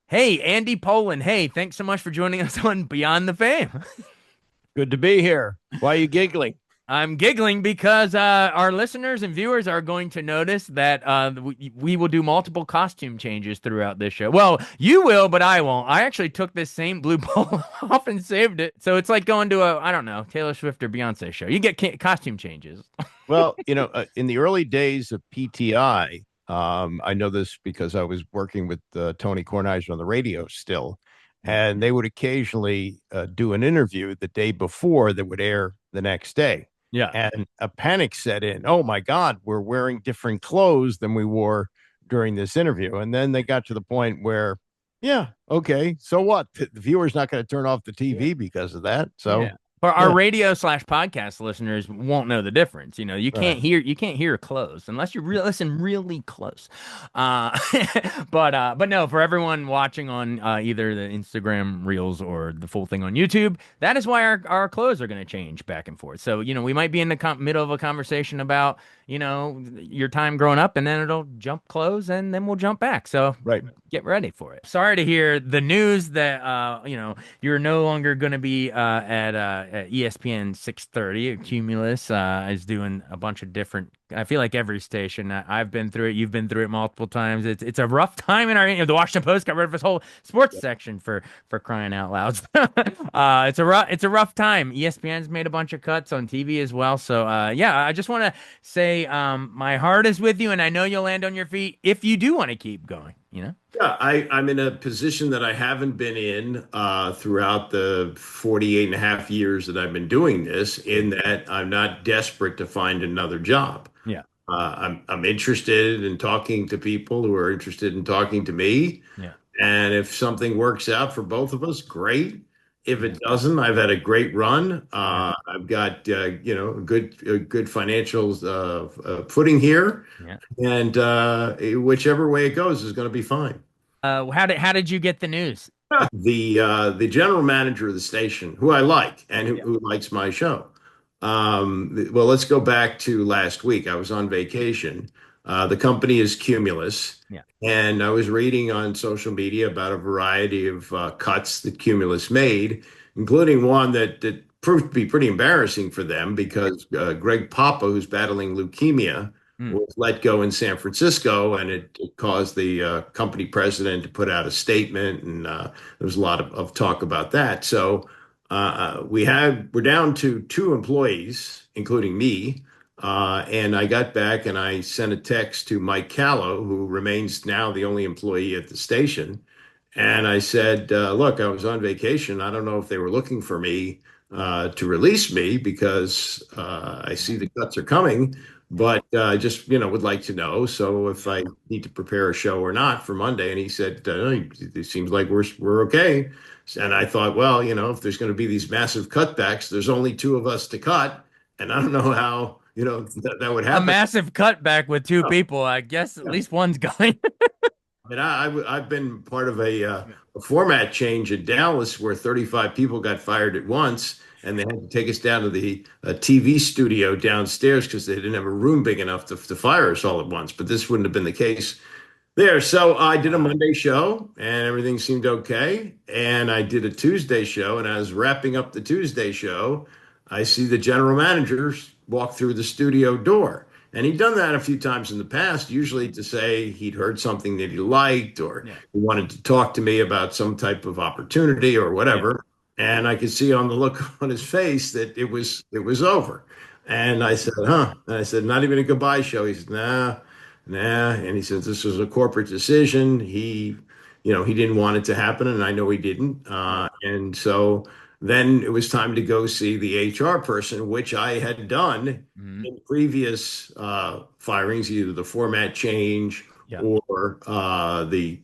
Hey, Andy Pollin. Hey, thanks so much for joining us on Beyond the Fame. Good to be here. Why are you giggling? I'm giggling because our listeners and viewers are going to notice that we will do multiple costume changes throughout this show. Well, you will, but I won't. I actually took this same blue polo off and saved it. So it's like going to I don't know, Taylor Swift or Beyonce show. You get costume changes. Well, in the early days of PTI, I know this because I was working with Tony Kornheiser on the radio still, and they would occasionally do an interview the day before that would air the next day. Yeah. And a panic set in. Oh my God, we're wearing different clothes than we wore during this interview. And then they got to the point where, yeah, okay, so what? The viewer's not going to turn off the TV because of that. Yeah. So, For our yeah, radio slash podcast listeners won't know the difference. You know, right. you can't hear close unless you listen really close. Uh, but no, for everyone watching on either the Instagram Reels or the full thing on YouTube, that is why our clothes are going to change back and forth. So, you know, we might be in the middle of a conversation about, you know, your time growing up, and then it'll jump clothes and then we'll jump back. So Right. get ready for it. Sorry to hear the news that you know, you're no longer going to be at ESPN 630. Cumulus is doing a bunch of different. I feel like every station. I've been through it. You've been through it multiple times. It's a rough time in our. You know, the Washington Post got rid of its whole sports section for crying out loud. It's a rough time. ESPN's made a bunch of cuts on TV as well. So yeah, I just want to say my heart is with you, and I know you'll land on your feet if you do want to keep going. You know. Yeah, I'm in a position that I haven't been in throughout the 48 and a half years that I've been doing this, in that I'm not desperate to find another job. Yeah. I'm interested in talking to people who are interested in talking to me. Yeah. And if something works out for both of us, great. If Yeah. it doesn't, I've had a great run. Yeah. I've got a good financial footing here, Yeah. and whichever way it goes is going to be fine. How did you get the news? The general manager of the station, who I like and Yeah. who likes my show. Well, let's go back to last week. I was on vacation. The company is Cumulus, Yeah. and I was reading on social media about a variety of cuts that Cumulus made, including one that proved to be pretty embarrassing for them because Greg Papa, who's battling leukemia, Mm. was let go in San Francisco, and it caused the company president to put out a statement, and there was a lot of talk about that. So we're down to two employees, including me. And I got back and I sent a text to Mike Callow, who remains now the only employee at the station. And I said, look, I was on vacation. I don't know if they were looking for me to release me because I see the cuts are coming, but I just, would like to know. So if I need to prepare a show or not for Monday. And he said, it seems like we're okay. And I thought, well, if there's going to be these massive cutbacks, there's only two of us to cut. And I don't know how, that would A happen. massive cutback with two Oh, people. I guess at yeah. least one's going. And I've been part of a format change in Dallas where 35 people got fired at once, and they had to take us down to the TV studio downstairs because they didn't have a room big enough to fire us all at once. But this wouldn't have been the case there. So I did a Wow. Monday show, and everything seemed okay. And I did a Tuesday show, and I was wrapping up the Tuesday show. I see the general managers walk through the studio door. And he'd done that a few times in the past, usually to say he'd heard something that he liked or Yeah. he wanted to talk to me about some type of opportunity or Yeah. whatever. And I could see on the look on his face that it was over. And I said, huh? And I said, not even a goodbye show. He said, nah, nah. And he said, this was a corporate decision. He didn't want it to happen, and I know he didn't. Yeah. And so then it was time to go see the HR person, which I had done Mhm. in previous firings, either the format change Yeah. or the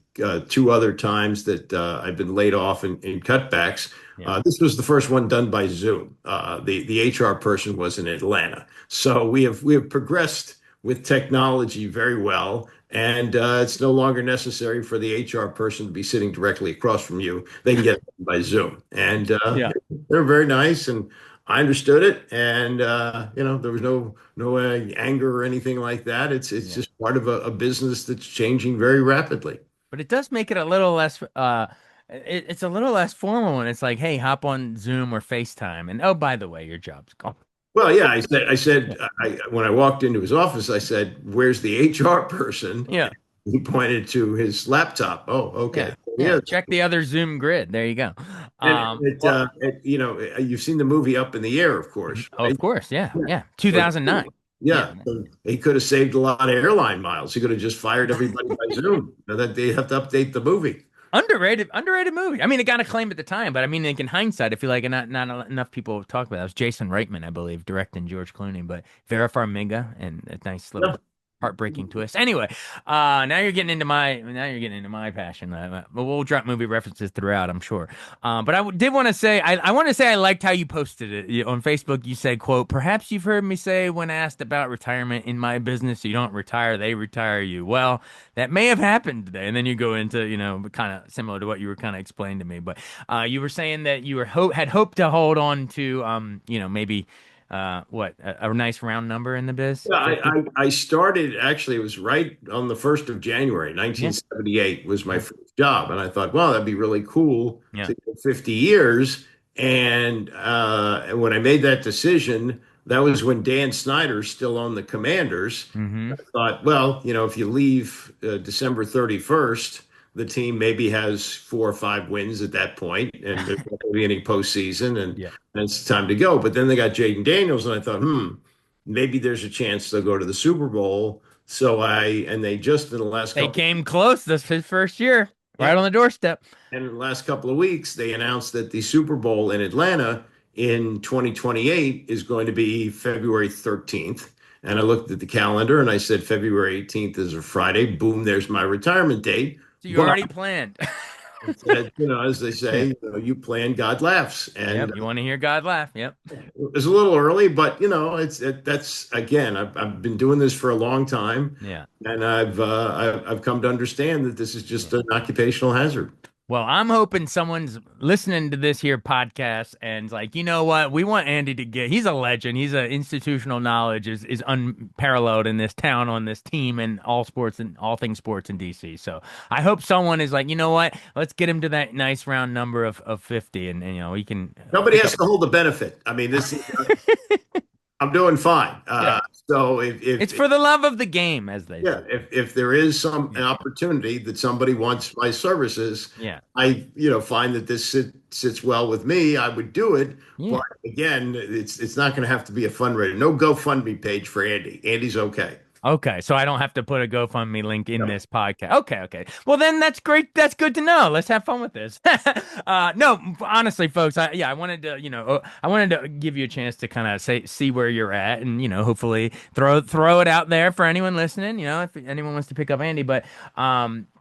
two other times that I've been laid off in cutbacks. Yeah. This was the first one done by Zoom. The HR person was in Atlanta, so we have progressed with technology very well, and it's no longer necessary for the HR person to be sitting directly across from you. They can get it by Zoom, and Yeah. they're very nice, and I understood it, and there was no anger or anything like that. It's Yeah. just part of a business that's changing very rapidly. But it does make it a little less it's a little less formal when it's like, hey, hop on Zoom or FaceTime. And oh, by the way, your job's gone. Well, yeah, Yeah. when I walked into his office, I said, "Where's the HR person?" Yeah. He pointed to his laptop. Oh, okay. Yeah. Yeah. Yeah. Check the other Zoom grid. There you go. And Well, you've seen the movie Up in the Air, of course, oh, of right? course. Yeah. Yeah. Yeah. So, 2009. Yeah. yeah. So he could have saved a lot of airline miles. He could have just fired everybody by Zoom. That they have to update the movie. Underrated movie. I mean, it got acclaim at the time, but I mean, like in hindsight, I feel like not enough people talk about it. It was Jason Reitman, I believe, directing George Clooney, but Vera Farmiga and a nice little Yeah. heartbreaking twist. Anyway, now you're getting into my passion. But we'll drop movie references throughout, I'm sure. But did want to say I want to say I liked how you posted it on Facebook. You said, "quote Perhaps you've heard me say when asked about retirement in my business, you don't retire, they retire you." Well, that may have happened today, and then you go into kind of similar to what you were kind of explaining to me. But you were saying that you had hoped to hold on to maybe a nice round number in the biz, Yeah, 50. I started actually, it was right on the 1st of January, Yeah, 1978 was my yeah, first job. And I thought, well, that'd be really cool yeah. to get 50 years. And when I made that decision, that was when Dan Snyder still owned the Commanders. Mm-hmm. I thought, well, if you leave December 31st, the team maybe has 4 or 5 wins at that point, and there's not going to be any postseason, Yeah. and it's time to go. But then they got Jaden Daniels, and I thought, maybe there's a chance they'll go to the Super Bowl. And they just in the last They couple, came close. This his first year, yeah, right on the doorstep. and in the last couple of weeks, they announced that the Super Bowl in Atlanta in 2028 is going to be February 13th. And I looked at the calendar and I said, February 18th is a Friday. Boom, there's my retirement date. So you But already planned. as they Yeah. say, you plan, God laughs. And Yep. You want to hear God laugh? Yep. it was a little early, but that's again, I've been doing this for a long time, Yeah. and I've come to understand that this is just Yeah. an occupational hazard. Well, I'm hoping someone's listening to this here podcast and's like, you know what? We want Andy to he's a legend. He's a institutional knowledge is unparalleled in this town, on this team, and all sports and all things sports in DC. So I hope someone is like, you know what? Let's get him to that nice round number of 50, and he can Nobody pick has up. to hold the benefit. I mean, I'm doing fine. Yeah. So It's for the love of the game, as they yeah, say. if there is an Yeah. opportunity that somebody wants my services, Yeah. I find that this sits well with me, I would do it. Yeah. But again, it's not going to have to be a fundraiser. No GoFundMe page for Andy. Andy's okay. Okay, so I don't have to put a GoFundMe link in No. this podcast. Okay. Well, then that's great. That's good to know. Let's have fun with this. No, honestly, folks, I wanted to, I wanted to give you a chance to kind of see where you're at, and hopefully throw it out there for anyone listening. If anyone wants to pick up Andy, but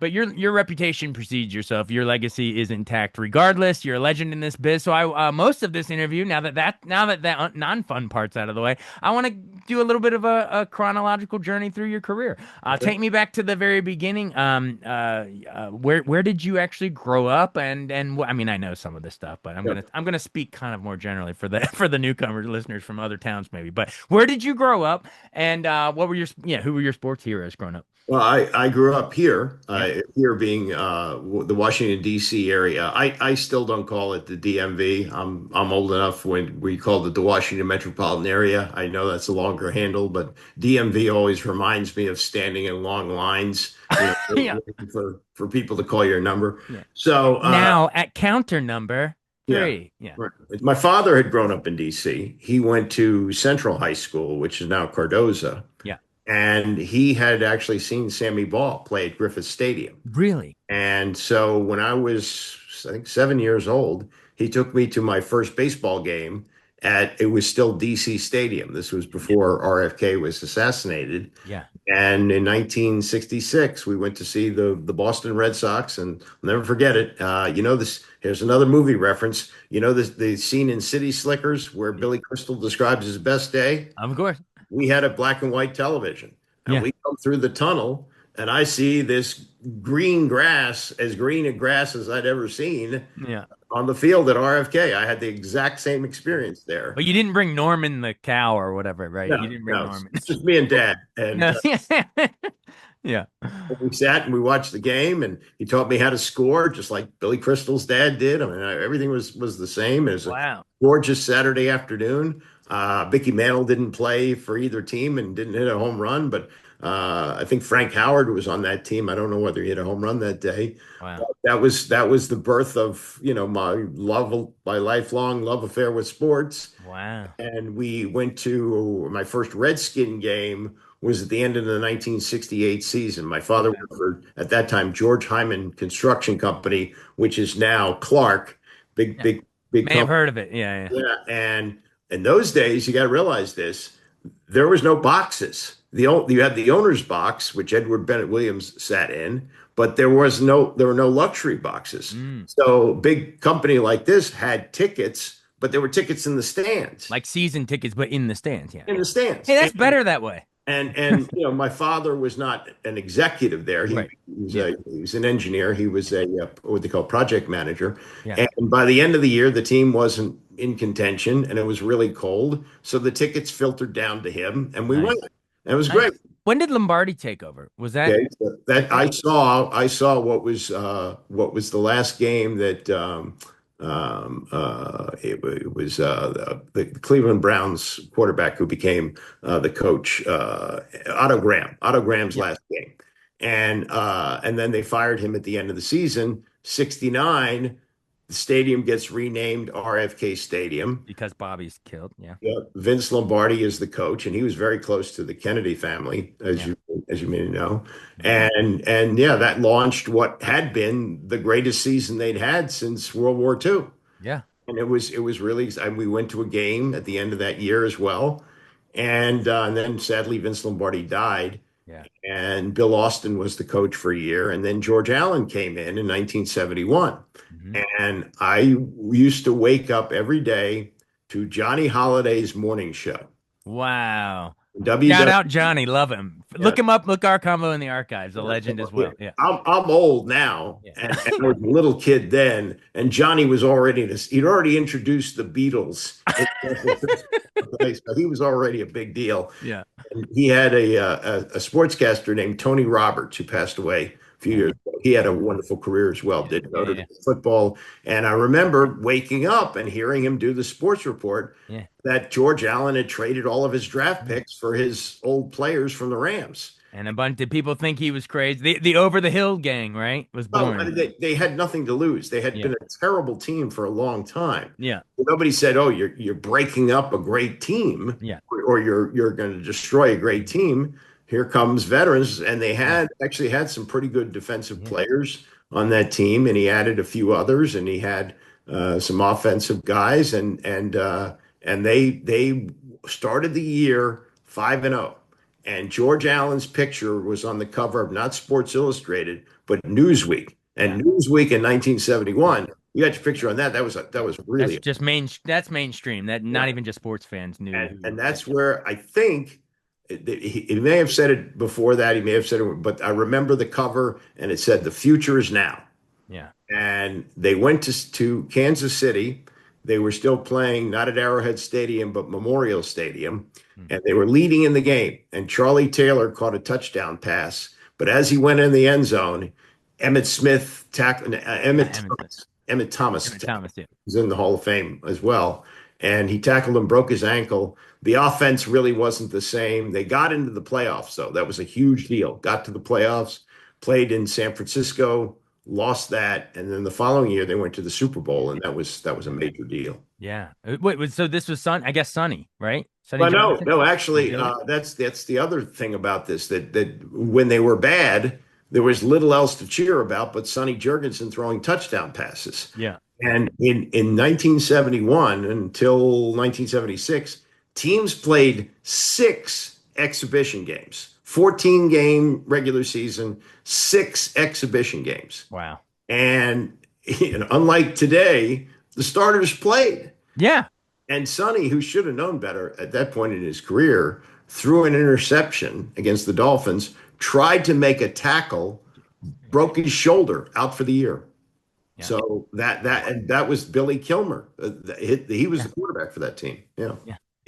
your reputation precedes yourself. Your legacy is intact, regardless. You're a legend in this biz. So most of this interview, now that non-fun part's out of the way, I want to do a little bit of a chronological journey through your career. Take me back to the very beginning. Where did you actually grow up? And I mean, I know some of this stuff, but I'm gonna speak kind of more generally for the for the newcomer listeners from other towns, maybe. But where did you grow up? And what were who were your sports heroes growing up? Well, I grew up here, Yeah. here being the Washington D.C. area. I still don't call it the DMV. I'm old enough when we called it the Washington metropolitan area. I know that's a longer handle, but DMV always reminds me of standing in long lines, Yeah. waiting for people to call your number. Yeah. So Now at counter number yeah. 3. Yeah. Right. My father had grown up in D.C. He went to Central High School, which is now Cardozo. Yeah. And he had actually seen Sammy Baugh play at Griffith Stadium. Really? And so when I was, I think, 7 years old, he took me to my first baseball game it was still DC Stadium. This was before RFK was assassinated. Yeah. And in 1966, we went to see the Boston Red Sox, and I'll never forget it. Here's another movie reference. The scene in City Slickers where Billy Crystal describes his best day? Of course. We had a black and white television, and Yeah. we come through the tunnel, and I see this green grass, as green a grass as I'd ever seen Yeah. on the field at RFK. I had the exact same experience there. But you didn't bring Norman the cow or whatever, right? No, You didn't bring no, Norman. it's just me and Dad. And No. Yeah. We sat and we watched the game, and he taught me how to score, just like Billy Crystal's dad did. I mean, everything was the same. It was a Wow. gorgeous Saturday afternoon. Mickey Mantle didn't play for either team and didn't hit a home run, but I think Frank Howard was on that team. I don't know whether he hit a home run that day. Wow. But that was the birth of my lifelong love affair with sports. Wow. And we went to my first Redskin game was at the end of the 1968 season. My father Okay. worked for, at that time, George Hyman Construction Company, which is now Clark, big, Yeah. big, big May have company. heard of it. Yeah. Yeah. Yeah, and in those days, you got to realize this: there was no boxes. You had the owner's box, which Edward Bennett Williams sat in, but there were no luxury boxes. Mm. So, a big company like this had tickets, but there were tickets in the stands. Like season tickets, but in the stands. Yeah. In the stands. Hey, that's better that way. And my father was not an executive there. He, Right. he was Yeah. he was an engineer. He was a what they call project manager. Yeah. And by the end of the year, the team wasn't in contention, and it was really cold. So the tickets filtered down to him, and we Nice. went. And it was Nice. great. When did Lombardi take over? Was that Okay, so that I saw what was the last game that it was the Cleveland Browns quarterback who became the coach, Otto Graham's yeah, last game, and then they fired him at the end of the season. 69, the stadium gets renamed RFK Stadium. because Bobby's killed? Yeah. Yeah, Vince Lombardi is the coach, and he was very close to the Kennedy family, Yeah. as you may know. Mhm. And yeah, that launched what had been the greatest season they'd had since World War II. Yeah. And it was really, and we went to a game at the end of that year as well. And then sadly Vince Lombardi died, Yeah. and Bill Austin was the coach for a year, and then George Allen came in 1971. Mhm. And I used to wake up every day to Johnny Holliday's morning show. Wow. Shout WW, out Johnny. Love him. yeah, Look him up. Look our combo in the archives. A legend as well. Yeah. I'm old now, Yeah. and I was a little kid then, and Johnny was he'd already introduced the Beatles. So he was already a big deal. Yeah. And he had a sportscaster named Tony Roberts who passed away a few Yeah. years ago. He had a wonderful career as well, Yeah. did Yeah. Notre Yeah. Dame football. And I remember waking up and hearing him do the sports report Yeah. that George Allen had traded all of his draft picks for his old players from the Rams. And a bunch of people think he was crazy. The Over the Hill gang, right, was Oh, born. they had nothing to lose. They had Yeah. been a terrible team for a long time. Yeah. Nobody said, "Oh, you're breaking up a great team, Yeah. or you're going to destroy a great team." Here comes veterans, and they Yeah. actually had some pretty good defensive Yeah. players on that team, and he added a few others, and he had some offensive guys, and they started the year 5-0. And George Allen's picture was on the cover of not Sports Illustrated, but Newsweek. And Yeah. Newsweek in 1971, you got your picture on that. That was That's really, just that's mainstream. That not even just sports fans knew. and that's where I think he may have said it before that. He may have said it, but I remember the cover, and it said, "The future is now." Yeah. And they went to Kansas City. They were still playing not at Arrowhead Stadium, but Memorial Stadium. And they were leading in the game. And Charlie Taylor caught a touchdown pass. But as he went in the end zone, Emmett Smith tackled Emmett Thomas Thomas. Yeah. was in the Hall of Fame as well. And he tackled him, broke his ankle. The offense really wasn't the same. They got into the playoffs, though. That was a huge deal. Got to the playoffs, played in San Francisco, lost that, and then the following year they went to the Super Bowl, and that was a major deal. Yeah. Wait. So this was I guess Sonny, right? Sonny Well, Jurgensen? no, actually, Really? that's the other thing about this that when they were bad, there was little else to cheer about but Sonny Jurgensen throwing touchdown passes. Yeah. And in 1971 until 1976, teams played 6 exhibition games, 14-game regular season, 6 exhibition games. Wow. And unlike today, the starters played. Yeah. And Sonny, who should have known better at that point in his career, threw an interception against the Dolphins, tried to make a tackle, broke his shoulder, out for the year. Yeah. So that was Billy Kilmer. He was the quarterback for that team. Yeah.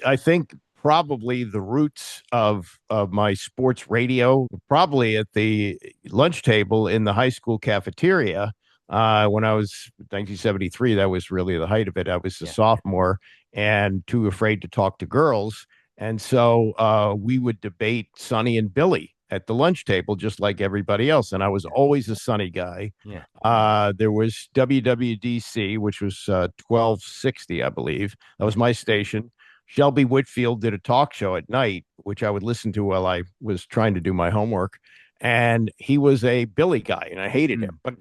I think probably the roots of my sports radio, probably at the lunch table in the high school cafeteria. When I was 1973, that was really the height of it. I was a Yeah. sophomore and too afraid to talk to girls. And so we would debate Sonny and Billy at the lunch table, just like everybody else. And I was always a Sonny guy. Yeah. There was WWDC, which was 1260, I believe. That was my station. Shelby Whitfield did a talk show at night, which I would listen to while I was trying to do my homework. And he was a Billy guy, and I hated him. But,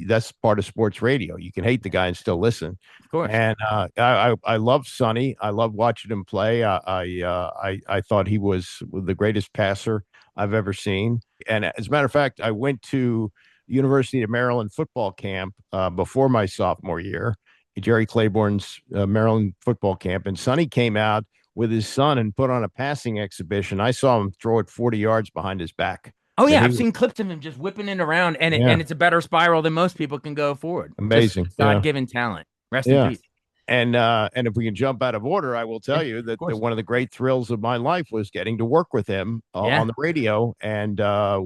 that's part of sports radio. You can hate the guy and still listen. Of course. And I love Sonny. I love watching him play. I thought he was the greatest passer I've ever seen. And as a matter of fact, I went to University of Maryland football camp before my sophomore year, Jerry Claiborne's Maryland football camp, and Sonny came out with his son and put on a passing exhibition. I saw him throw it 40 yards behind his back. Oh yeah, I've seen clips of him just whipping it around, and it's a better spiral than most people can go forward. Amazing, God-given talent. Rest in peace. And if we can jump out of order, I will tell you that one of the great thrills of my life was getting to work with him on the radio. And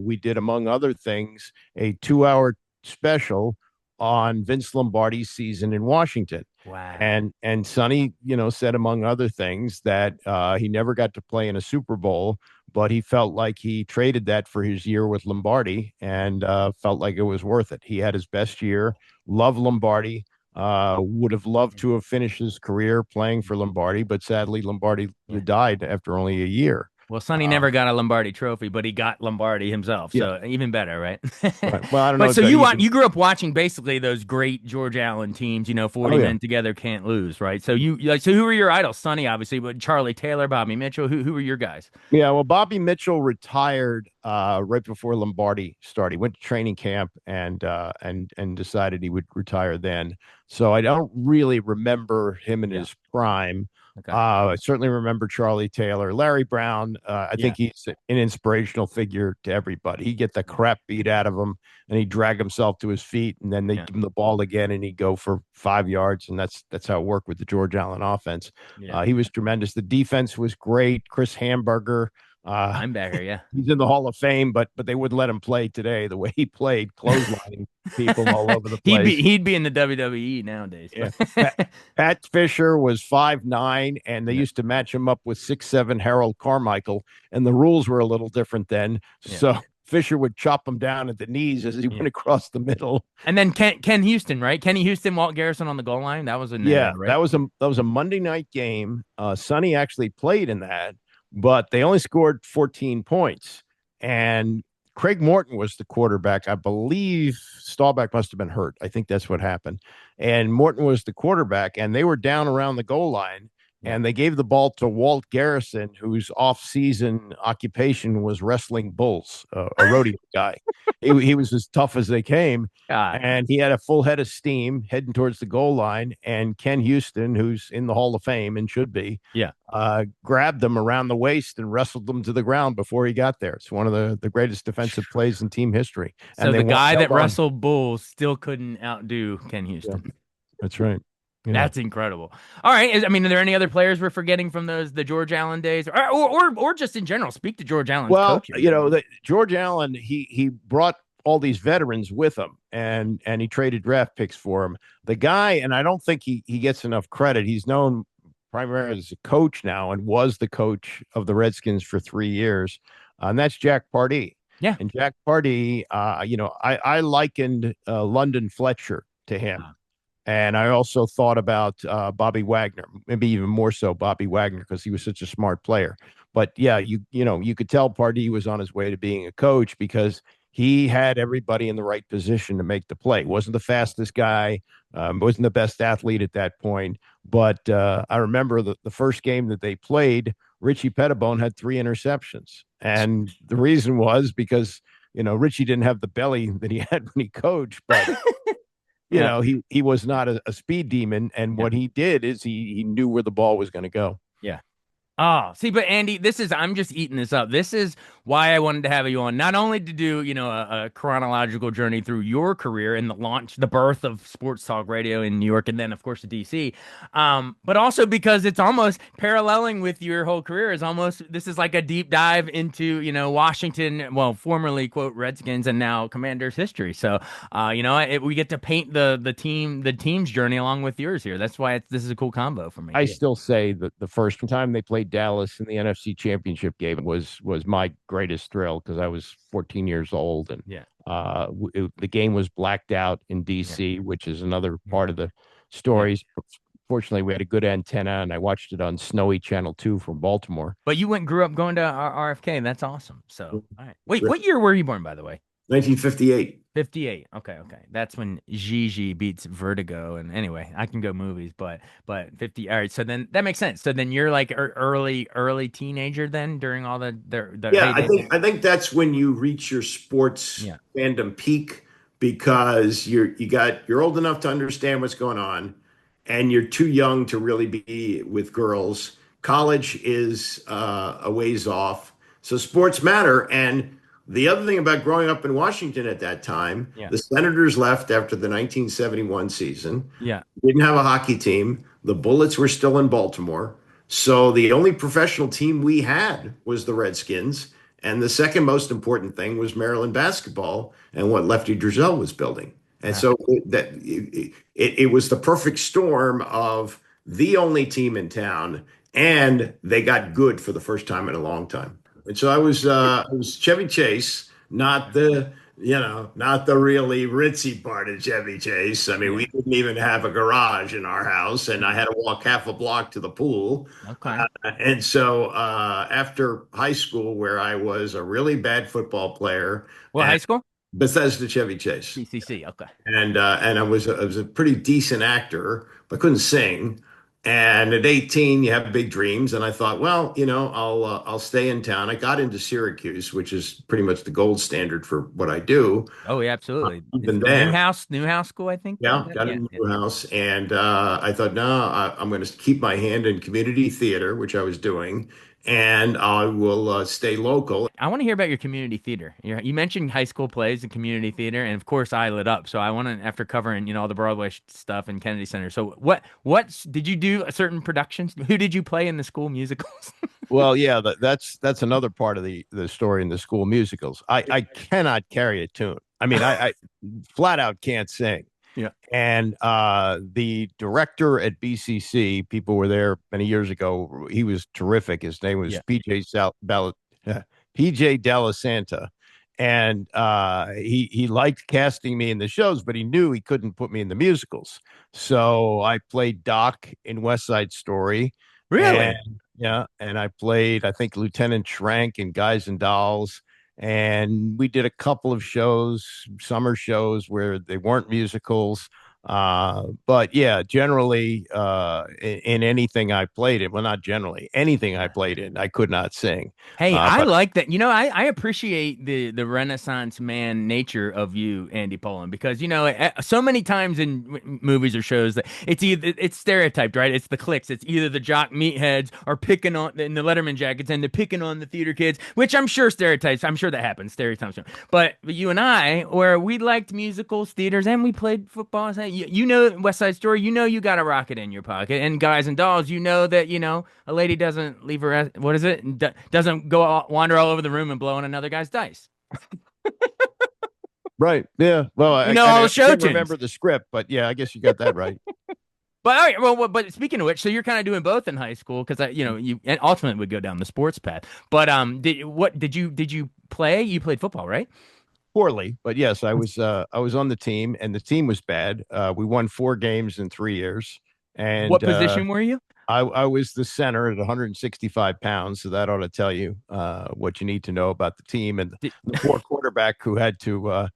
we did, among other things, a 2-hour special on Vince Lombardi's season in Washington. Wow. And Sonny, said, among other things, that he never got to play in a Super Bowl, but he felt like he traded that for his year with Lombardi and felt like it was worth it. He had his best year, loved Lombardi. Would have loved to have finished his career playing for Lombardi, but sadly Lombardi died after only a year. Well, Sonny never got a Lombardi trophy, but he got Lombardi himself, so even better, right? Right. Well, I don't know. But so you grew up watching basically those great George Allen teams, 40 men together can't lose, right? So so who were your idols? Sonny, obviously, but Charlie Taylor, Bobby Mitchell, who were your guys? Yeah, well, Bobby Mitchell retired right before Lombardi started. He went to training camp and decided he would retire then. So I don't really remember him in his prime. Okay. I certainly remember Charlie Taylor. Larry Brown, I think he's an inspirational figure to everybody. He'd get the crap beat out of him, and he'd drag himself to his feet, and then they'd give him the ball again, and he'd go for 5 yards, and that's how it worked with the George Allen offense. He was tremendous. The defense was great. Chris Hamburger. Linebacker, yeah. He's in the Hall of Fame, but they wouldn't let him play today the way he played, clotheslining people all over the place. He'd be in the WWE nowadays. Yeah. Pat Fisher was 5'9", and they used to match him up with 6'7" Harold Carmichael, and the rules were a little different then. Yeah. So Fisher would chop him down at the knees as he went across the middle. And then Ken Houston, right? Kenny Houston, Walt Garrison on the goal line. That was right? That was a Monday night game. Sonny actually played in that. But they only scored 14 points. And Craig Morton was the quarterback. I believe Staubach must have been hurt. I think that's what happened. And Morton was the quarterback, and they were down around the goal line. And they gave the ball to Walt Garrison, whose off-season occupation was wrestling bulls, a rodeo guy. He was as tough as they came. And he had a full head of steam heading towards the goal line. And Ken Houston, who's in the Hall of Fame and should be, grabbed him around the waist and wrestled him to the ground before he got there. It's one of the greatest defensive plays in team history. So the guy that wrestled bulls still couldn't outdo Ken Houston. Yeah, that's right. Yeah. That's incredible. All right. I mean, are there any other players we're forgetting from the George Allen days, or just in general? Speak to George Allen's coaching. George Allen, he brought all these veterans with him, and he traded draft picks for him. The guy, and I don't think he gets enough credit. He's known primarily as a coach now, and was the coach of the Redskins for 3 years, and that's Jack Pardee. Yeah, and Jack Pardee, I likened London Fletcher to him. And I also thought about Bobby Wagner, maybe even more so Bobby Wagner, because he was such a smart player. But yeah, you could tell Pardee was on his way to being a coach because he had everybody in the right position to make the play. Wasn't the fastest guy, wasn't the best athlete at that point. But I remember the first game that they played, Richie Pettibone had 3 interceptions. And the reason was because, Richie didn't have the belly that he had when he coached, but he was not a speed demon. And what he did is he knew where the ball was going to go. Yeah. Oh, see, but Andy, I'm just eating this up. This is why I wanted to have you on, not only to do, a chronological journey through your career and the birth of sports talk radio in New York and then, of course, to DC. But also because it's almost paralleling with your whole career this is like a deep dive into, Washington, well, formerly, quote, Redskins and now Commanders history. So, we get to paint the team's journey along with yours here. That's why this is a cool combo for me. I still say that the first time they played Dallas in the NFC Championship game was my greatest thrill because I was 14 years old and Yeah. the game was blacked out in Yeah. DC, which is another Yeah. part of the stories. Fortunately, we had a good antenna, and I watched it on Snowy Channel 2 from Baltimore. But you grew up going to RFK. That's awesome. So, all right. Wait, what year were you born, by the way? 1958. 58. Okay. That's when Gigi beats Vertigo. And anyway, I can go movies, but 50. All right. So then that makes sense. So then you're like early teenager then during all the Yeah, heyday. I think that's when you reach your sports Yeah. fandom peak because you're old enough to understand what's going on, and you're too young to really be with girls. College is a ways off, so sports matter. And the other thing about growing up in Washington at that time, Yeah. the Senators left after the 1971 season. Yeah. Didn't have a hockey team. The Bullets were still in Baltimore. So the only professional team we had was the Redskins. And the second most important thing was Maryland basketball and what Lefty Driesell was building. And so it was the perfect storm of the only team in town, and they got good for the first time in a long time. And so I was Chevy Chase, not the really ritzy part of Chevy Chase. I mean, Yeah. we didn't even have a garage in our house, and I had to walk half a block to the pool. Okay. And so after high school, where I was a really bad football player, What high and school? Bethesda Chevy Chase, CCC. Okay. and I was a pretty decent actor, but couldn't sing. And at 18, you have big dreams, and I thought, well, I'll stay in town. I got into Syracuse, which is pretty much the gold standard for what I do. Oh, yeah, absolutely. It's Even the then, Newhouse School, I think. yeah, got Yeah. a Yeah. new house, and I thought, no, I'm going to keep my hand in community theater, which I was doing, and I will stay local. I want to hear about your community theater. You mentioned high school plays and community theater, and of course, I lit up. So I want to, after covering, all the Broadway stuff and Kennedy Center. So what did you do? Certain productions? Who did you play in the school musicals? Well, yeah, that's another part of the story in the school musicals. I cannot carry a tune. I mean, I flat out can't sing. Yeah. And the director at BCC, people were there many years ago. He was terrific. His name was Yeah. PJ Delasanta. And he liked casting me in the shows, but he knew he couldn't put me in the musicals. So I played Doc in West Side Story. Really? And, yeah. And I played, I think, Lieutenant Schrank in Guys and Dolls. And we did a couple of shows, summer shows where they weren't musicals. But yeah, generally, in anything I played in, well, not generally, anything I played in, I could not sing. Hey, I But like that. I appreciate the Renaissance man nature of you, Andy Pollin, because so many times in movies or shows that it's stereotyped, right? It's the cliques. It's either the jock meatheads are picking on in the Letterman jackets and they're picking on the theater kids, which I'm sure stereotypes. I'm sure that happens, stereotypes. But you and I, where we liked musicals, theaters, and we played football. West Side Story. You got a rocket in your pocket, and Guys and Dolls. That a lady doesn't leave her. What is it? Doesn't wander all over the room and blow on another guy's dice. right, yeah. Well, All the show can't tunes. remember the script, but yeah, I guess you got that right. But all right, but speaking of which, so you're kind of doing both in high school because you and ultimately would go down the sports path. But did you play? You played football, right? Poorly, but yes, I was on the team, and the team was bad. We won 4 games in 3 years, and What position were you? I was the center at 165 pounds, so that ought to tell you what you need to know about the team and the poor quarterback who had to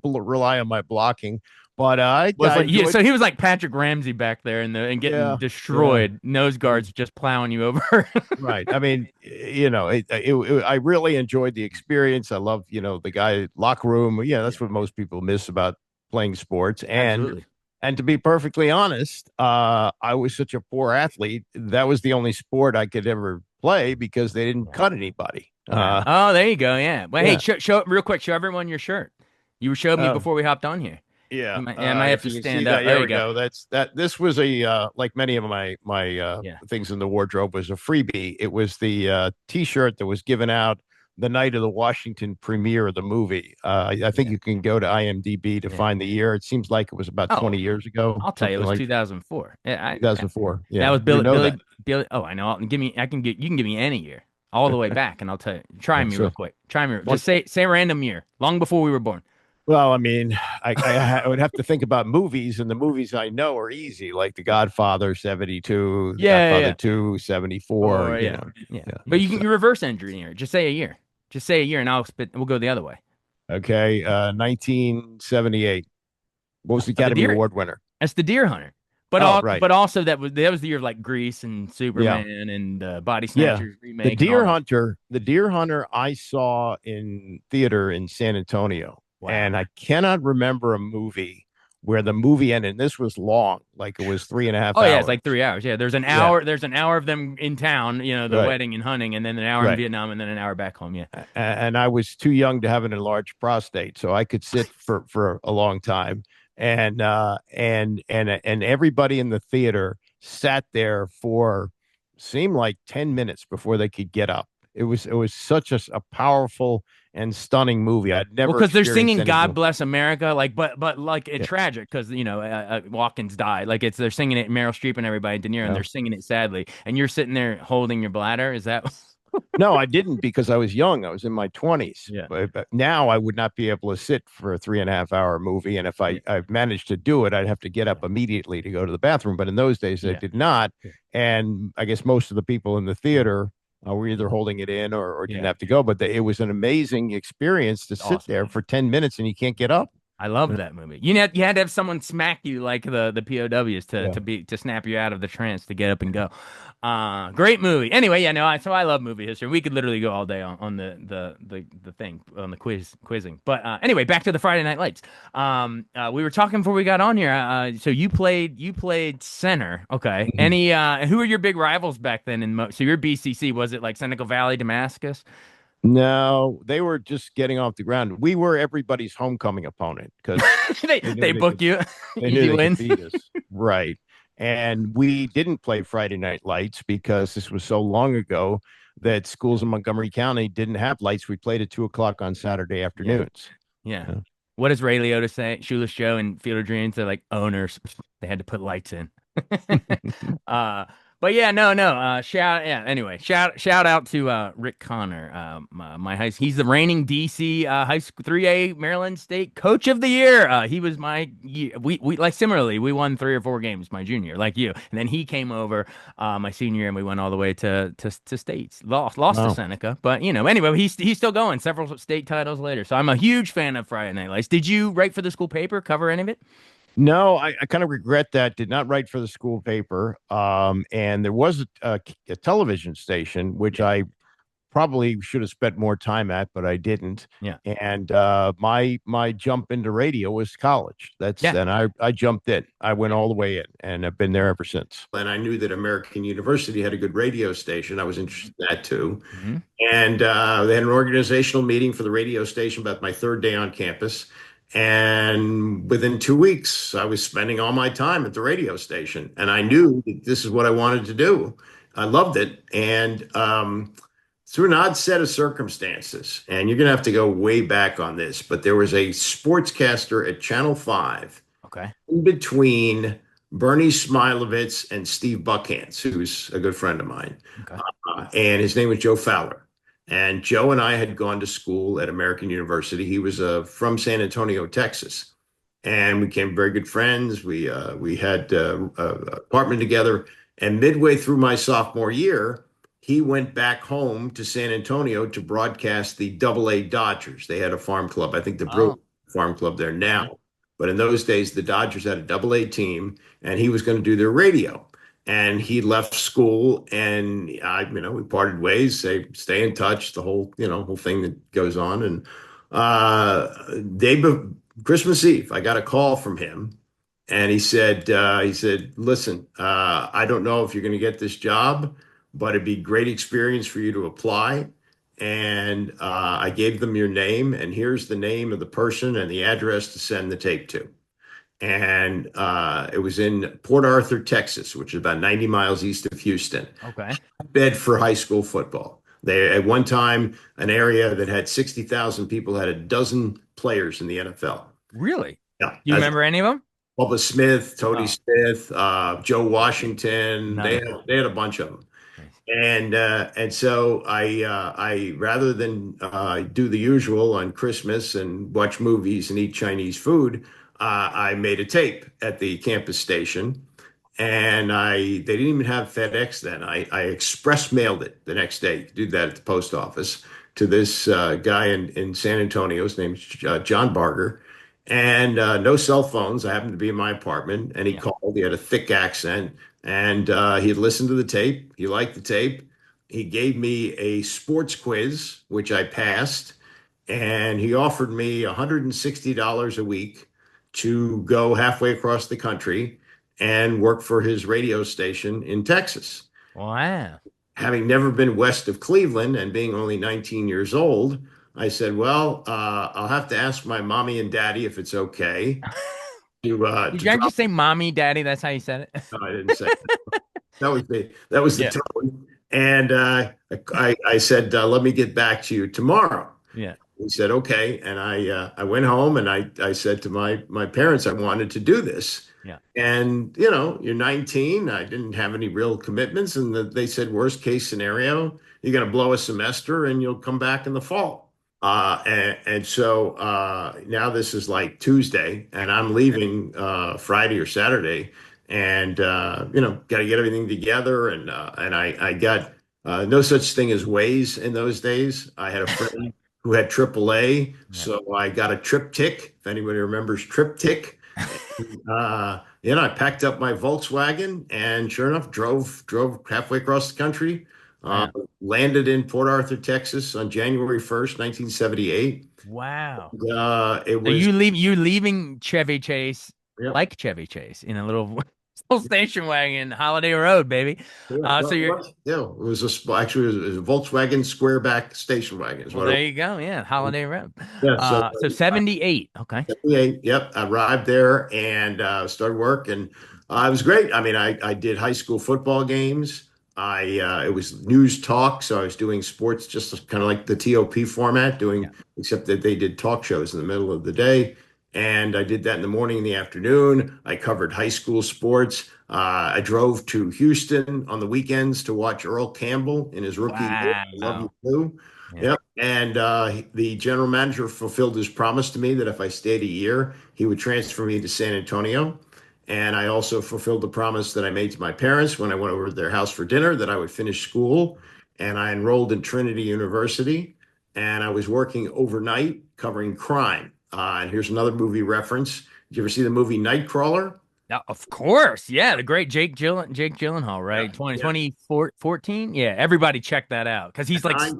rely on my blocking. But so he was like Patrick Ramsey back there and getting destroyed. Yeah. Nose guards just plowing you over. Right. I mean, I really enjoyed the experience. I love, the guy locker room. Yeah, that's what most people miss about playing sports. And Absolutely. And to be perfectly honest, I was such a poor athlete. That was the only sport I could ever play because they didn't Yeah. cut anybody. Yeah. Oh, there you go. Yeah. Well, hey, Yeah. show real quick. Show everyone your shirt. You showed me Uh, before we hopped on here. yeah. I might have If to you can see stand that, up. There there you we go. go. That's that. This was a like many of my Yeah. things in the wardrobe was a freebie. It was the T-shirt that was given out the night of the Washington premiere of the movie. I think Yeah. you can go to IMDb to Yeah. find the year. It seems like it was about Oh, 20 years ago, I'll tell you, it something was like 2004. Yeah, 2004. that Yeah, was you know that. Billy. Oh, I know. Give me. I can get. You can give me any year, all the way back, and I'll tell you. Try me real So quick. Try me. one, Just say a random year, long before we were born. well, I mean, I would have to think about movies, and the movies I know are easy, like The Godfather, 72, The Yeah, yeah, Godfather yeah. 2, 74, Or yeah, yeah. yeah. But So, you reverse engineer. Just say a year. Just say a year, and I'll spit. We'll go the other way. okay, 1978. What was the The Academy deer. Award winner? That's the Deer Hunter. Oh, right. But also that was the year of like Grease and Yeah. Superman and Body Yeah. Snatchers remake and all that. The Deer Hunter I saw in theater in San Antonio. Wow. And I cannot remember a movie where the movie ended. And this was long, like it was three and a half Oh yeah, it's hours. like 3 hours. Yeah, there's an Yeah. hour. There's an hour of them in town, the Right. wedding and hunting, and then an hour in Right. Vietnam, and then an hour back home. Yeah. And I was too young to have an enlarged prostate, so I could sit for a long time. And everybody in the theater sat there for seemed like 10 minutes before they could get up. It was such a powerful and stunning movie. I'd Well, never because they're experienced singing "God anything. Bless America," like, but like it's Yeah, tragic because Watkins died. Like they're singing it, Meryl Streep and everybody, De Niro, and yeah. they're singing it sadly, and you're sitting there holding your bladder. Is that? No, I didn't because I was young. I was in my 20s. Yeah. But now I would not be able to sit for a 3.5 hour movie. And if Yeah. I managed to do it, I'd have to get up immediately to go to the bathroom. But in those days, I Yeah. did not. Yeah. And I guess most of the people in the theater were either holding it in or didn't Yeah. have to go. But it was an amazing experience to It's sit awesome, there man. for 10 minutes and you can't get up. I love that movie. You had to have someone smack you like the POWs Yeah. to snap you out of the trance to get up and go. Great movie. Anyway, yeah, no, so I love movie history. We could literally go all day on the thing on the quizzing. But anyway, back to the Friday Night Lights. We were talking before we got on here. So you played center. Okay. Mhm. Any who were your big rivals back then so your BCC, was it like Seneca Valley, Damascus? No, they were just getting off the ground. We were everybody's homecoming opponent because they they they knew they book could you. they knew Easy they could win. beat us. Right. And we didn't play Friday Night Lights because this was so long ago that schools in Montgomery County didn't have lights. We played at 2 o'clock on Saturday Yeah. afternoons. Yeah. Yeah. What does Ray Liotta say? Shoeless Joe and Field of Dreams, they're like owners. They had to put lights in. uh, but yeah, no, no. Anyway, shout out to Rick Connor. He's the reigning DC high school 3A Maryland State Coach of the Year. He was my we like similarly, we won 3 or 4 games my junior year, like you. And then he came over my senior year and we went all the way to states. Lost to Wow. Seneca, but anyway, he's still going, several state titles later. So I'm a huge fan of Friday Night Lights. Did you write for the school paper, cover any of it? No, I kind of regret that. Did not write for the school paper. And there was a television station, which Yeah. I probably should have spent more time at, but I didn't. Yeah. And my jump into radio was college. Yeah. And I jumped in. I went all the way in, and I've been there ever since. And I knew that American University had a good radio station. I was interested in that too. Mhm. And they had an organizational meeting for the radio station about my third day on campus. And within 2 weeks, I was spending all my time at the radio station. And I knew that this is what I wanted to do. I loved it. And through an odd set of circumstances, and you're going to have to go way back on this, but there was a sportscaster at Channel 5 Okay. in between Bernie Smilovitz and Steve Buckhantz, who's a good friend of mine. Okay. And his name was Joe Fowler. And Joe and I had gone to school at American University. He was from San Antonio, Texas, and we became very good friends. We had an apartment together. And midway through my sophomore year, he went back home to San Antonio to broadcast the AA Dodgers. They had a farm club. I think the Brewers farm club there now. But in those days, the Dodgers had a AA team, and he was going to do their radio. And he left school, and we parted ways. Stay in touch. The whole thing that goes on. And Christmas Eve, I got a call from him, And he said, listen, I don't know if you're going to get this job, but it'd be great experience for you to apply. And I gave them your name, and here's the name of the person and the address to send the tape to. And it was in Port Arthur, Texas, which is about 90 miles east of Houston. Okay. Bed for high school football. They at one time an area that had 60,000 people had a dozen players in the NFL. Really? Yeah, Do you remember any of them? Bubba Smith, Tony Oh, Smith, Joe Washington. nice. They had a bunch of them. Nice. And so I rather than do the usual on Christmas and watch movies and eat Chinese food, I made a tape at the campus station, and they didn't even have FedEx then. I express mailed it the next day. Did that at the post office to this guy in San Antonio. His name's John Barger, and no cell phones. I happened to be in my apartment, and he Yeah. called. He had a thick accent, and he had listened to the tape. He liked the tape. He gave me a sports quiz, which I passed, and he offered me $160 a week to go halfway across the country and work for his radio station in Texas. Wow. Having never been west of Cleveland and being only 19 years old, I said, well, I'll have to ask my mommy and daddy if it's okay Did to you drop. just say mommy, daddy? That's how you said it? No, I didn't say that. That was the Yeah. tone. And I said, let me get back to you tomorrow. Yeah. He said, okay. And I went home and I said to my parents, I wanted to do this. Yeah. And, you know, you're 19. I didn't have any real commitments. And they said, worst case scenario, you're going to blow a semester and you'll come back in the fall. And so now this is like Tuesday and I'm leaving Friday or Saturday and, you know, got to get everything together. And I got no such thing as Waze in those days. I had a friend who had AAA. Yeah. So I got a triptych, if anybody remembers triptych. You know, I packed up my Volkswagen and sure enough, drove halfway across the country, Wow. landed in Port Arthur, Texas on January 1st, 1978. Wow. It So was, you leaving Chevy Chase yep. like Chevy Chase in a little station wagon, Holiday Road, baby. Yeah, So you're yeah, it was actually it was a Volkswagen squareback station wagon is well, what it there you go. Yeah, Holiday Road. was. Yeah, so So 78. Okay. 78, yep. I arrived there and started work, and it was great. I mean, I did high school football games. It was news talk, so I was doing sports just kind of like the TOP format, Yeah. except that they did talk shows in the middle of the day. And I did that in the morning and the afternoon. I covered high school sports. I drove to Houston on the weekends to watch Earl Campbell in his rookie year. I Love You Wow. Blue. Yeah. Yep. And the general manager fulfilled his promise to me that if I stayed a year, he would transfer me to San Antonio. And I also fulfilled the promise that I made to my parents when I went over to their house for dinner that I would finish school. And I enrolled in Trinity University. And I was working overnight covering crime. And here's another movie reference. Did you ever see the movie Nightcrawler? Now, of course. Yeah, the great Jake Gyllenhaal, right? Yeah. 2014. Yeah, everybody check that out because he's like I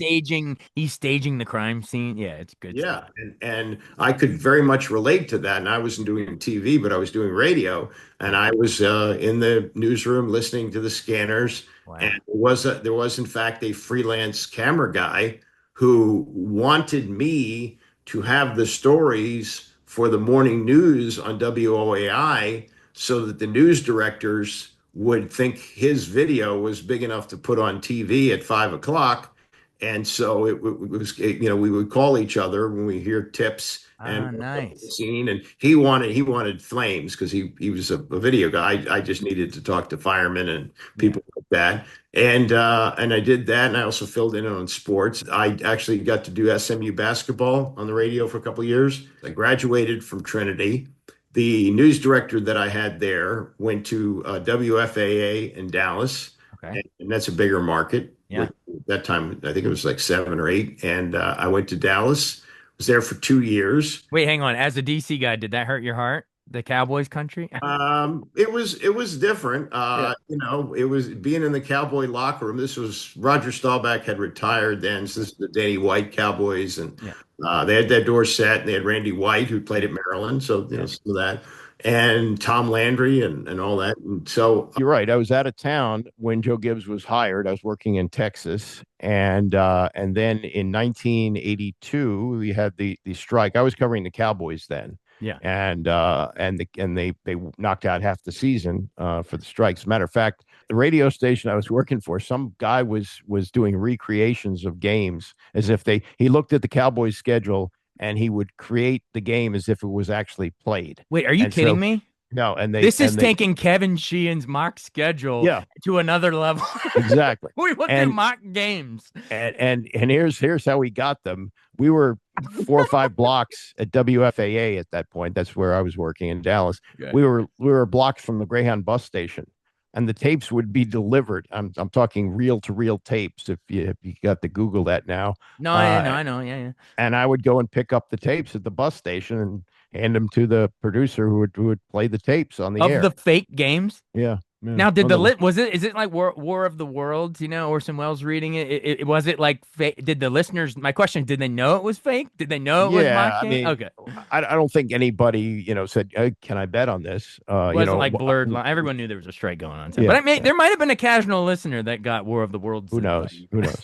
he's staging the crime scene. Yeah, it's good Yeah, stuff. and I could very much relate to that. And I wasn't doing TV, but I was doing radio, and Yeah. I was in the newsroom listening to the scanners. And Wow. there was in fact a freelance camera guy who wanted me to have the stories for the morning news on WOAI, so that the news directors would think his video was big enough to put on TV at 5 o'clock. And so it was, you know, we would call each other when we hear tips and Ah, nice. scene. And he wanted flames because he was a video guy. I just needed to talk to firemen and Yeah. people like that. And I did that. And I also filled in on sports. I actually got to do SMU basketball on the radio for a couple of years. I graduated from Trinity. The news director that I had there went to WFAA in Dallas, Okay. and that's a bigger market. Yeah. At that time, I think it was like 7 or 8. And I went to Dallas, was there for 2 years. Wait, hang on. As a DC guy, did that hurt your heart? The Cowboys country? It was different. Yeah. You know, it was being in the Cowboy locker room. This was Roger Staubach had retired then. So this is the Danny White Cowboys, and Yeah. they had that door set, and they had Randy White who played at Maryland. So you know, Yeah. some of that. and Tom Landry and all that. And so, You're right. I was out of town when Joe Gibbs was hired. I was working in Texas, and then in 1982 we had the strike. I was covering the Cowboys then, Yeah. and they knocked out half the season for the strikes. As a matter of fact, the radio station I was working for, some guy was doing recreations of games as if he looked at the Cowboys schedule and he would create the game as if it was actually played. Wait, are you And kidding so me? no, This is they taking Kevin Sheehan's mock schedule yeah, to another level. exactly. We went through And mock games. and here's how we got them. We were 4 or 5 blocks at WFAA at that point. That's where I was working in Dallas. Okay. We were blocks from the Greyhound bus station, and the tapes would be delivered. I'm talking reel to reel tapes. If you got to Google that now. No, I know. Yeah. And I would go and pick up the tapes at the bus station and hand them to the producer who would play the tapes on the Of air. the fake games. Yeah. Yeah. Now, did Oh, the no. lit was it like War of the Worlds? Orson Welles reading it. Was it like fake? Did the listeners? My question: did they know it was fake? Did they know it was Yeah, mock I game? mean, Okay, I don't think anybody, said, "Can I bet on this?" it wasn't like blurred line. Everyone knew there was a strike going on. Yeah, But yeah. there might have been a casual listener that got War of the Worlds. Who knows? Who knows?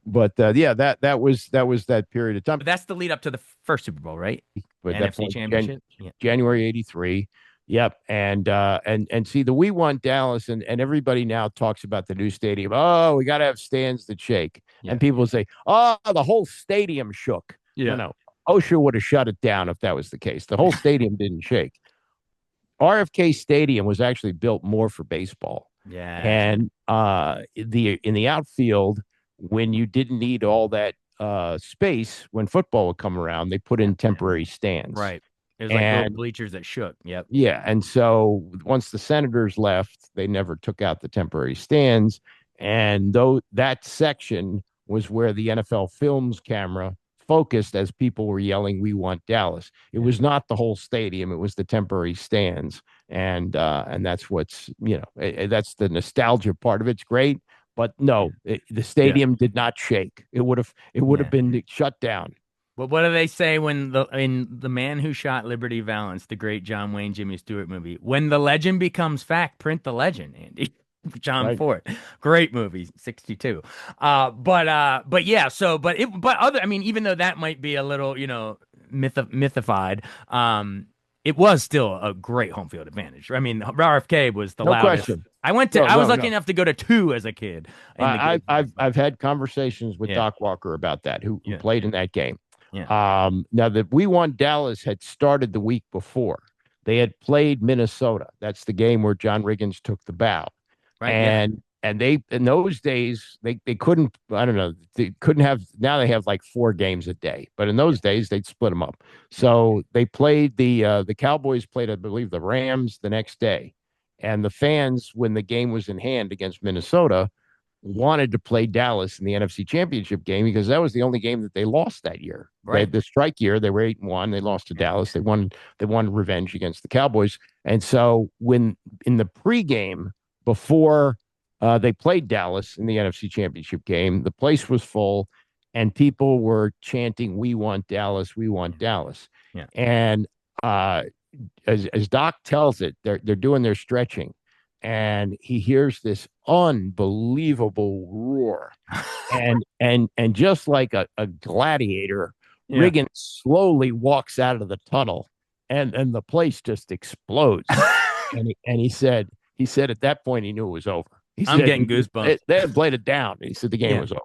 But yeah, that was that period of time. But that's the lead up to the first Super Bowl, right? But that NFC point, Championship. Yeah. January '83. Yep, and see the We Want Dallas, and everybody now talks about the new stadium. Oh, we got to have stands that shake, Yeah. and people say, "Oh, the whole stadium shook." Yeah. No, OSHA would have shut it down if that was the case. The whole stadium didn't shake. RFK Stadium was actually built more for baseball. Yeah. And in the outfield, when you didn't need all that space, when football would come around, they put in temporary stands. Right. It was like little bleachers that shook. Yep. Yeah. And so once the Senators left, they never took out the temporary stands. And though that section was where the NFL Films camera focused as people were yelling, "We want Dallas." It was not the whole stadium; it was the temporary stands, and that's what's that's the nostalgia part of it. It's great, but no, the stadium did not shake. It would have been shut down. But what do they say when in The Man Who Shot Liberty Valance, the great John Wayne Jimmy Stewart movie? When the legend becomes fact, print the legend, Andy. John Right. Ford, great movie, 62. But yeah, I mean, even though that might be a little, mythified, it was still a great home field advantage. I mean, RFK was the No loudest. question. I was lucky enough to go to 2 as a kid. I've had conversations with Doc Walker about that, who played in that game. Yeah. Now that We Want Dallas had started the week before. They had played Minnesota. That's the game where John Riggins took the bow. Right, and they in those days they couldn't, I don't know, they couldn't have, now they have like 4 games a day, but in those days they'd split them up. So they played the Cowboys played, I believe, the Rams the next day, and the fans, when the game was in hand against Minnesota, wanted to play Dallas in the NFC Championship game because that was the only game that they lost that year. Right. The strike year, they were 8-1. They lost to Dallas. They won revenge against the Cowboys. And so when in the pregame before they played Dallas in the NFC Championship game, the place was full and people were chanting, "We want Dallas, we want Dallas." Yeah. And as Doc tells it, they're doing their stretching, and he hears this unbelievable roar, and just like a gladiator, Riggins slowly walks out of the tunnel, and the place just explodes. and he said at that point he knew it was over. I'm getting goosebumps. They had played it down. He said the game was over.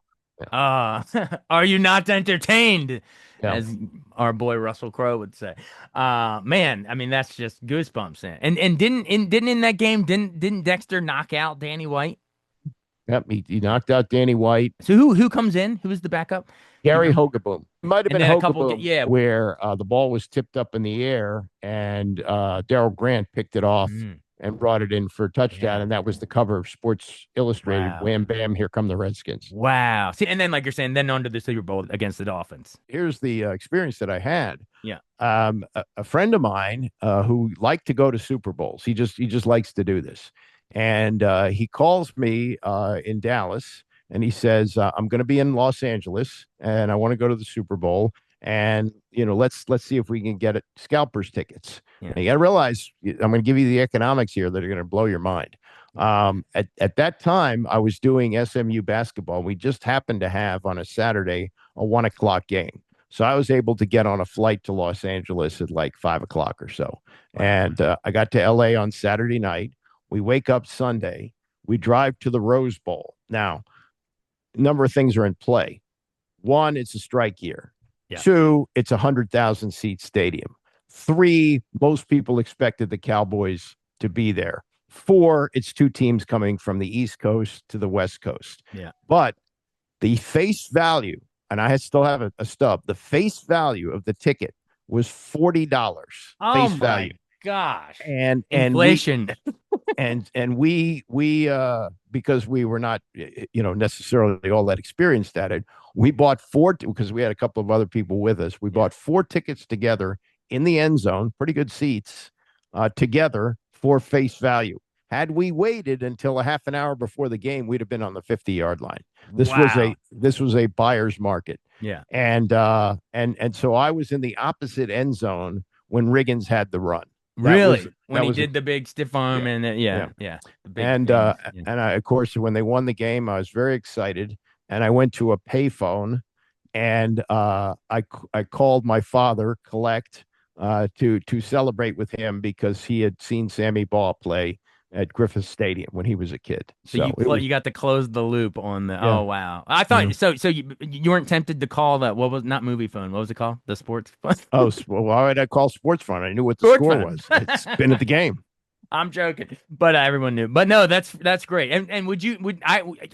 Are you not entertained? Yeah. As our boy Russell Crowe would say. Man, I mean, that's just goosebumps. And didn't in that game, didn't Dexter knock out Danny White? Yep, he knocked out Danny White. So who comes in? Who was the backup? Gary Hogeboom. Might have been Hogeboom, where the ball was tipped up in the air and Daryl Grant picked it off and brought it in for a touchdown. And that was the cover of Sports Illustrated. Wow. Wham, bam, here come the Redskins. Wow. See, and then like you're saying, then on to the Super Bowl against the Dolphins. Here's the experience that I had. Yeah. A friend of mine who liked to go to Super Bowls. He just likes to do this. And he calls me in Dallas and he says, "I'm going to be in Los Angeles and I want to go to the Super Bowl. and let's see if we can get it scalpers tickets. Yeah. And you got to realize, I'm going to give you the economics here that are going to blow your mind. At that time, I was doing SMU basketball. We just happened to have on a Saturday a 1 o'clock game. So I was able to get on a flight to Los Angeles at like 5 o'clock or so. Wow. And I got to LA on Saturday night. We wake up Sunday. We drive to the Rose Bowl. Now, a number of things are in play. One, it's a strike year. Yeah. Two, it's 100,000 seat stadium. Three, most people expected the Cowboys to be there. Four, it's two teams coming from the East Coast to the West Coast. Yeah. But the face value, and I still have a stub, the face value of the ticket was $40 Oh face my value. gosh. And Inflation. we because we were not necessarily all that experienced at it, we bought four, because we had a couple of other people with us. We bought 4 tickets together in the end zone, pretty good seats, together for face value. Had we waited until a half an hour before the game, we'd have been on the 50-yard line. This was a buyer's market. Yeah. And so I was in the opposite end zone when Riggins had the run. Really? When he did the big stiff arm and the big and I, of course, when they won the game, I was very excited, and I went to a payphone, and I called my father, collect, to celebrate with him, because he had seen Sammy Baugh play at Griffith Stadium when he was a kid. So you got to close the loop on the. Yeah. Oh wow! I thought so. So you weren't tempted to call that? What was not movie phone? What was it called? The sports phone? Oh, well, why would I call sports phone? I knew what the score was. It's been at the game. I'm joking, but everyone knew. But no, that's great. And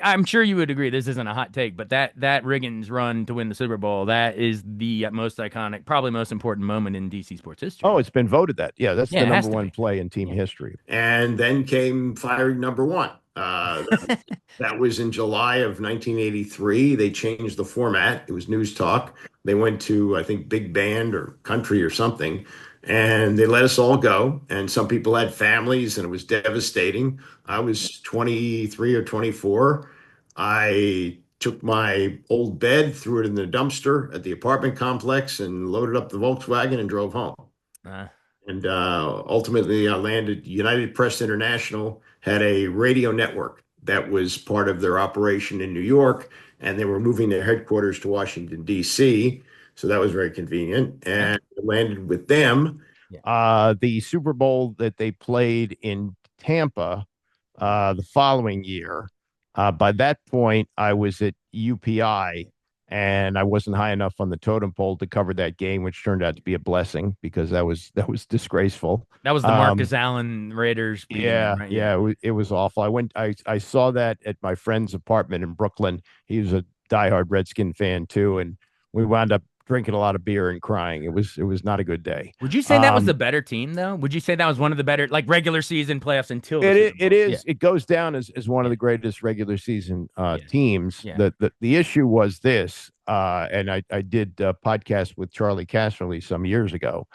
I'm sure you would agree. This isn't a hot take, but that Riggins run to win the Super Bowl, that is the most iconic, probably most important moment in DC sports history. Oh, it's been voted that. Yeah, that's the number one play in team history. And then came firing number one. That was in July of 1983. They changed the format. It was news talk. They went to, I think, big band or country or something. And they let us all go. And some people had families, and it was devastating. I was 23 or 24. I took my old bed, threw it in the dumpster at the apartment complex, and loaded up the Volkswagen and drove home. And ultimately, I landed. United Press International had a radio network that was part of their operation in New York, and they were moving their headquarters to Washington, D.C., so that was very convenient, and landed with them. The Super Bowl that they played in Tampa the following year, by that point, I was at UPI, and I wasn't high enough on the totem pole to cover that game, which turned out to be a blessing, because that was disgraceful. That was the Marcus Allen Raiders. Yeah, it was awful. I saw that at my friend's apartment in Brooklyn. He was a diehard Redskin fan too, and we wound up drinking a lot of beer and crying. It was not a good day. Would you say that was the better team, though? Would you say that was one of the better, like, regular season playoffs until it is? Yeah. It goes down as one of the greatest regular season teams. Yeah. The issue was this, and I did a podcast with Charlie Casserly some years ago.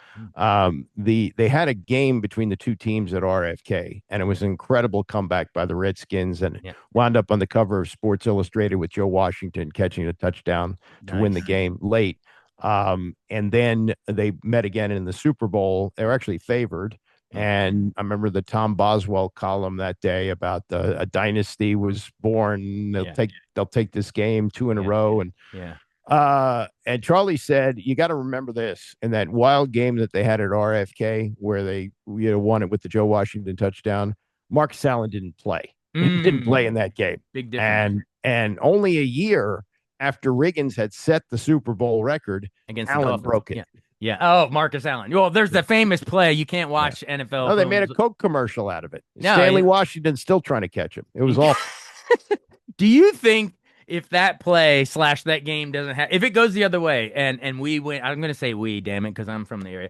They had a game between the two teams at RFK, and it was an incredible comeback by the Redskins, and wound up on the cover of Sports Illustrated with Joe Washington catching a touchdown to win the game late. And then they met again in the Super Bowl. They were actually favored. And I remember the Tom Boswell column that day about a dynasty was born. They'll take this game 2 in a row. And Charlie said, you got to remember this, in that wild game that they had at RFK, where they won it with the Joe Washington touchdown, Marcus Allen didn't play. He didn't play in that game. Big difference. And only a year after Riggins had set the Super Bowl record, against Allen broke it. Yeah. Oh, Marcus Allen. Well, there's the famous play. You can't watch NFL. Oh, they made a Coke commercial out of it. No, Stanley Washington's still trying to catch him. It was awful. Do you think if that play / that game doesn't have, if it goes the other way and we win, I'm going to say we, damn it, because I'm from the area.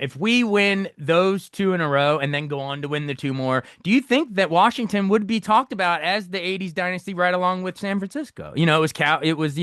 If we win those 2 in a row and then go on to win the 2 more, do you think that Washington would be talked about as the 80s dynasty right along with San Francisco? It was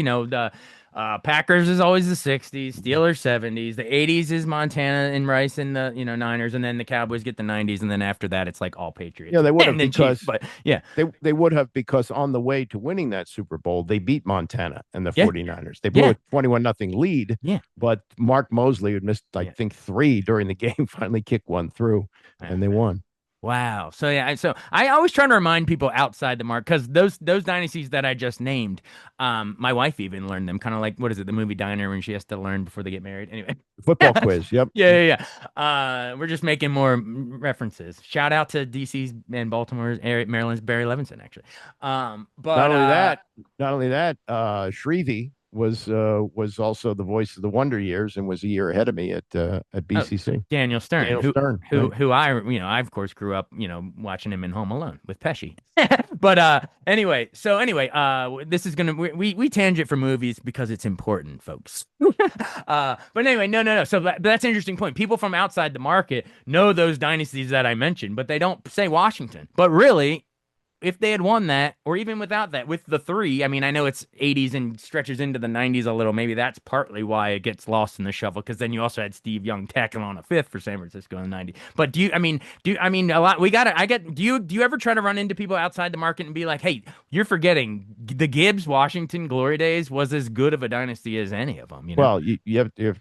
Packers is always the 60s, Steelers 70s, the 80s is Montana and Rice and the Niners, and then the Cowboys get the 90s, and then after that it's like all Patriots Yeah, they would have and then Chiefs. because But yeah, they would have because on the way to winning that Super Bowl, they beat Montana and the yeah, 49ers. They blew yeah, a 21-0 lead, yeah, but Mark Mosley had missed, I yeah. think, three during the game, finally kicked one through, Yeah. and they won. Wow. So yeah, so I always try to remind people outside the mark because those dynasties that I just named, my wife even learned them. Kind of like what is it, the movie Diner when she has to learn before they get married. Anyway. Football quiz. Yep. Yeah. We're just making more references. Shout out to DC's and Baltimore's, Maryland's Barry Levinson, actually. Not But only that, Shrevey was also the voice of the Wonder Years and was a year ahead of me at oh, BCC. Daniel Stern, Daniel who Stern, who right? who I of course grew up, watching him in Home Alone with Pesci. But anyway, this is gonna we tangent for movies because it's important, folks. But anyway, no. So that's an interesting point. People from outside the market know those dynasties that I mentioned, but they don't say Washington. But really, if they had won that, or even without that, with the three, I mean, I know it's 80s and stretches into the 90s a little. Maybe that's partly why it gets lost in the shuffle, because then you also had Steve Young tacking on a fifth for San Francisco in the 90s. But a lot, do you ever try to run into people outside the market and be like, hey, you're forgetting the Gibbs Washington glory days was as good of a dynasty as any of them, Well, you have to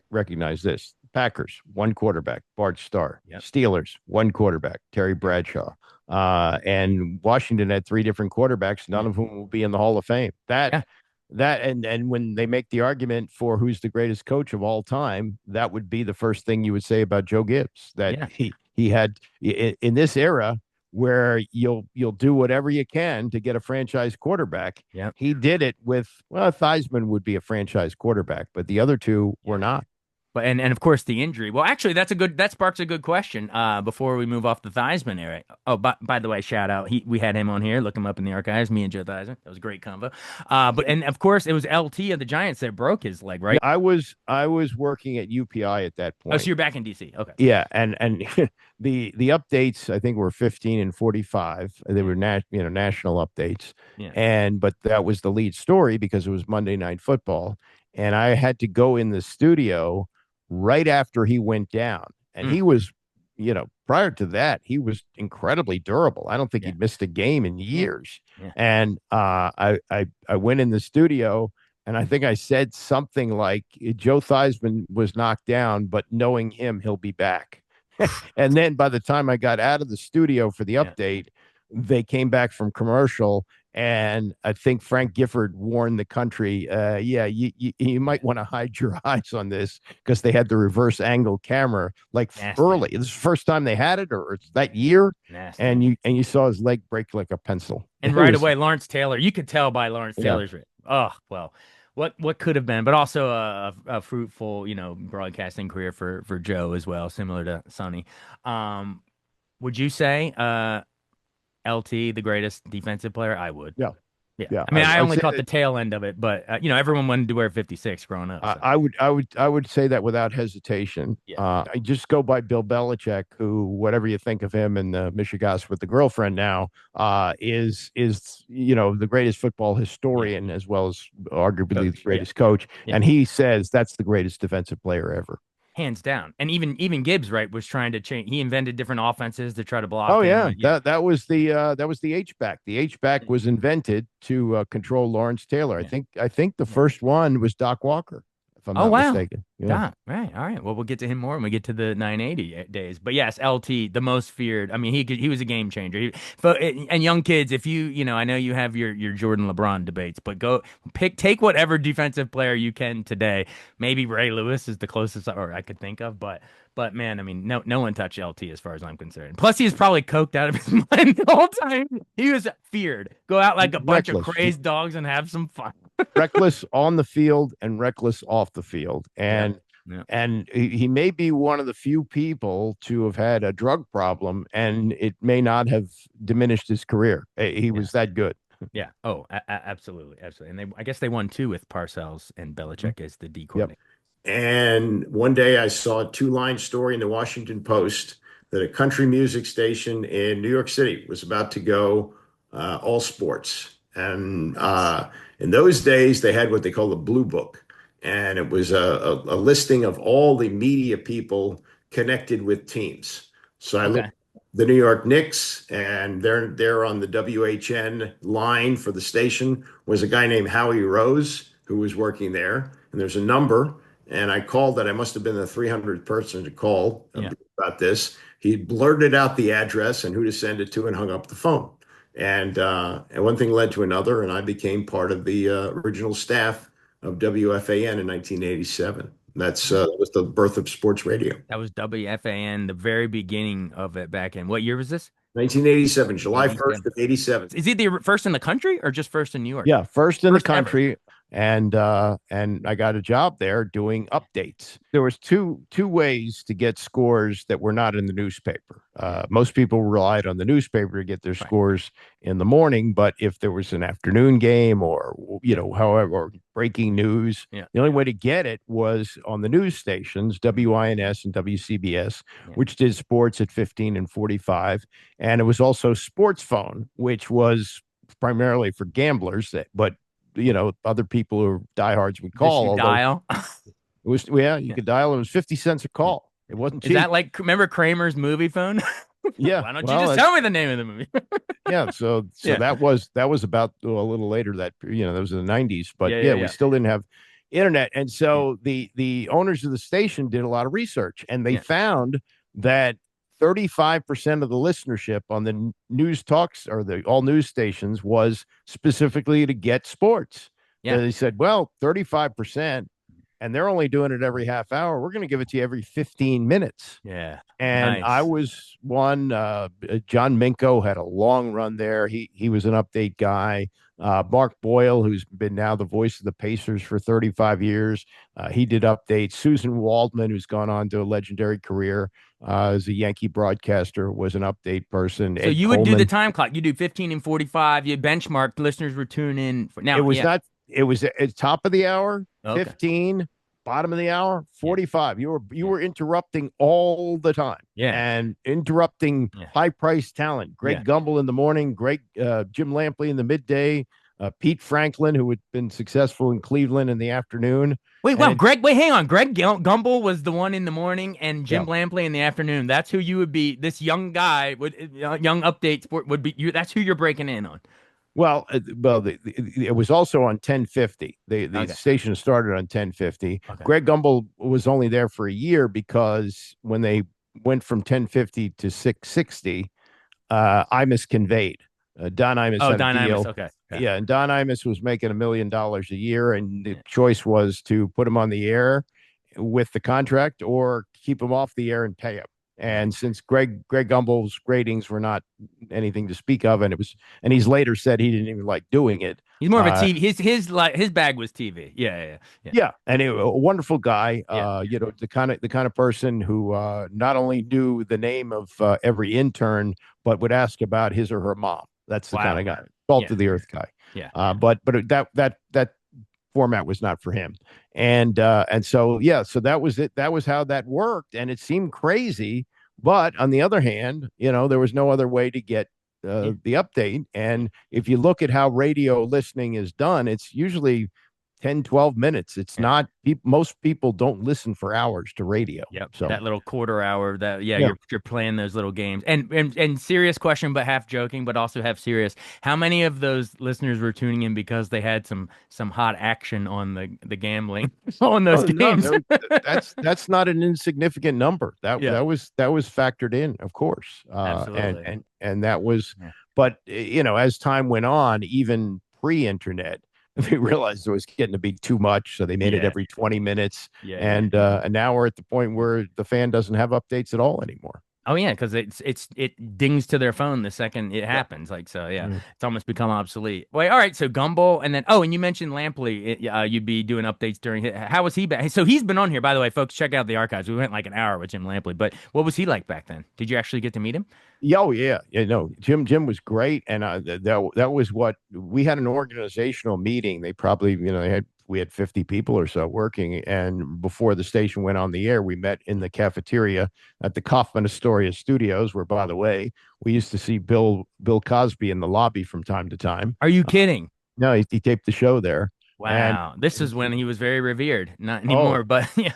recognize this. Packers, one quarterback, Bart Starr. Yep. Steelers, one quarterback, Terry Bradshaw. And Washington had three different quarterbacks, none of whom will be in the Hall of Fame. Yeah. And when they make the argument for who's the greatest coach of all time, that would be the first thing you would say about Joe Gibbs, that Yeah. he had in this era where you'll do whatever you can to get a franchise quarterback. Yeah. He did it with, well, Theismann would be a franchise quarterback, but the other two were not. But and of course the injury. Well, actually, that sparks a good question. Before we move off the Theismann era. Oh, by the way, shout out. We had him on here. Look him up in the archives. Me and Joe Theismann. That was a great convo. And of course it was LT of the Giants that broke his leg, right? Yeah, I was working at UPI at that Oh, so point. you're back in DC. Okay. Yeah, and the updates I think were 15 and 45. They were national updates. Yeah. But that was the lead story because it was Monday Night Football, and I had to go in the studio right after he went down. And Mm. he was, prior to that, he was incredibly durable. I don't think Yeah. he'd missed a game in years. Yeah. And I went in the studio and I think I said something like Joe Theismann was knocked down, but knowing him, he'll be back. And then by the time I got out of the studio for the Yeah. update, they came back from commercial. And I think Frank Gifford warned the country, you might want to hide your eyes on this because they had the reverse angle camera like Nasty. early. This is the first time they had it, or it's that year. Nasty. And you saw his leg break like a pencil. And It right was- away, Lawrence Taylor. You could tell by Lawrence Yeah. Taylor's. Oh well, what could have been, but also a fruitful, broadcasting career for Joe as well, similar to Sonny. Would you say LT the greatest defensive player? I would. Yeah. Yeah. Yeah. I mean, I I'd only say caught that- the tail end of it, but everyone wanted to wear 56 growing up. So. I would say that without hesitation. Yeah. I just go by Bill Belichick, who, whatever you think of him and the Michigas with the girlfriend now, is the greatest football historian as well as arguably Coach, the greatest coach. Yeah. And he says that's the greatest defensive player ever. Hands down. And even Gibbs, right, was trying to change. He invented different offenses to try to block. Oh him. yeah, that was the H back. The H back was invented to control Lawrence Taylor. Yeah. I think the first one was Doc Walker, if I'm not mistaken. Yeah. Doc, right. All right. Well, we'll get to him more when we get to the 980 days. But yes, LT, the most feared. I mean, he was a game changer. And young kids, if I know you have your Jordan LeBron debates, but take whatever defensive player you can today. Maybe Ray Lewis is the closest or I could think of, but man, I mean, no one touched LT as far as I'm concerned. Plus, he's probably coked out of his mind the whole time. He was feared. Go out like a bunch of Reckless. crazed dogs and have some fun. Reckless on the field and reckless off the field. And Yeah. and he may be one of the few people to have had a drug problem, and it may not have diminished his career. He was that good. Yeah. Oh, absolutely. Absolutely. And I guess they won two with Parcells and Belichick as the D Yep. coordinator. And one day I saw a two-line story in the Washington Post that a country music station in New York City was about to go all sports. And in those days, they had what they call the Blue Book. And it was a listing of all the media people connected with teams. So I looked Okay. at the New York Knicks, and they're on the WHN line for the station was a guy named Howie Rose who was working there. And there's a number, and I called that. I must have been the 300th person to call Yeah. about this. He blurted out the address and who to send it to and hung up the phone. And one thing led to another, and I became part of the original staff of WFAN in 1987. That's was the birth of sports radio. That was WFAN, the very beginning of it back in what year was this? 1987, July 1st 87. of 87. Is he the first in the country or just first in New York? Yeah, first in the First ever. country, and I got a job there doing updates. There was two ways to get scores that were not in the newspaper. Most people relied on the newspaper to get their Right. scores in the morning, but if there was an afternoon game or however, breaking news, Yeah. the only way to get it was on the news stations, WINS and WCBS, Yeah. which did sports at 15 and 45, and it was also Sports Phone, which was primarily for gamblers, but other people who are diehards would call. Just you dial. It was, you could dial. It was 50 cents a call. It wasn't Is cheap. that like, remember Kramer's movie phone? Yeah. Why don't you just tell me the name of the movie? Yeah. So Yeah. that was about a little later that was in the 90s, but Yeah. we still didn't have internet. And so the owners of the station did a lot of research, and they found that 35% of the listenership on the news talks or the all news stations was specifically to get sports. Yeah. And they said, well, 35%, and they're only doing it every half hour. We're going to give it to you every 15 minutes. Yeah. And Nice. I was one. John Minko had a long run there. He was an update guy. Mark Boyle, who's been now the voice of the Pacers for 35 years, he did updates. Susan Waldman, who's gone on to a legendary career as a Yankee broadcaster, was an update person. So Ed you would do the Coleman. time clock. You do 15 and 45. You benchmarked. Listeners were tuning in. Now, It was not. It was at top of the hour, Okay. 15, bottom of the hour, 45. You were interrupting all the time. Yeah. And interrupting high-priced talent. Greg Gumbel in the morning, Jim Lampley in the midday, Pete Franklin, who had been successful in Cleveland in the afternoon. Wait, hang on. Greg Gumbel was the one in the morning and Jim Lampley in the afternoon. That's who you would be. This young guy young update sport would be you. That's who you're breaking in on. Well, it was also on 1050. The station started on 1050. Okay. Greg Gumbel was only there for a year because when they went from 1050 to 660, Imus conveyed. Don Imus had a deal. Imus. Okay. Yeah, and Don Imus was making $1 million a year, and the choice was to put him on the air with the contract or keep him off the air and pay him. And since Greg Gumbel's ratings were not anything to speak of, and he's later said he didn't even like doing it. He's more of a TV. His bag was TV. Yeah. And a wonderful guy. The kind of person who not only knew the name of every intern, but would ask about his or her mom. That's the kind of guy, salt of the earth guy. Yeah. But that format was not for him. And so that was it. That was how that worked. And it seemed crazy. But on the other hand, there was no other way to get the update. And if you look at how radio listening is done, it's usually 10, 12 minutes. It's not, most people don't listen for hours to radio. Yep. So that little quarter hour you're playing those little games and serious question, but half joking, but also half serious. How many of those listeners were tuning in because they had some hot action on the gambling on those games? No, that's not an insignificant number. That was factored in, of course. Absolutely. And that was, but as time went on, even pre-internet, they realized it was getting to be too much, so they made it every 20 minutes. And now we're at the point where the fan doesn't have updates at all anymore. Oh yeah, because it dings to their phone the second it happens. It's almost become obsolete. Wait, all right. So Gumbel, and then and you mentioned Lampley. You'd be doing updates during. How was he back? So he's been on here, by the way, folks. Check out the archives. We went like an hour with Jim Lampley. But what was he like back then? Did you actually get to meet him? Oh yeah. Jim was great, and that was what we had an organizational meeting. They probably they had we had 50 people or so working. And before the station went on the air, we met in the cafeteria at the Kaufman Astoria Studios, where, by the way, we used to see Bill Cosby in the lobby from time to time. Are you kidding? No, he taped the show there. And Wow. This is when he was very revered. Not oh, anymore, but yeah.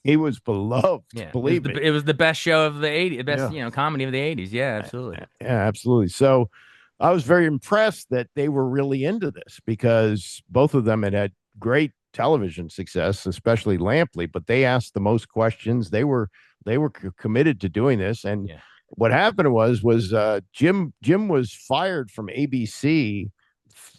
he was beloved, Yeah. believe me. It was the best show of the 80s, the best, Yeah. comedy of the 80s. Yeah, absolutely. Yeah, absolutely. So I was very impressed that they were really into this because both of them had great television success, especially Lampley, but they asked the most questions. They were committed to doing this. And Yeah. what happened was Jim was fired from ABC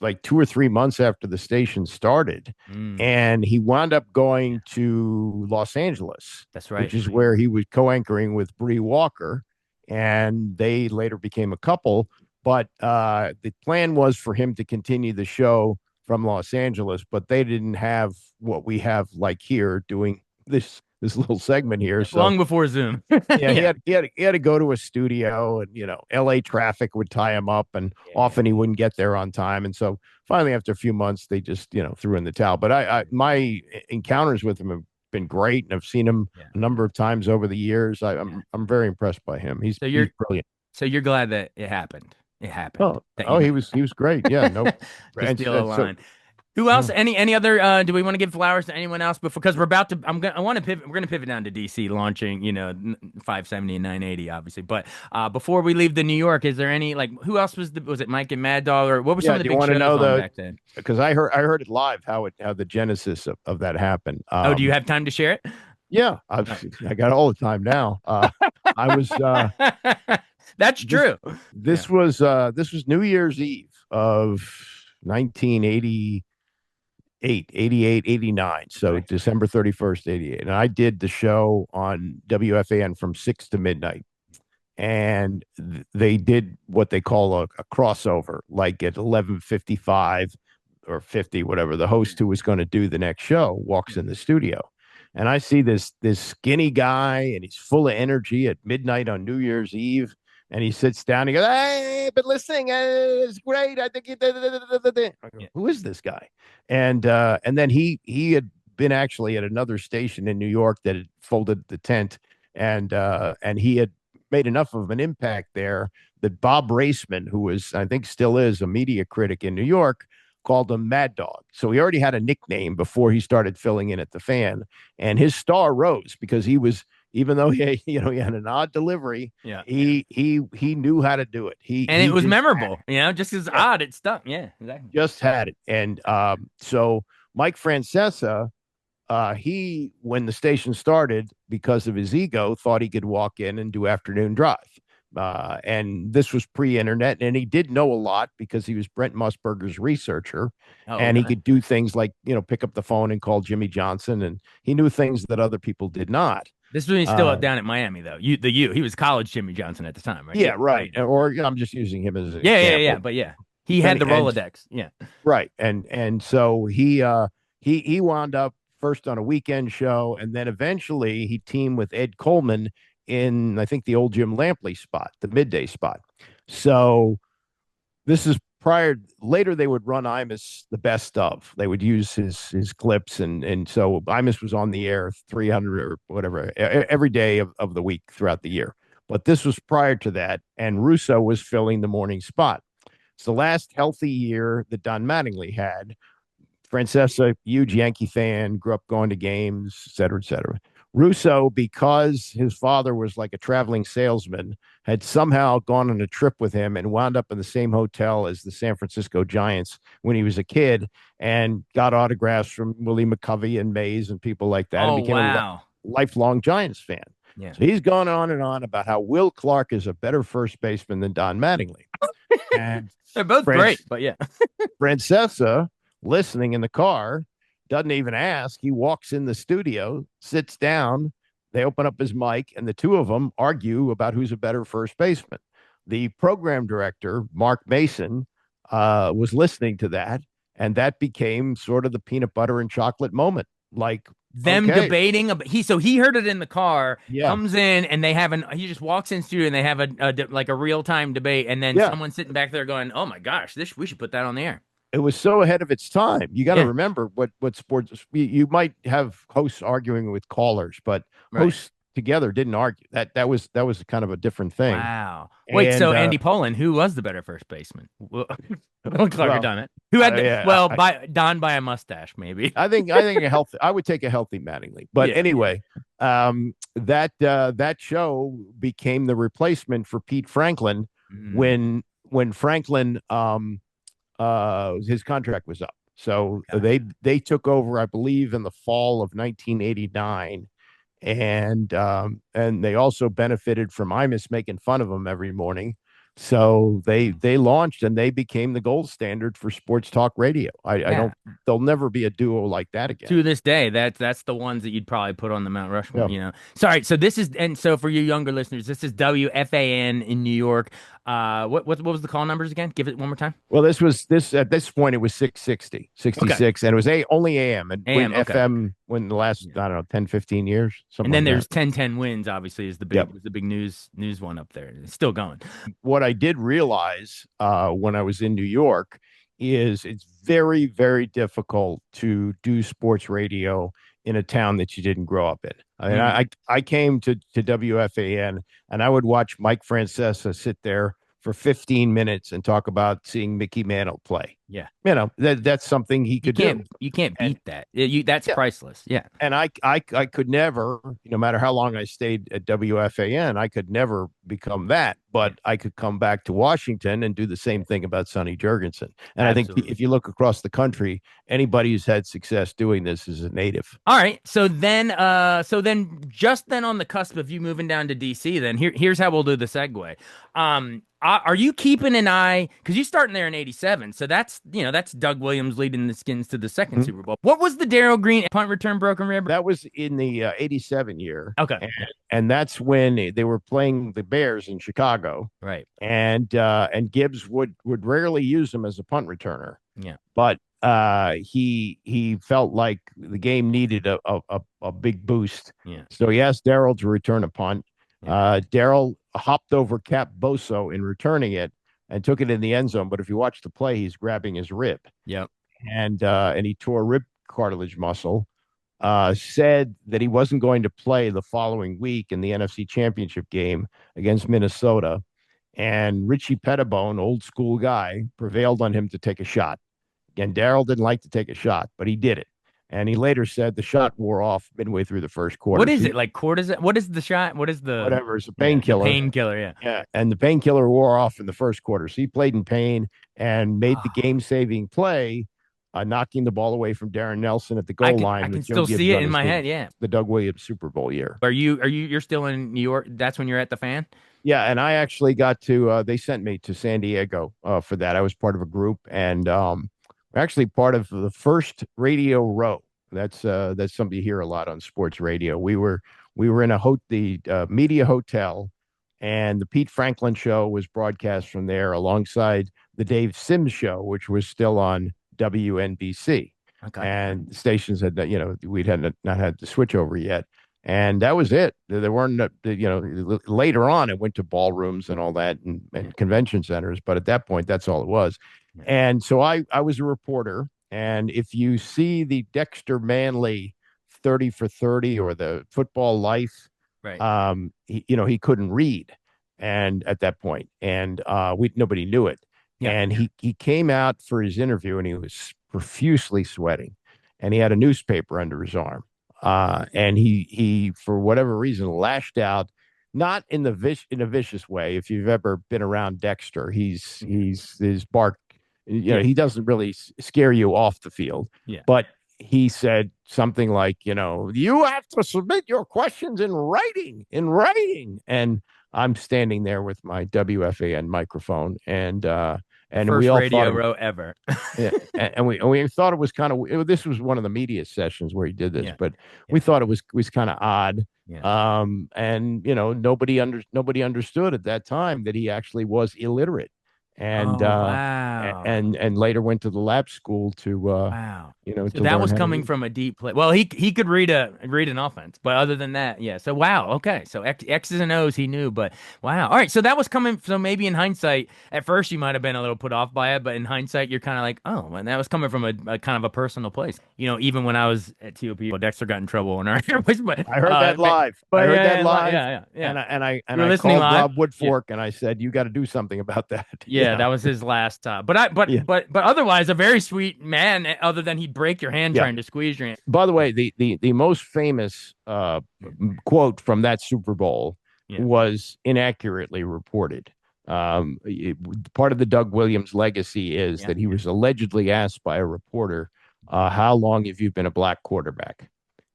like 2 or 3 months after the station started, Mm, and he wound up going to Los Angeles, that's which right. is where he was co-anchoring with Bree Walker, and they later became a couple. But the plan was for him to continue the show from Los Angeles, but they didn't have what we have like here doing this little segment here. So Long before Zoom. yeah, Yeah. he had to go to a studio, and LA traffic would tie him up, and Yeah. often he wouldn't get there on time. And so finally, after a few months, they just threw in the towel. But I my encounters with him have been great, and I've seen him Yeah. a number of times over the years. I'm very impressed by him. So He's brilliant. you're glad that it happened. It happened. Oh, That oh, he was great. Yeah, no, to steal a so line. Who else? yeah. Any other? Do we want to give flowers to anyone else before? Because we're about to. I want to pivot. We're going to pivot down to DC, launching 570 and 980, obviously. But before we leave the New York, is there any who else was it Mike and Mad Dog, or what were some Yeah, of the do you big want to shows know on back then? because I heard it live how the genesis of that happened. Oh, do you have time to share it? Yeah, I got all the time now. I was That's this true. Yeah. this was New Year's Eve of 1988, 88, 89. So Right. December 31st, 88. And I did the show on WFAN from 6 to midnight. And they did what they call a crossover, like at 11:55 or 50, whatever. The host who was going to do the next show walks in the studio. And I see this skinny guy, and he's full of energy at midnight on New Year's Eve. And he sits down. He goes, "Hey, but listening, it's great. I think I go, Yeah. who is this guy?" And then he had been actually at another station in New York that had folded the tent, and he had made enough of an impact there that Bob Raceman, who was, I think still is, a media critic in New York, called him Mad Dog. So he already had a nickname before he started filling in at the Fan, and his star rose because he was, even though he had an odd delivery, Yeah. he knew how to do it. And He it was just memorable, just as yeah, odd, it stuck. Yeah, exactly. just had it. And so Mike Francesa, he, when the station started, because of his ego, thought he could walk in and do afternoon drive. And this was pre-internet, and he did know a lot because he was Brent Musburger's researcher, Oh, and he okay. could do things like pick up the phone and call Jimmy Johnson, and he knew things that other people did not. This was when he's still Uh, down at Miami, though. He was college Jimmy Johnson at the time, right? yeah, right. Or I'm just using him as an Yeah. example. But yeah, he had And the and Rolodex. Yeah. right, and so he wound up first on a weekend show, and then eventually he teamed with Ed Coleman in, I think, the old Jim Lampley spot, the midday spot. So this is prior. Later, they would run Imus the best of. They would use his clips, and so Imus was on the air 300 or whatever every day of the week throughout the year. But this was prior to that, and Russo was filling the morning spot. It's the last healthy year that Don Mattingly had. Francesa, huge Yankee fan, grew up going to games, et cetera, et cetera. Russo, because his father was like a traveling salesman, had somehow gone on a trip with him and wound up in the same hotel as the San Francisco Giants when he was a kid, and got autographs from Willie McCovey and Mays and people like that, and Oh, became wow. lifelong Giants fan. Yeah. So he's gone on and on about how Will Clark is a better first baseman than Don Mattingly. And They're both great, but yeah. Francesa, listening in the car, doesn't even ask. He walks in the studio, sits down. They open up his mic, and the two of them argue about who's a better first baseman. The program director, Mark Mason, was listening to that, and that became sort of the peanut butter and chocolate moment. Like, Them okay, debating about he heard it in the car, yeah, comes in, and he just walks in studio, and they have a real-time debate, and then yeah, someone sitting back there going, "Oh my gosh, we should put that on the air." it was so ahead of its time. You got to Yeah, remember what sports you might have hosts arguing with callers, but right. hosts together didn't argue. That was kind of a different thing. Wow. Wait, And so Andy Pollin, who was the better first baseman? Well, Clark or well, Dunn? Who had yeah, well, by Don by a mustache, maybe. I think I would take a healthy Mattingly. But Yeah, yeah. anyway, that show became the replacement for Pete Franklin Mm, when Franklin his contract was up. So gotcha. they took over, I believe, in the fall of 1989, and they also benefited from Imus making fun of them every morning. So they launched and they became the gold standard for sports talk radio. I Yeah. don't there'll never be a duo like that again. To this day, that's the ones that you'd probably put on the Mount Rushmore, Yeah. you know. Sorry, so this is and so for you younger listeners, this is WFAN in New York. What was the call numbers again? Give it one more time. Well, this at this point it was 660, Okay. 66, and it was only AM and when AM, okay. FM when the last Yeah. I don't know 10, 15 years, And something then like that. there's 1010 wins, obviously, is Yep. the big news one up there. It's still going. What I did realize when I was in New York is it's very, very difficult to do sports radio in a town that you didn't grow up in. I mean, Mhm. I came to WFAN and I would watch Mike Francesa sit there for 15 minutes and talk about seeing Mickey Mantle play. Yeah. That's something he could do. You can't And beat that. That's yeah, priceless. Yeah. and I could never, no matter how long I stayed at WFAN, I could never become that. Yeah. But I could come back to Washington and do the same thing about Sonny Jurgensen. And I think Absolutely. if you look across the country, anybody who's had success doing this is a native. All right. So then just then on the cusp of you moving down to DC, then here's how we'll do the segue. Are you keeping an eye because you starting there in '87? So that's Doug Williams leading the Skins to the second Mhm. Super Bowl. What was the Darryl Green punt return broken rib? That was in the 87 year. Okay. And that's when they were playing the Bears in Chicago. Right. And Gibbs would rarely use him as a punt returner. Yeah. But he felt like the game needed a big boost. Yeah. So he asked Darryl to return a punt. Yeah. Darryl hopped over Cap Boso in returning it and took it in the end zone. But if you watch the play, he's grabbing his rib. Yep. And he tore a rib cartilage muscle. Said that he wasn't going to play the following week in the NFC Championship game against Minnesota. And Richie Pettibone, old school guy, prevailed on him to take a shot. Again, Darryl didn't like to take a shot, but he did it. And he later said the shot wore off midway through the first quarter. What is it like? Cortisone? What is the shot? What is the whatever? It's a painkiller. Painkiller. Yeah. Yeah, and the painkiller wore off in the first quarter. So he played in pain and made the game-saving play, knocking the ball away from Darren Nelson at the goal line. I can with Joe still Gibbs see it on in his my knee. head. Yeah. The Doug Williams Super Bowl year. You're still in New York? That's when you're at the Fan? Yeah, and I actually got to. They sent me to San Diego for that. I was part of a group, and actually part of the first Radio Row. That's something you hear a lot on sports radio. We were in the media hotel, and the Pete Franklin show was broadcast from there alongside the Dave Sims show, which was still on WNBC. Okay. And the stations had we'd had not had the switch over yet. And that was it. There weren't, later on, it went to ballrooms and all that and convention centers. But at that point, that's all it was. Yeah. And so I was a reporter. And if you see the Dexter Manley 30 for 30 or the Football Life, Right. he couldn't read. And at that point, and nobody knew it. Yeah. And he came out for his interview and he was profusely sweating. And he had a newspaper under his arm. And he for whatever reason lashed out, not in a vicious way. If you've ever been around Dexter, he's his bark, he doesn't really scare you off the field. Yeah. But he said something like, you have to submit your questions in writing. And I'm standing there with my WFAN microphone and First we all Radio thought Row ever. yeah, and we thought it was kind of this was one of the media sessions where he did this, Yeah. but we thought it was kind of odd. Yeah. And nobody understood at that time that he actually was illiterate. and Oh, wow. and later went to the lab school to Wow. So to that learn was how to coming read. from a deep play. Well, he could read an offense, but other than that, yeah. So wow, okay. So X's and O's he knew, but wow. All right, so that was coming. So maybe in hindsight, at first you might have been a little put off by it, but in hindsight, you're kind of like, oh, and that was coming from a kind of a personal place. Even when I was at TOP, well, Dexter got in trouble in our airways, but I heard that but live. I but heard that yeah, live, yeah, yeah, yeah. and You were I listening called live. Rob Yeah. Woodfork and I said, "You got to do something about that." Yeah, that was his last. But I, Yeah, but otherwise, a very sweet man. Other than he'd break your hand yeah. trying to squeeze your hand. By the way, the most famous quote from that Super Bowl Yeah, was inaccurately reported. Part of the Doug Williams legacy is yeah, that he yeah. was allegedly asked by a reporter, "How long have you been a black quarterback?"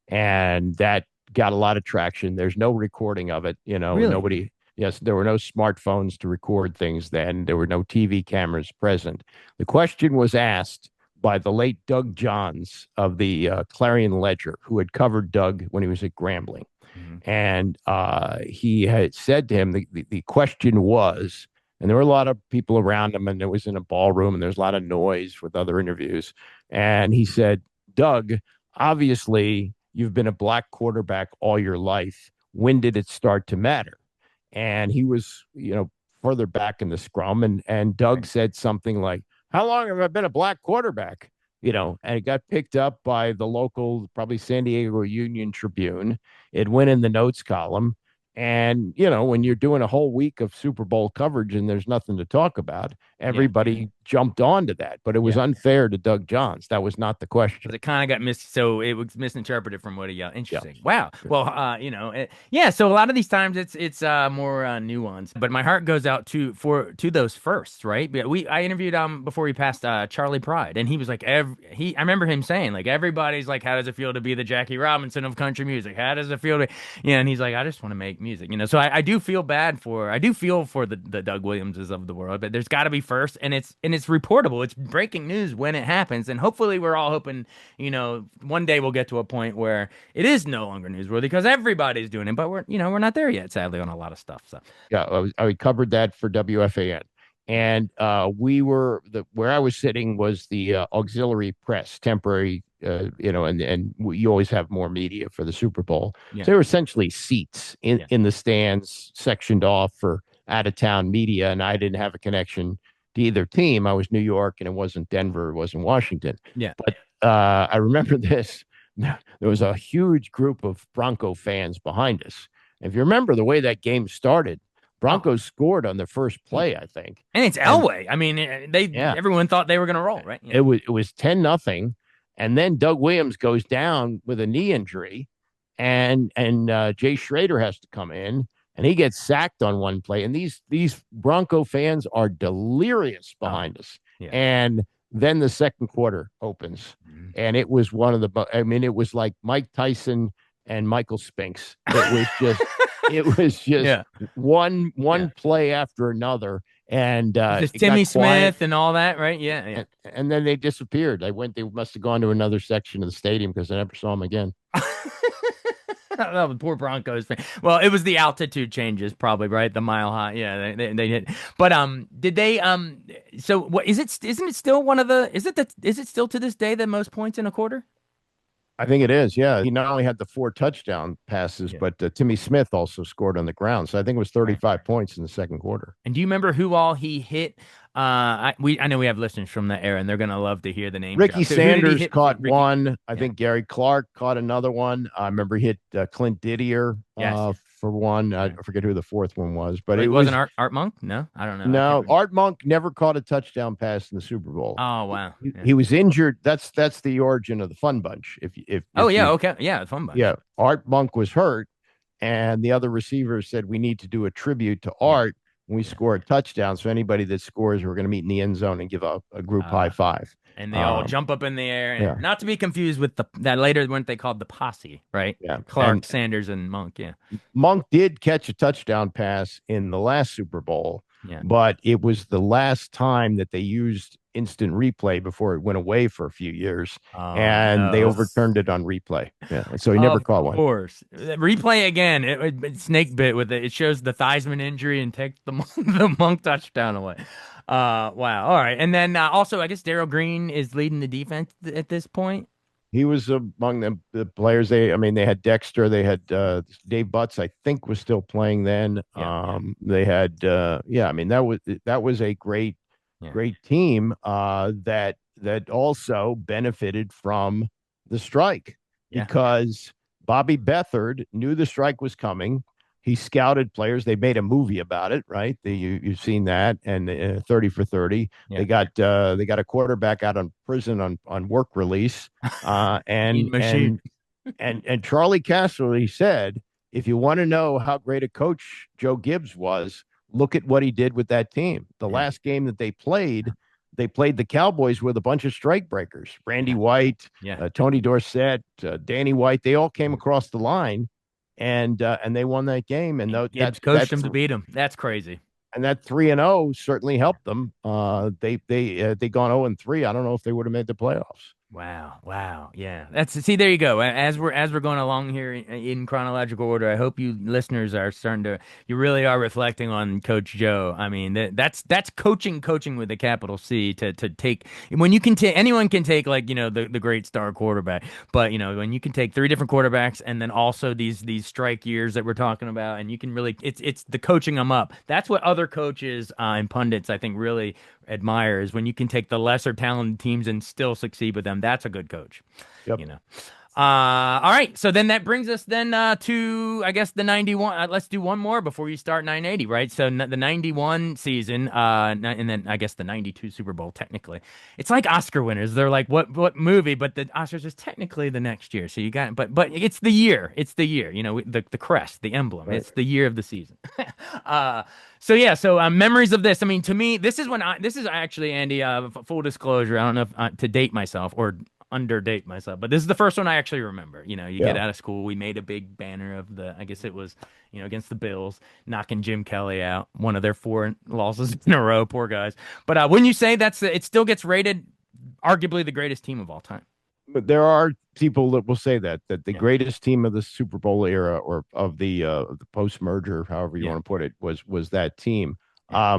And that got a lot of traction. There's no recording of it. Really? Nobody. Yes, there were no smartphones to record things then. There were no TV cameras present. The question was asked by the late Doug Johns of the Clarion Ledger, who had covered Doug when he was at Grambling. Hmm. And he had said to him, the question was, and there were a lot of people around him, and it was in a ballroom, and there's a lot of noise with other interviews. And he said, Doug, obviously, you've been a black quarterback all your life. When did it start to matter? And he was, further back in the scrum, and Doug Right. said something like, "How long have I been a black quarterback?" And it got picked up by the local, probably San Diego Union Tribune. It went in the notes column. And, when you're doing a whole week of Super Bowl coverage and there's nothing to talk about, Yeah, yeah, everybody jumped onto that. But it was yeah. unfair to Doug Johns. That was not the question. Because it kind of got so it was misinterpreted from what he yelled. Yeah. Interesting. Wow. Yeah. Well, yeah. So a lot of these times it's more nuanced. But my heart goes out to those firsts, right? But I interviewed before we passed Charlie Pride, and he was like I remember him saying like everybody's like, how does it feel to be the Jackie Robinson of country music? How does it feel to, and he's like, I just want to make music, So I do feel I do feel for the Doug Williamses of the world, but there's got to be first, and it's reportable. It's breaking news when it happens, and hopefully we're all hoping one day we'll get to a point where it is no longer newsworthy because everybody's doing it, but we're not there yet, sadly, on a lot of stuff. So Yeah, I covered that for WFAN, and where I was sitting was the auxiliary press, temporary, and you always have more media for the Super Bowl. yeah, So they were essentially seats in yeah, in the stands, sectioned off for out of town media, and I didn't have a connection to either team. I was New York, and it wasn't Denver, it wasn't Washington. yeah. But I remember this. There was a huge group of Bronco fans behind us. If you remember the way that game started, Oh, Broncos scored on the first play, I think. and it's And Elway. I mean, yeah, everyone thought they were gonna roll, right? Yeah. it was 10-0. And then Doug Williams goes down with a knee injury, and Jay Schrader has to come in, and he gets sacked on one play. And these Bronco fans are delirious Oh, behind us. yeah. And then the second quarter opens, Mhm. and it was one of the. I mean, it was like Mike Tyson and Michael Spinks. It was just Yeah, yeah. one play after another, and Just it got Timmy quiet, Smith and all that, right? Yeah, yeah. and then they disappeared. They must have gone to another section of the stadium because I never saw them again. Oh, the poor Broncos fan. Well, it was the altitude changes, probably, right? The mile high. Yeah, they hit. But did they So what is it? Isn't it still one of the? Is it still to this day the most points in a quarter? I think it is. Yeah, he not only had the 4 touchdown passes, Yeah. but Timmy Smith also scored on the ground. So I think it was Right. 35 points in the second quarter. And do you remember who all he hit? I know we have listeners from that era, and they're gonna love to hear the name Ricky drop. So who did he Sanders hit before caught Ricky? one. I Yeah. think Gary Clark caught another one. I remember he hit Clint Didier Yes. Yes. for one. I Right. forget who the fourth one was, but it Wait, wasn't was Art Monk? No, I don't know. I can't no. remember. Art Monk never caught a touchdown pass in the Super Bowl. Oh wow. He, Yeah. he was injured. That's the origin of the Fun Bunch. Oh If yeah. you Okay. Yeah. Fun bunch. Yeah, Art Monk was hurt, and the other receivers said we need to do a tribute to Yeah. Art when we Yeah. score a touchdown. So anybody that scores, we're going to meet in the end zone and give a group high Uh, five. and they all Um, jump up in the air, yeah, and not to be confused with that later weren't they called the posse, right? yeah. Clark, And Sanders, and Monk. Yeah. Monk did catch a touchdown pass in the last Super Bowl, Yeah. but it was the last time that they used instant replay before it went away for a few years, Oh and they no. overturned it on replay. Yeah, and so he never Of caught one. course. Replay again. It snake bit with it. It shows the Theismann injury and takes the the Monk touchdown away. Wow. All right. And then also, I guess Daryl Green is leading the defense at this point. He was among the players. I mean, they had Dexter, they had Dave Butts, I think, was still playing then. Yeah. Yeah. They had, yeah, I mean, that was a Yeah. great team that also benefited from the strike Yeah. because Bobby Beathard knew the strike was coming. He scouted players. They made a movie about it, right? You've seen that, and 30 for 30. Yeah. They got a quarterback out on prison on work release, Mean machine. and Charlie Casserly said, if you want to know how great a coach Joe Gibbs was, look at what he did with that team. The Yeah. last game that they played the Cowboys with a bunch of strike breakers. Randy Yeah. White, Yeah. Tony Dorsett, Danny White. They all came across the line, and they won that game. And Gibbs coached him to beat him. That's crazy. and that 3-0 certainly helped them. They gone 0-3. I don't know if they would have made the playoffs. Wow. Wow. Yeah. See, there you go. As we're going along here in chronological order, I hope you listeners are starting to you really are reflecting on Coach Joe. I mean, that's coaching with a capital C to take when you can take anyone can take like, the great star quarterback, but when you can take three different quarterbacks and then also these strike years that we're talking about, and you can really it's the coaching them up. That's what other coaches and pundits I think really admire is when you can take the lesser talented teams and still succeed with them. That's a good coach. Yep. All right. So then that brings us then to, I guess, the 91. Let's do one more before you start 980, right? So the 91 season, and then I guess the 92 Super Bowl, technically. It's like Oscar winners. They're like, what movie? But the Oscars is technically the next year. So you got, but it's the year. It's the year, the crest, the emblem. Right. It's the year of the season. So yeah, so memories of this. I mean, to me, this is actually, Andy, full disclosure. I don't know if to date myself or underdate myself, but this is the first one I actually remember. You get out of school, we made a big banner of I guess it was, against the Bills, knocking Jim Kelly out, one of their 4 losses in a row, poor guys. But wouldn't you say it still gets rated arguably the greatest team of all time? But there are people that will say that the Yeah. greatest team of the Super Bowl era or of the post merger, however you Yeah. want to put it, was that team. Yeah.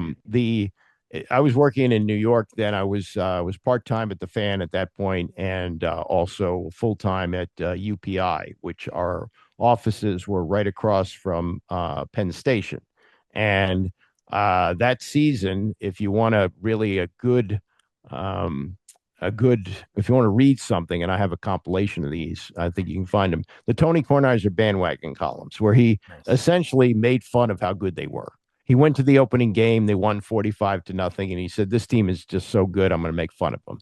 I was working in New York then. I was part-time at the Fan at that point, and also full-time at UPI, which our offices were right across from Penn Station. And that season, if you want to really if you want to read something, and I have a compilation of these, I think you can find them. The Tony Kornheiser bandwagon columns, where he Nice. essentially made fun of how good they were. He went to the opening game, they won 45-0, and he said, "This team is just so good, I'm going to make fun of them."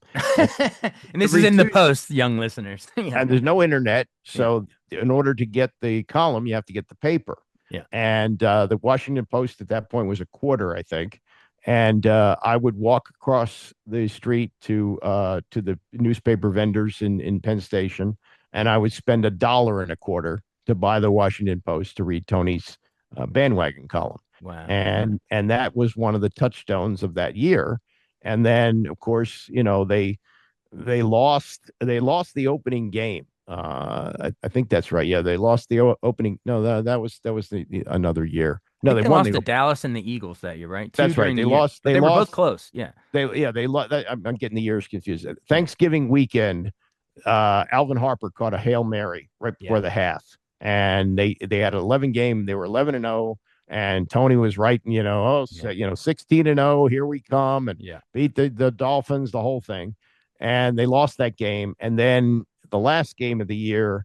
And this is in the Post, young listeners. Yeah. And there's no internet, so in order to get the column, you have to get the paper. Yeah. And the Washington Post at that point was a quarter, I think. And I would walk across the street to the newspaper vendors in Penn Station, and I would spend $1.25 to buy the Washington Post to read Tony's bandwagon column. Wow. And that was one of the touchstones of that year. And then, of course, they lost the opening game. I think that's right. Yeah, they lost the opening. No, that was another year. No, they won lost to Dallas and the Eagles that year, right? That's right. They lost. They were both close. Yeah. They lost. I'm getting the years confused. Thanksgiving weekend, Alvin Harper caught a Hail Mary right before the half, and they had an 11 game. They were 11-0, and Tony was writing, 16-0. Here we come, and beat the Dolphins, the whole thing, and they lost that game. And then the last game of the year,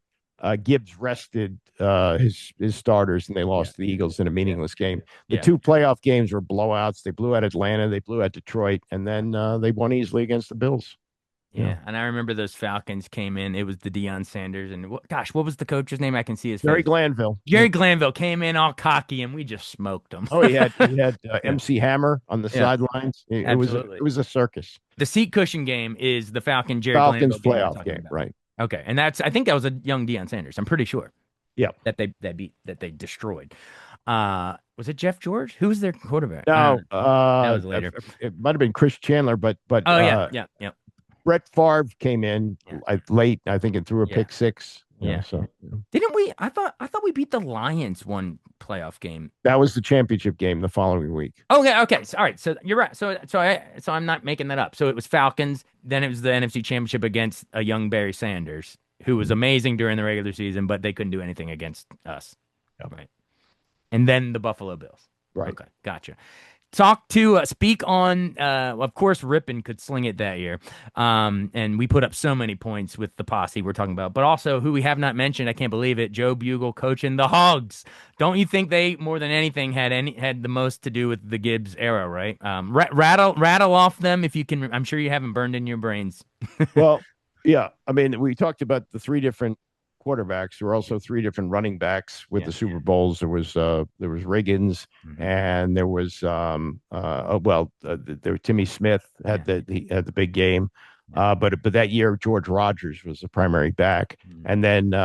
Gibbs rested his starters, and they lost to the Eagles in a meaningless game. The 2 playoff games were blowouts. They blew out Atlanta, they blew out Detroit, and then they won easily against the Bills. Yeah, and I remember those Falcons came in. It was the Deion Sanders, and what was the coach's name? I can see his Jerry face. Glanville. Jerry Glanville came in all cocky, and we just smoked him. Oh, he had MC Hammer on the sidelines. It was a circus. The seat cushion game is the Falcons Glanville playoff game, right? Okay, and I think that was a young Deion Sanders. I'm pretty sure. Yeah, that they destroyed. Was it Jeff George? Who was their quarterback? No, that was later. It might have been Chris Chandler, but oh yeah. Brett Favre came in late, I think, and threw a pick six Yeah. So Didn't we? I thought we beat the Lions one playoff game. that was the championship game the following week. Okay, okay. So, all right. So you're right. So I'm not making that up. So it was Falcons, then it was the NFC Championship against a young Barry Sanders, who was amazing during the regular season, but they couldn't do anything against us. Yep. Right. And then the Buffalo Bills. Right. Okay, gotcha. Speak on, of course, Rippon could sling it that year. And we put up so many points with the posse we're talking about, but also who we have not mentioned, I can't believe it, Joe Bugle coaching the Hogs. Don't you think they, more than anything, had the most to do with the Gibbs era, right? Rattle off them if you can. I'm sure you haven't burned in your brains. Well, yeah. I mean, we talked about the three different quarterbacks. There were also three different running backs with the Super Bowls. There was Riggins, and there was there Timmy Smith had the big game. But that year George Rogers was the primary back, and then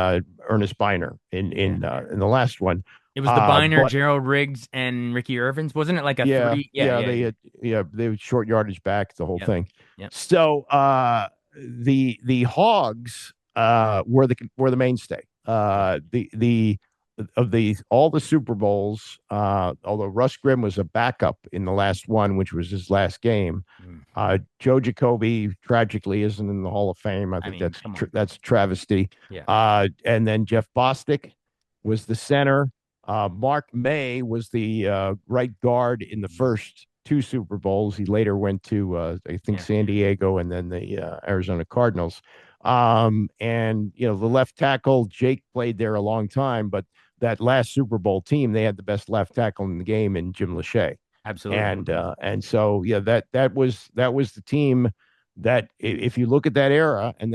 Ernest Biner in the last one. It was the Biner, Gerald Riggs, and Ricky Irvins, wasn't it? Like a three? They had short yardage back, the whole thing. Yep. So the Hogs were the mainstay. All the Super Bowls, although Russ Grimm was a backup in the last one, which was his last game. Joe Jacoby tragically isn't in the Hall of Fame. I think that's a travesty. Yeah. And then Jeff Bostic was the center. Mark May was the right guard in the first two Super Bowls. He later went to I think San Diego and then the Arizona Cardinals. And the left tackle, Jake played there a long time, but that last Super Bowl team, they had the best left tackle in the game in Jim Lachey. Absolutely. And so that was the team that, if you look at that era, and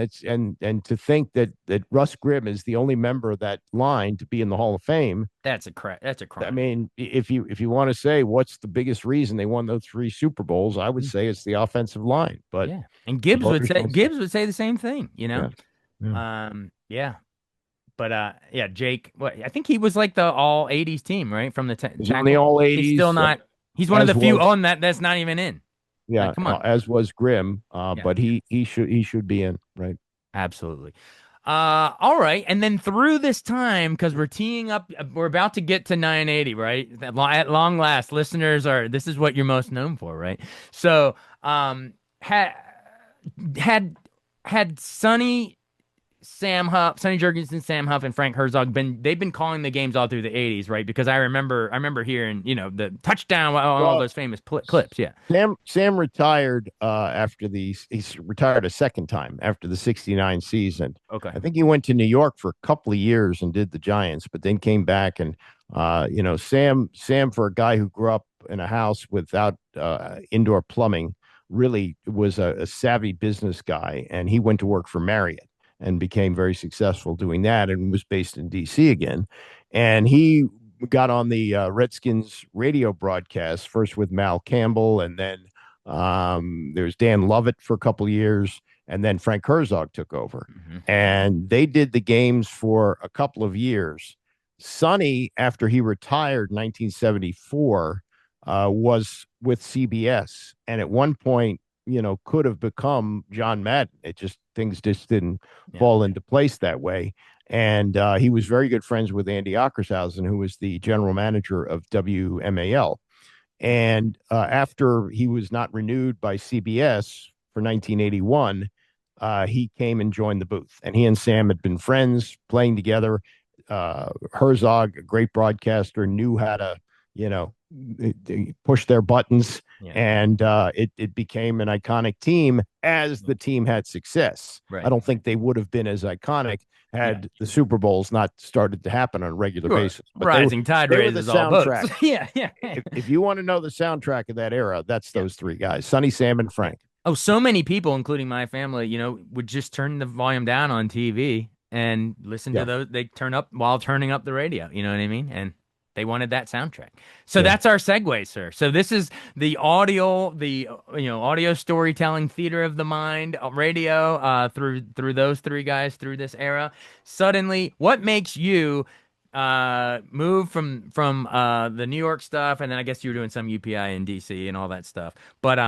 to think that Russ Grimm is the only member of that line to be in the Hall of Fame, that's a crime. I mean, if you want to say what's the biggest reason they won those three Super Bowls, I would say it's the offensive line. But and Gibbs would say the same thing, But Jake, I think he was like the all 80s team, right? From the he's on the all 80s. He's still not. He's one of the few on that's not even in. Yeah, like, come on. As was Grimm, but he should be in, right? Absolutely. All right, and then through this time, because we're teeing up, we're about to get to 980, right? At long last, listeners this is what you're most known for, right? So, had Sonny Jurgensen, Sam Huff, and Frank Herzog they've been calling the games all through the 80s, right? Because I remember hearing, the touchdown on all those famous clips. Yeah. Sam retired he's retired a second time after the 69 season. Okay. I think he went to New York for a couple of years and did the Giants, but then came back and Sam, for a guy who grew up in a house without indoor plumbing, really was a savvy business guy, and he went to work for Marriott and became very successful doing that, and was based in D.C. again. And he got on the Redskins radio broadcast, first with Mal Campbell, and then there's Dan Lovett for a couple of years, and then Frank Herzog took over. And they did the games for a couple of years. Sonny, after he retired in 1974, was with CBS, and at one point, could have become John Madden. Things just didn't fall into place that way. And he was very good friends with Andy Ockershausen, who was the general manager of WMAL. And after he was not renewed by CBS for 1981, he came and joined the booth. And he and Sam had been friends, playing together. Herzog, a great broadcaster, knew how to, push their buttons, and it became an iconic team as the team had success. Right. I don't think they would have been as iconic had the Super Bowls not started to happen on a regular basis. But rising tide raises all boats. Yeah. If you want to know the soundtrack of that era, that's those three guys: Sonny, Sam, and Frank. Oh, so many people, including my family, would just turn the volume down on TV and listen to those. They turn up while turning up the radio. You know what I mean? And they wanted that soundtrack. So that's our segue, sir. So this is the audio storytelling theater of the mind, radio, through those three guys through this era. Suddenly, what makes you move from the New York stuff, and then I guess you were doing some UPI in DC and all that stuff. But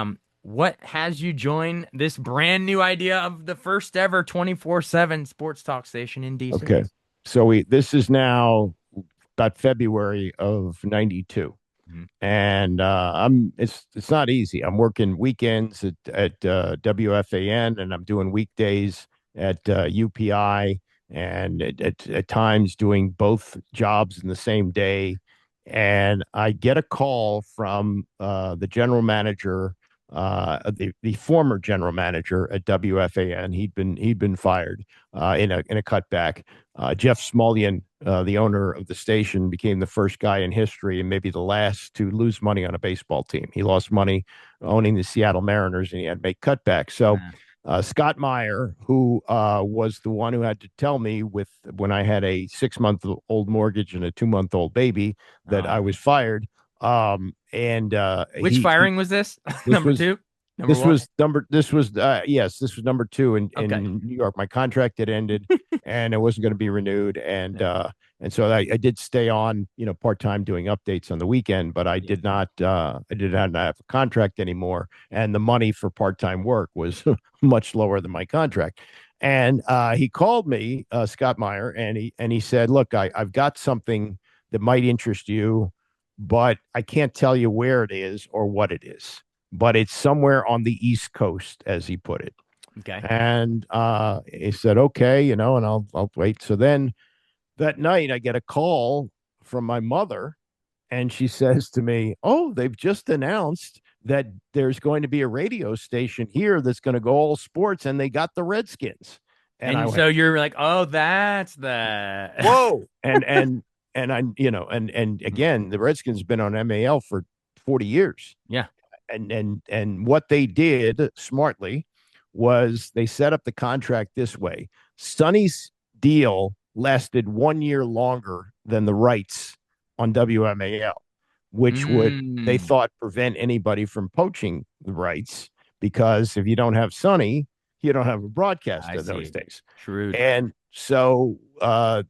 what has you join this brand new idea of the first ever 24/7 sports talk station in DC? Okay. So this is now about February of 92. Mhm. And it's not easy. I'm working weekends at WFAN, and I'm doing weekdays at UPI, and at times doing both jobs in the same day. And I get a call from the general manager, the former general manager at WFAN. He'd been fired in a cutback. Jeff Smulyan, the owner of the station, became the first guy in history and maybe the last to lose money on a baseball team. He lost money owning the Seattle Mariners, and he had to make cutbacks. So Wow. Scott Meyer, who was the one who had to tell me when I had a 6-month-old mortgage and a 2-month-old baby that I Oh. was fired. And Which firing was this? this Number was two? Number one? yes, this was number two Okay. in New York. My contract had ended, and it wasn't going to be renewed. Yeah. And so I did stay on, part time doing updates on the weekend, but Yeah. I did not have a contract anymore, and the money for part time work was much lower than my contract. And he called me, Scott Meyer, and he said, "Look, I've got something that might interest you, but I can't tell you where it is or what it is." But it's somewhere on the East Coast, as he put it. Okay. And he said, okay, and I'll wait. So then that night I get a call from my mother, and she says to me, "Oh, they've just announced that there's going to be a radio station here that's going to go all sports, and they got the Redskins." And I And went, so you're like, oh, that's the whoa. And I, and again, the Redskins have been on MAL for 40 years. yeah. And what they did smartly was they set up the contract this way. Sonny's deal lasted 1 year longer than the rights on WMAL, which would, they Mm, thought, prevent anybody from poaching the rights, because if you don't have Sonny, you don't have a I broadcaster those see. days. Shrewd. And so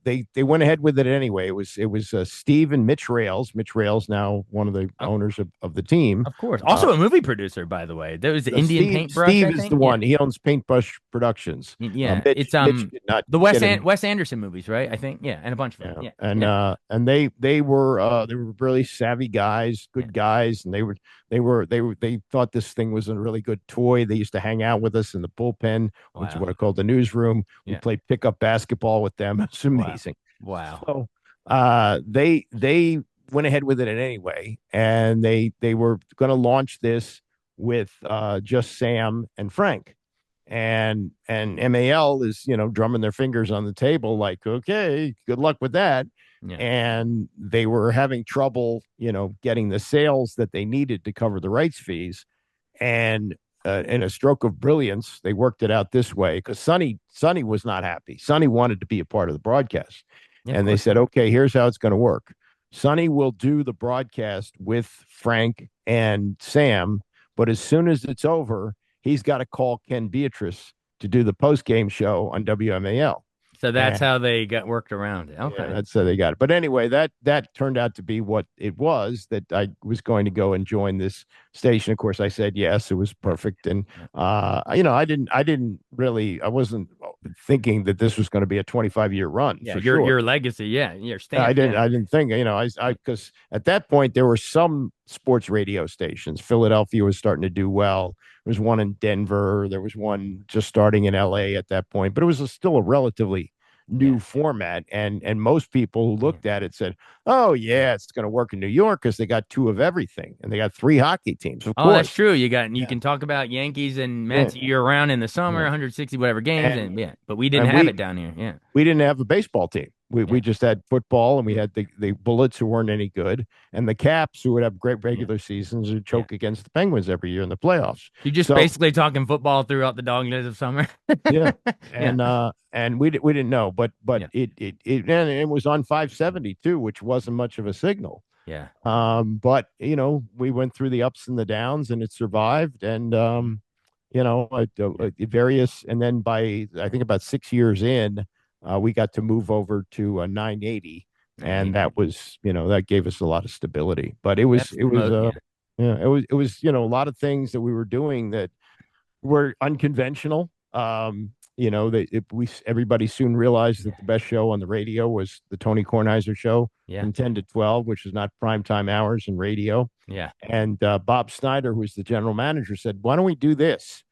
they went ahead with it anyway. It was Steve and Mitch Rails. Mitch Rails, now one of the Oh, owners of the team. of course. Uh, Also a movie producer, by the way. There was the no, Indian Steve Paintbrush, Steve I is the think. Yeah. one. He owns Paintbrush Productions. Yeah. It's Mitch did not the get in. Wes Anderson movies, right? I think. Yeah, and a bunch of them. Yeah, Yeah. and Yeah. they were really savvy guys, Yeah. good guys, and they thought this thing was a really good toy. They used to hang out with us in the bullpen, which is Wow. what I call the newsroom. We Yeah. played pickup basketball with them. It's Wow. amazing. Wow. So they went ahead with it anyway, and they were going to launch this with just Sam and Frank, and MAL is drumming their fingers on the table like, okay, good luck with that. Yeah. And they were having trouble getting the sales that they needed to cover the rights fees. And in a stroke of brilliance, they worked it out this way, because Sonny was not happy. Sonny wanted to be a part of the broadcast. Yeah, of And they course. said, okay, here's how it's going to work. Sonny will do the broadcast with Frank and Sam, but as soon as it's over, he's got to call Ken Beatrice to do the post game show on WMAL. So that's And how they got worked around it. yeah, Okay. that's how they got it. But anyway, that turned out to be what it was, that I was going to go and join this station. Of course, I said yes. It was perfect. And I wasn't thinking that this was going to be a 25-year run, Yeah, for your sure. legacy, yeah, your I stamp. didn't Yeah. I didn't think, because at that point there were some sports radio stations. Philadelphia was starting to do well. There was one in Denver. There was one just starting in LA at that point, but it was still a relatively new Yeah. format. And most people who Yeah. looked at it said, "Oh yeah, it's going to work in New York because they got two of everything, and they got three hockey teams, of Oh, that's course." true. You Yeah, can talk about Yankees and yeah, Mets year round in the summer, yeah. 160 whatever games, And and yeah, but we didn't and have it we down here. Yeah. we didn't have a baseball team. We Yeah. just had football, and we Yeah. had the Bullets, who weren't any good, and the Caps, who would have great Yeah. regular seasons and Yeah. choke against the Penguins every year in the playoffs. You're just So basically talking football throughout the dog days of summer. yeah, Yeah. and we didn't know, but Yeah. and it was on 570 too, which wasn't much of a signal. Yeah. But we went through the ups and the downs, and it survived. And various, and then by, I think, about 6 years in, we got to move over to a 980, and 980. that was, that gave us a lot of stability. But it was That's the most. Yeah. Yeah, it was, a lot of things that we were doing that were unconventional. Everybody soon realized that the best show on the radio was the Tony Kornheiser show Yeah. from 10 to 12, which is not primetime hours in radio. Yeah. And Bob Snyder, who was the general manager, said, "Why don't we do this?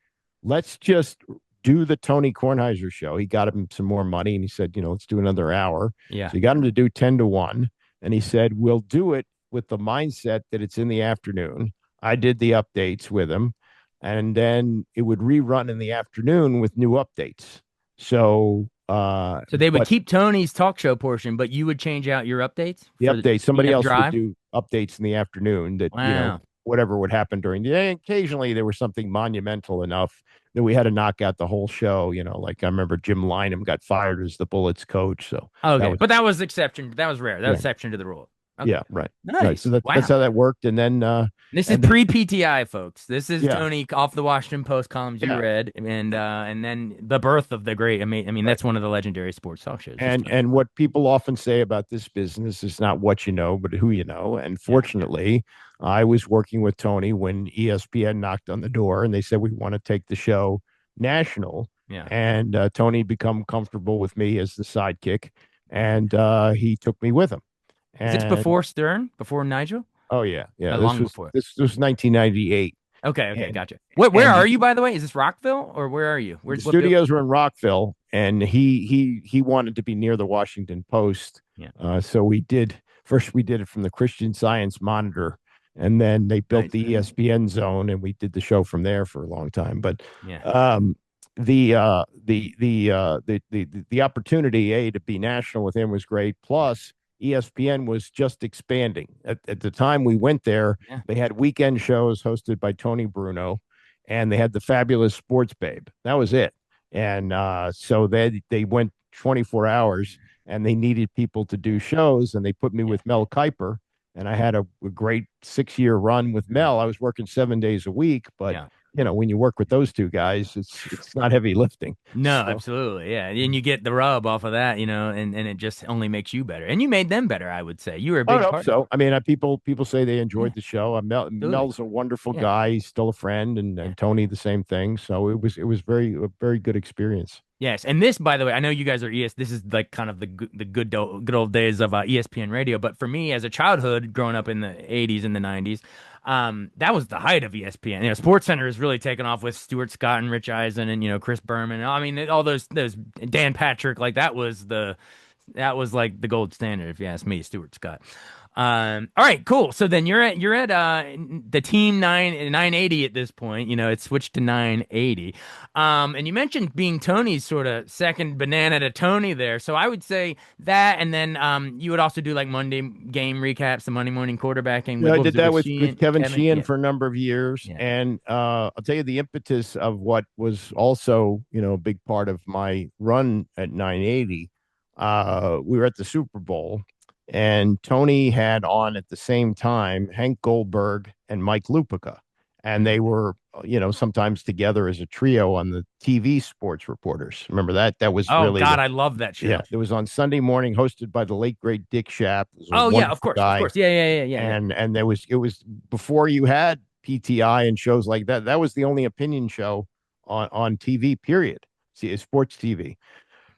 Let's just do the Tony Kornheiser show." He got him some more money and he said, let's do another hour. Yeah. So he got him to do 10 to 1. And he said, "We'll do it with the mindset that it's in the afternoon." I did the updates with him, and then it would rerun in the afternoon with new updates. So, So they would but keep Tony's talk show portion, but you would change out your updates the for updates, somebody you'd have else would drive. do updates in the afternoon that, Wow. whatever would happen during the day. Occasionally there was something monumental enough that we had to knock out the whole show. Like I remember Jim Lynam got fired as the Bullets coach. So Okay, but that was exception. That was rare. That was Yeah. exception to the rule. Okay. Yeah, right. Nice. Right. So that's Wow. how that worked. And then This is and then- pre-PTI, folks. This is Yeah. Tony off the Washington Post columns you Yeah. read, and then the birth of the great. I mean, that's one of the legendary sports talk shows. and what people often say about this business is not what you know, but who you know. And fortunately, I was working with Tony when ESPN knocked on the door and they said, "We want to take the show national." Yeah. And Tony become comfortable with me as the sidekick, and he took me with him. Is this before Stern? Before Nigel? Oh yeah, yeah. Long before. This was 1998. Okay, And- gotcha. Where and are you, by the way? Is this Rockville or where are you? The Where's studios were in Rockville, and he wanted to be near the Washington Post. Yeah. So we did it from the Christian Science Monitor, and then they built the ESPN zone, and we did the show from there for a long time. But Yeah. the opportunity to be national with him was great. Plus, ESPN was just expanding. At the time we went there, they had weekend shows hosted by Tony Bruno, and they had the fabulous Sports Babe. That was it. And so they went 24 hours, and they needed people to do shows, and they put me with Mel Kiper, and I had a great 6-year run with Mel. I was working 7 days a week, but when you work with those two guys, it's not heavy lifting. No, So- absolutely. Yeah. And you get the rub off of that, and it just only makes you better. And you made them better, I would say. You were a big part. So I mean, people say they enjoyed the show. Mel's a wonderful guy. He's still a friend, and Tony the same thing. So it was a very good experience. Yes, and this, by the way, I know you guys are This is like kind of the good old days of ESPN radio. But for me, as a childhood, growing up in the '80s and the '90s, that was the height of ESPN. Sports Center is really taken off with Stuart Scott and Rich Eisen and Chris Berman. I mean, all those Dan Patrick, like that was like the gold standard, if you ask me, Stuart Scott. All right, cool. So then you're at the team 980 at this point. It's switched to 980. And you mentioned being Tony's sort of second banana to Tony there. So I would say that, and then you would also do like Monday game recaps, the Monday morning quarterbacking. I did that with Kevin Sheehan for a number of years. Yeah. And I'll tell you the impetus of what was also, a big part of my run at 980. We were at the Super Bowl, and Tony had on at the same time Hank Goldberg and Mike Lupica. And they were, sometimes together as a trio on the TV sports reporters. Remember that? That was Oh really God, I love that show. Yeah, it was on Sunday morning, hosted by the late great Dick Schaap. Oh yeah, of course, guy. Yeah. And it was before you had PTI and shows like that. That was the only opinion show on TV. Period. See, sports TV.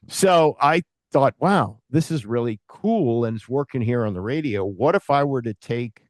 So I thought, wow, this is really cool, and it's working here on the radio. What if I were to take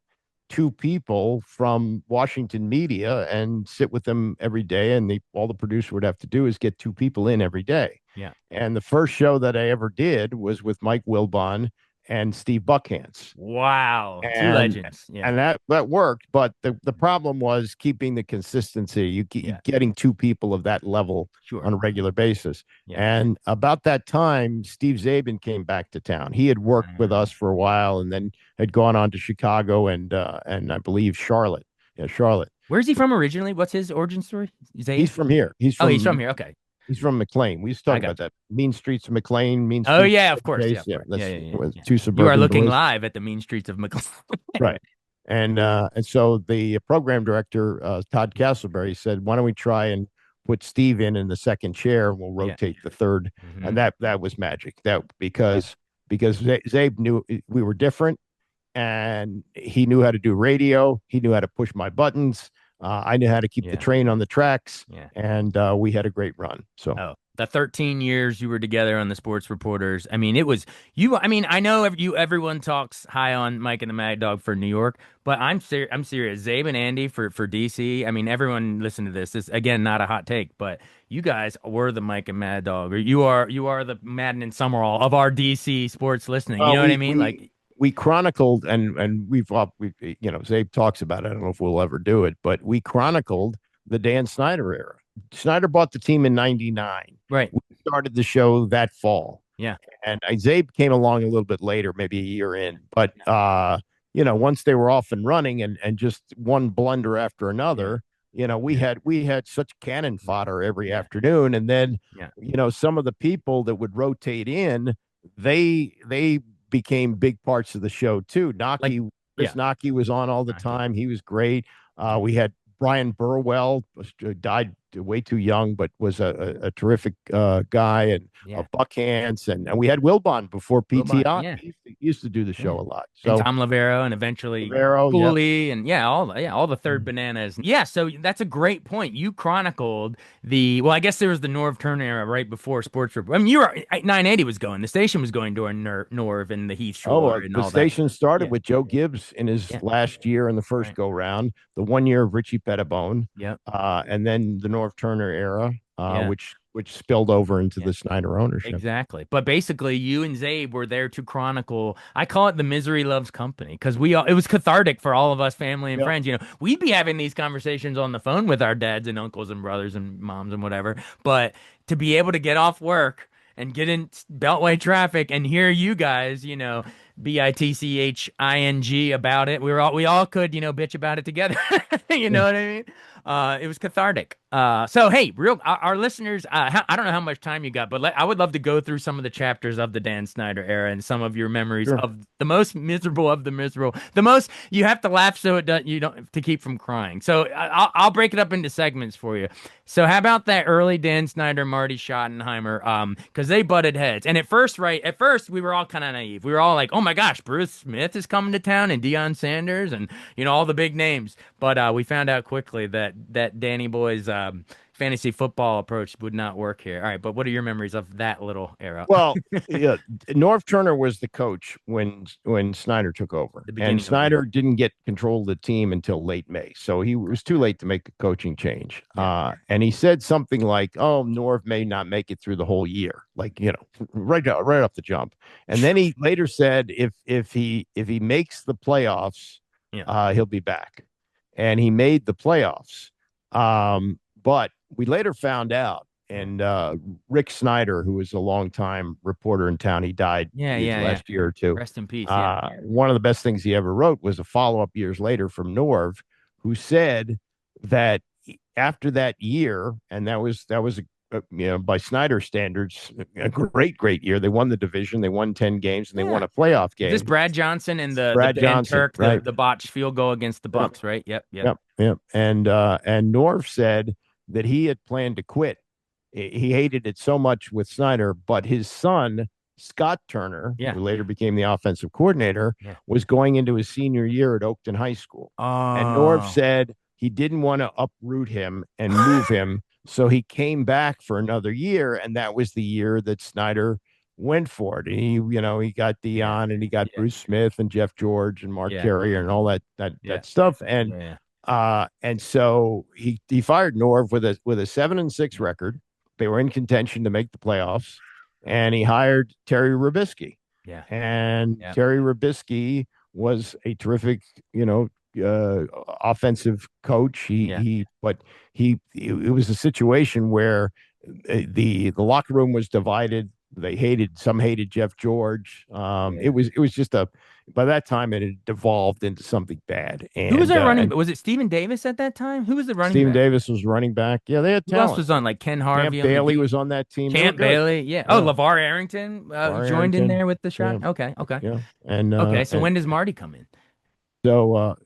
two people from Washington media and sit with them every day, and all the producer would have to do is get two people in every day. Yeah. And the first show that I ever did was with Mike Wilbon and Steve Buckhantz. Wow, two And- legends. Yeah. And that worked, but the problem was keeping the consistency. You getting two people of that level Sure. on a regular basis. Yeah. And about that time, Steve Czaban came back to town. He had worked with us for a while, and then had gone on to Chicago and I believe Charlotte. Yeah, Charlotte. Where's he from originally? What's his origin story? He's from here. He's from here. Okay. He's from McLean. We used to talk about that. Mean Streets of McLean. Mean Oh Streets yeah, of course. Chase. Yeah, of course. That's Yeah. two You suburban are looking boys. live at the mean streets of McLean. Right. And so the program director, Todd Castleberry, said, "Why don't we try and put Steve in the second chair, and we'll rotate the third." Mhm. And that was magic. Because Zabe knew we were different. and he knew how to do radio. He knew how to push my buttons. I knew how to keep the train on the tracks, and we had a great run. So, the 13 years you were together on the Sports Reporters. I mean, it was you. I mean, I know everyone talks high on Mike and the Mad Dog for New York, but I'm serious. Zabe and Andy for DC. I mean, everyone listen to this. This again, not a hot take, but you guys were the Mike and Mad Dog, or you are the Madden and Summerall of our DC sports listening. You know what I mean? We chronicled, and we Zabe talks about it. I don't know if we'll ever do it, but we chronicled the Dan Snyder era. Snyder bought the team in '99. Right. We started the show that fall. Yeah. And Zabe came along a little bit later, maybe a year in. But once they were off and running and just one blunder after another, we had such cannon fodder every afternoon. And then, some of the people that would rotate in, they became big parts of the show too. Chris Nocky was on all the time. He was great. We had Brian Burwell, died way too young, but was a terrific guy, and Buck Hance, and we had Wilbon before PTI. He used to do the show a lot. So and Thom Loverro, and eventually Cooley, and all the third bananas. Yeah, so that's a great point. You chronicled I guess there was the Norv Turner era right before Sports Report. I mean, 980 was going. The station was going during Norv and the Heath Shore. And the station started with Joe Gibbs in his last year in the first go round, the 1 year of Richie Pettibone, and then the Norv Turner era, which spilled over into the Snyder ownership. Exactly. But basically, you and Zabe were there to chronicle. I call it the misery loves company, because it was cathartic for all of us, family and friends. We'd be having these conversations on the phone with our dads and uncles and brothers and moms and whatever. But to be able to get off work and get in Beltway traffic and hear you guys, bitching about it. We all could, bitch about it together. You know what I mean? It was cathartic. So hey, our listeners, I don't know how much time you got, but I would love to go through some of the chapters of the Dan Snyder era and some of your memories of the most miserable of the miserable. The most you have to laugh so you don't to keep from crying. So I'll break it up into segments for you. So how about that early Dan Snyder, Marty Schottenheimer? Because they butted heads, and at first we were all kind of naive. We were all like, oh my gosh, Bruce Smith is coming to town, and Deion Sanders, and all the big names. But we found out quickly that Danny Boy's fantasy football approach would not work here. All right, but what are your memories of that little era? Well, Norv Turner was the coach when Snyder took over, and Snyder didn't get control of the team until late May, so he was too late to make a coaching change. And he said something like, "Oh, Norv may not make it through the whole year," right off the jump. And then he later said, if he makes the playoffs, he'll be back, and he made the playoffs. But we later found out, and Rick Snyder, who was a longtime reporter in town, he died last year or two. Rest in peace. One of the best things he ever wrote was a follow-up years later from Norv, who said that after that year, and that was by Snyder standards, a great year. They won the division, they won 10 games, and they won a playoff game. Is this Brad Johnson and the botched field goal against the Bucks, right? Yep. And Norv said that he had planned to quit. He hated it so much with Snyder, but his son, Scott Turner, who later became the offensive coordinator, was going into his senior year at Oakton High School. And Norv said he didn't want to uproot him and move him, so he came back for another year, and that was the year that Snyder went for it. And he got Deion, and he got Bruce Smith and Jeff George and Mark Carrier and all that stuff. And so he fired Norv with a 7-6 record. They were in contention to make the playoffs, and he hired Terry Robisky. Terry Robisky was a terrific, offensive coach. It was a situation where the locker room was divided. Some hated Jeff George. It was just by that time it had devolved into something bad. And who was their running? Was it Stephen Davis at that time? Who was the running? Stephen Davis was running back. Yeah, they had talent. Who else was on? Like Ken Harvey. Camp Bailey was on that team. Camp Bailey. Yeah. Oh, LeVar Arrington joined in there with the shot. Yeah. Okay. Yeah. And so when does Marty come in? So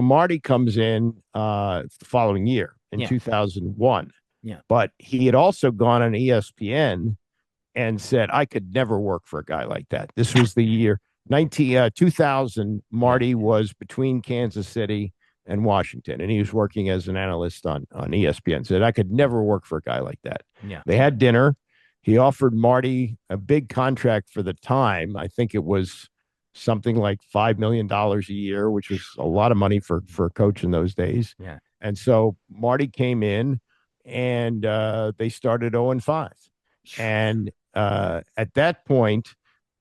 Marty comes in the following year in 2001. Yeah. But he had also gone on ESPN and said, I could never work for a guy like that. This was the year. 2000, Marty was between Kansas City and Washington, and he was working as an analyst on ESPN. Said I could never work for a guy like that. Yeah. They had dinner. He offered Marty a big contract for the time. I think it was something like $5 million a year, which was a lot of money for a coach in those days. Yeah. And so Marty came in, and they started 0-5. And at that point,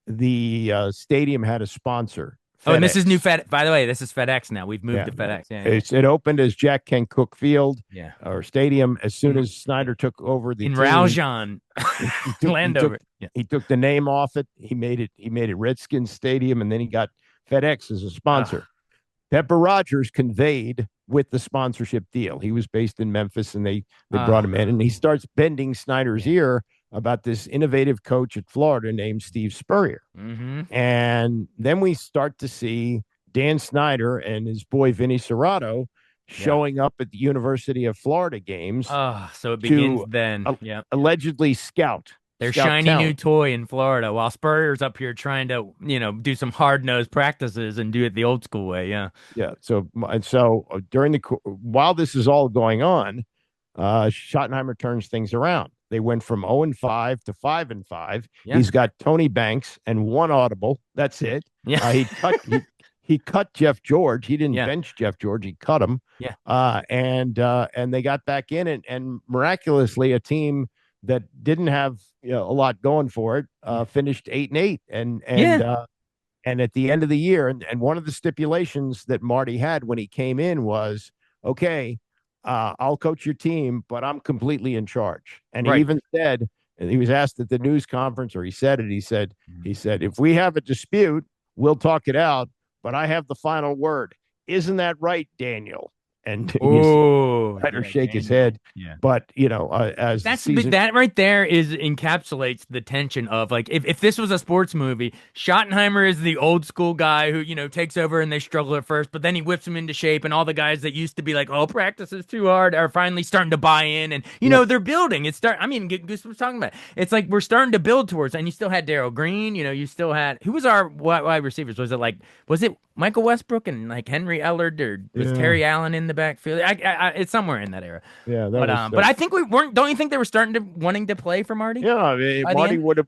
the stadium had a sponsor. Oh, and this is FedEx. new Fed. By the way, this is FedEx now. We've moved Yeah. to FedEx. Yeah. It opened as Jack Kent Cook Field Yeah. or Stadium. As soon as Snyder took over the In team, Raljan, Landover. he took the name off it. He made it Redskins Stadium, and then he got FedEx as a sponsor. Pepper Rogers conveyed with the sponsorship deal. He was based in Memphis, and they brought him in, and he starts bending Snyder's ear about this innovative coach at Florida named Steve Spurrier. Mm-hmm. And then we start to see Dan Snyder and his boy Vinny Serrato showing up at the University of Florida games. So it begins then. Allegedly scout their shiny talent. new toy in Florida, while Spurrier's up here trying to, do some hard-nosed practices and do it the old school way. Yeah. Yeah. So while this is all going on, Schottenheimer turns things around. They went from 0-5 to 5-5. Yeah. He's got Tony Banks and one audible. That's it. Yeah. He cut Jeff George. He didn't bench Jeff George. He cut him. Yeah. And they got back in, and miraculously, a team that didn't have a lot going for it finished 8-8. And at the end of the year, and one of the stipulations that Marty had when he came in was, okay, I'll coach your team, but I'm completely in charge. And he even said, and he was asked at the news conference, or he said it, he said, if we have a dispute, we'll talk it out, but I have the final word. Isn't that right, Daniel? And Snyder shake his head. Yeah. But as that right there encapsulates the tension of, like, if this was a sports movie, Schottenheimer is the old school guy who takes over and they struggle at first, but then he whips them into shape, and all the guys that used to be like, oh, practice is too hard, are finally starting to buy in, and they're building. Goose was talking about it. It's like we're starting to build towards, and you still had Darryl Green. You still had, who was our wide receivers? Was it Michael Westbrook and like Henry Ellard, or was Terry Allen in the backfield? It's somewhere in that era. Yeah, but I think we weren't. Don't you think they were wanting to play for Marty? Yeah, I mean,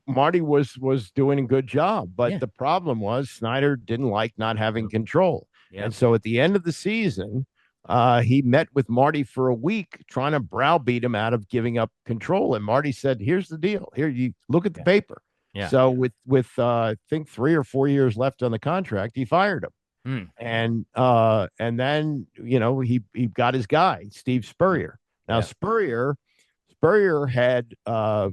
Marty was doing a good job, but the problem was Snyder didn't like not having control, and so at the end of the season, he met with Marty for a week, trying to browbeat him out of giving up control. And Marty said, "Here's the deal. Here, you look at the paper." Yeah. So with I think 3 or 4 years left on the contract, he fired him. And then he got his guy, Steve Spurrier. Now Spurrier had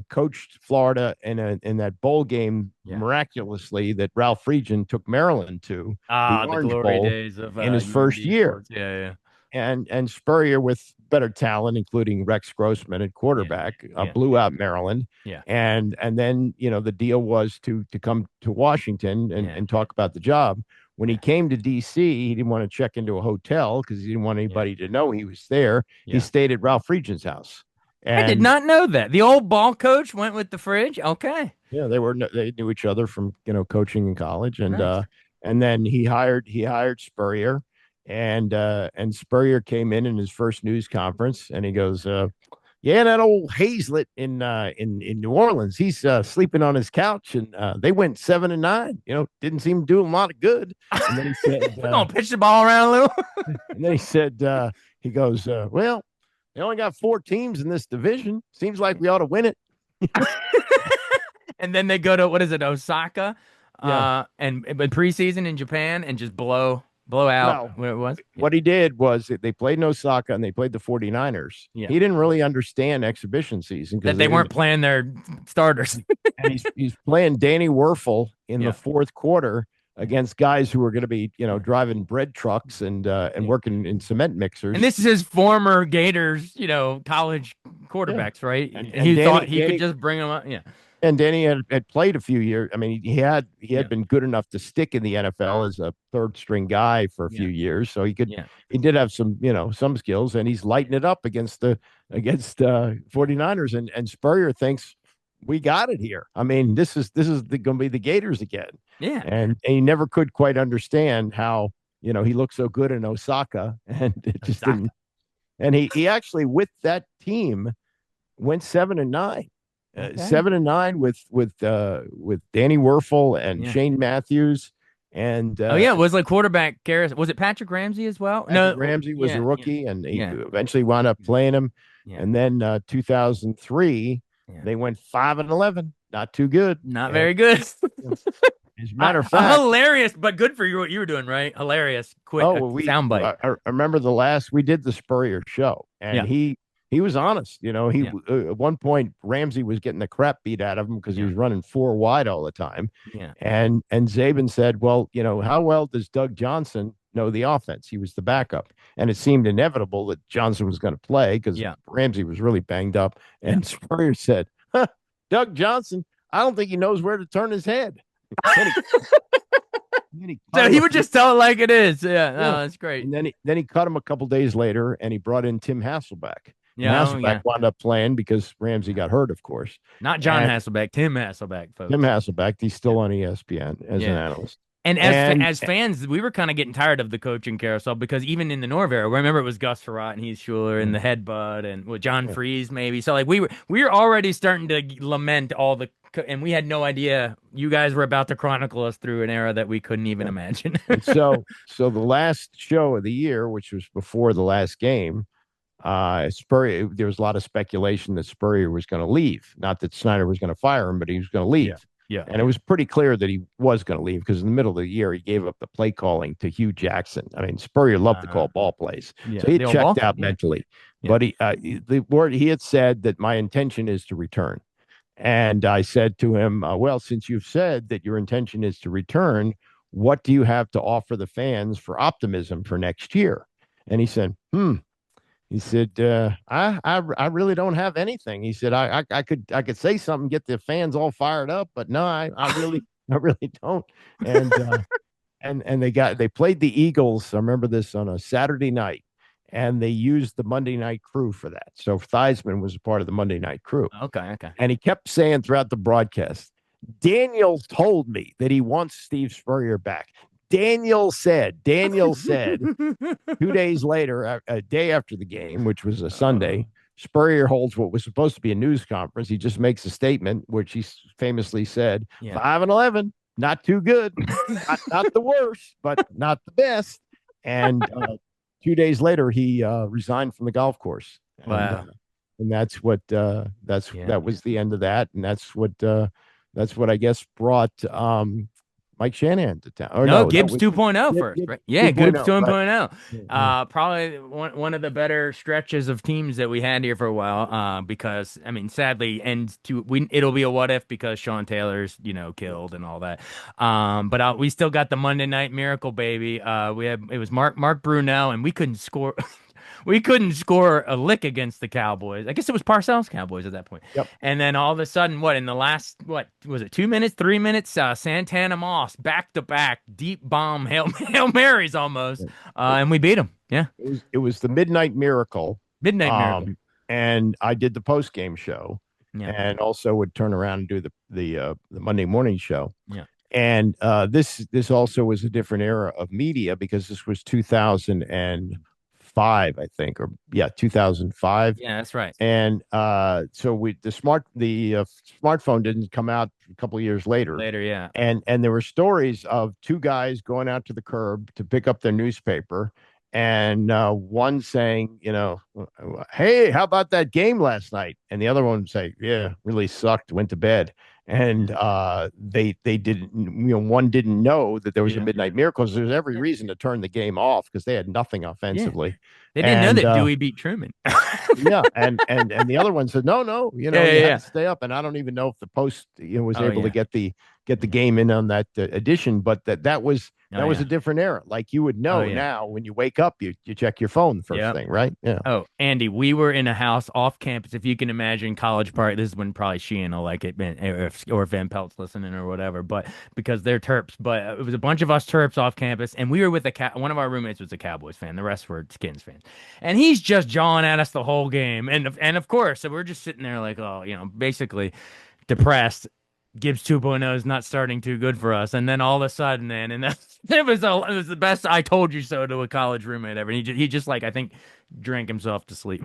coached Florida in that bowl game miraculously that Ralph Friedgen took Maryland to the Orange glory Bowl days of in his first year. Yeah. And Spurrier, with better talent, including Rex Grossman at quarterback, blew out Maryland. Yeah. And then the deal was to come to Washington and talk about the job. When he came to D.C., he didn't want to check into a hotel because he didn't want anybody to know he was there. He stayed at Ralph Friedgen's house. I did not know that. The old ball coach went with the fridge. Okay. Yeah, they knew each other from coaching in college, and Nice. And then he hired Spurrier, and Spurrier came in his first news conference, and he goes, that old Hazlett in New Orleans, he's sleeping on his couch, and they went 7-9. Didn't seem to do him a lot of good. And then he said, "We're gonna pitch the ball around a little." And then he said, he goes, well, they only got 4 teams in this division. Seems like we ought to win it. And then they go to, what is it, Osaka, and preseason in Japan, and just blow out what it was. What he did was they played in Osaka and they played the 49ers. Yeah. He didn't really understand exhibition season That they weren't playing their starters. And he's playing Danny Werfel in the fourth quarter against guys who were going to be, driving bread trucks and working in cement mixers. And this is his former Gators, college quarterbacks, right? And he thought he could just bring them up. Yeah. And Danny had played a few years. I mean, he had been good enough to stick in the NFL as a third string guy for a few years. So he did have some, some skills, and he's lighting it up against 49ers. And Spurrier thinks, we got it here. I mean, this is going to be the Gators again. Yeah, And he never could quite understand how, he looked so good in Osaka and it just Osaka. didn't. And he actually with that team went 7-9. Okay. 7-9 with Danny Werfel and Yeah. Shane Matthews and Oh yeah, it was like quarterback Garrison. Was it Patrick Ramsey as well? Patrick No. Ramsey was a Yeah. Yeah. rookie, and he Yeah. eventually wound up playing him. Yeah. And then 2003, Yeah. they went 5-11, not too good. Not And very good. as a matter of fact, Hilarious, but good for you what you were doing, right? Hilarious. Quick oh, well, soundbite. I remember we did the Spurrier show, and Yeah. he was honest. He Yeah. at one point Ramsey was getting the crap beat out of him because he Yeah. was running four wide all the time. Yeah. And Czaban said, well, how well does Doug Johnson know the offense? He was the backup, and it seemed inevitable that Johnson was going to play because Yeah. Ramsey was really banged up. And Spurrier said, huh, Doug Johnson, I don't think he knows where to turn his head. So he would just tell it like it is. Yeah, no, that's great. And then he cut him a couple days later, and he brought in Tim Hasselbeck. Yeah, Hasselbeck wound up playing because Ramsey got hurt, of course. Not John And Hasselbeck, Tim Hasselbeck, folks. Tim Hasselbeck, he's still on ESPN as an analyst. And as fans, we were kind of getting tired of the coaching carousel because even in the Norv era, remember it was Gus Farrat and Heath Schuler and the headbutt and with John Freeze maybe. So like we were already starting to lament all the and we had no idea you guys were about to chronicle us through an era that we couldn't even imagine. And so the last show of the year, which was before the last game, Spurrier, there was a lot of speculation that Spurrier was going to leave. Not that Snyder was going to fire him, but he was going to leave. Yeah. And it was pretty clear that he was going to leave because in the middle of the year, he gave up the play calling to Hugh Jackson. I mean, Spurrier loved to call ball plays. So he checked out mentally. But he had said that my intention is to return. And I said to him, well, since you've said that your intention is to return, what do you have to offer the fans for optimism for next year? And he said, He said, I really don't have anything. He said, I could say something, get the fans all fired up, but no, I really don't. And they played the Eagles. I remember this on a Saturday night, and they used the Monday night crew for that. So Theismann was a part of the Monday night crew. Okay. And he kept saying throughout the broadcast, Daniel told me that he wants Steve Spurrier back. Daniel said 2 days later, a day after the game, which was a Sunday, Spurrier holds what was supposed to be a news conference. He just makes a statement, which he famously said, 5-11, not too good, not the worst, but not the best. And 2 days later, he resigned from the golf course. Wow. And that's what that was the end of that. And that's what I guess brought Mike Shanahan to town. Or no, Gibbs 2.0 first. Right? Yeah, 2.0, Gibbs 2.0. Right. Probably one of the better stretches of teams that we had here for a while. Because I mean, sadly, it'll be a what if because Sean Taylor's killed and all that. But we still got the Monday Night Miracle, baby. It was Mark Brunell, and we couldn't score. We couldn't score a lick against the Cowboys. I guess it was Parcells Cowboys at that point. Yep. And then all of a sudden, in the last, was it 2 minutes, 3 minutes? Santana Moss, back to back, deep bomb, Hail Marys almost. And we beat them. Yeah. It was the Midnight Miracle. Midnight Miracle. And I did the post game show and also would turn around and do the Monday morning show. Yeah. And this also was a different era of media because this was 2005, I think, 2005. Yeah, that's right. And so the smartphone didn't come out a couple of years later. Yeah. And there were stories of two guys going out to the curb to pick up their newspaper, and one saying, hey, how about that game last night? And the other one say, yeah, really sucked. Went to bed. And they didn't, one didn't know that there was a Midnight Miracle. So there's every reason to turn the game off because they had nothing offensively. Yeah. They didn't know that Dewey beat Truman. Yeah, and the other one said, no, you had to stay up. And I don't even know if the Post was able to get the game in on that edition, but that was a different era. Like you would know now when you wake up, you check your phone the first thing, right? Yeah. Oh, Andy, we were in a house off campus. If you can imagine College Park, this is when probably Sheehan will like it, or Van Pelt's listening or whatever, but because they're Terps. But it was a bunch of us Terps off campus, and we were with one of our roommates was a Cowboys fan. The rest were Skins fans, and he's just jawing at us the whole game. And of course, so we're just sitting there like, basically depressed. Gibbs 2.0 is not starting too good for us. And then all of a sudden, and it was the best I told you so to a college roommate ever. And he just like, I think, drank himself to sleep.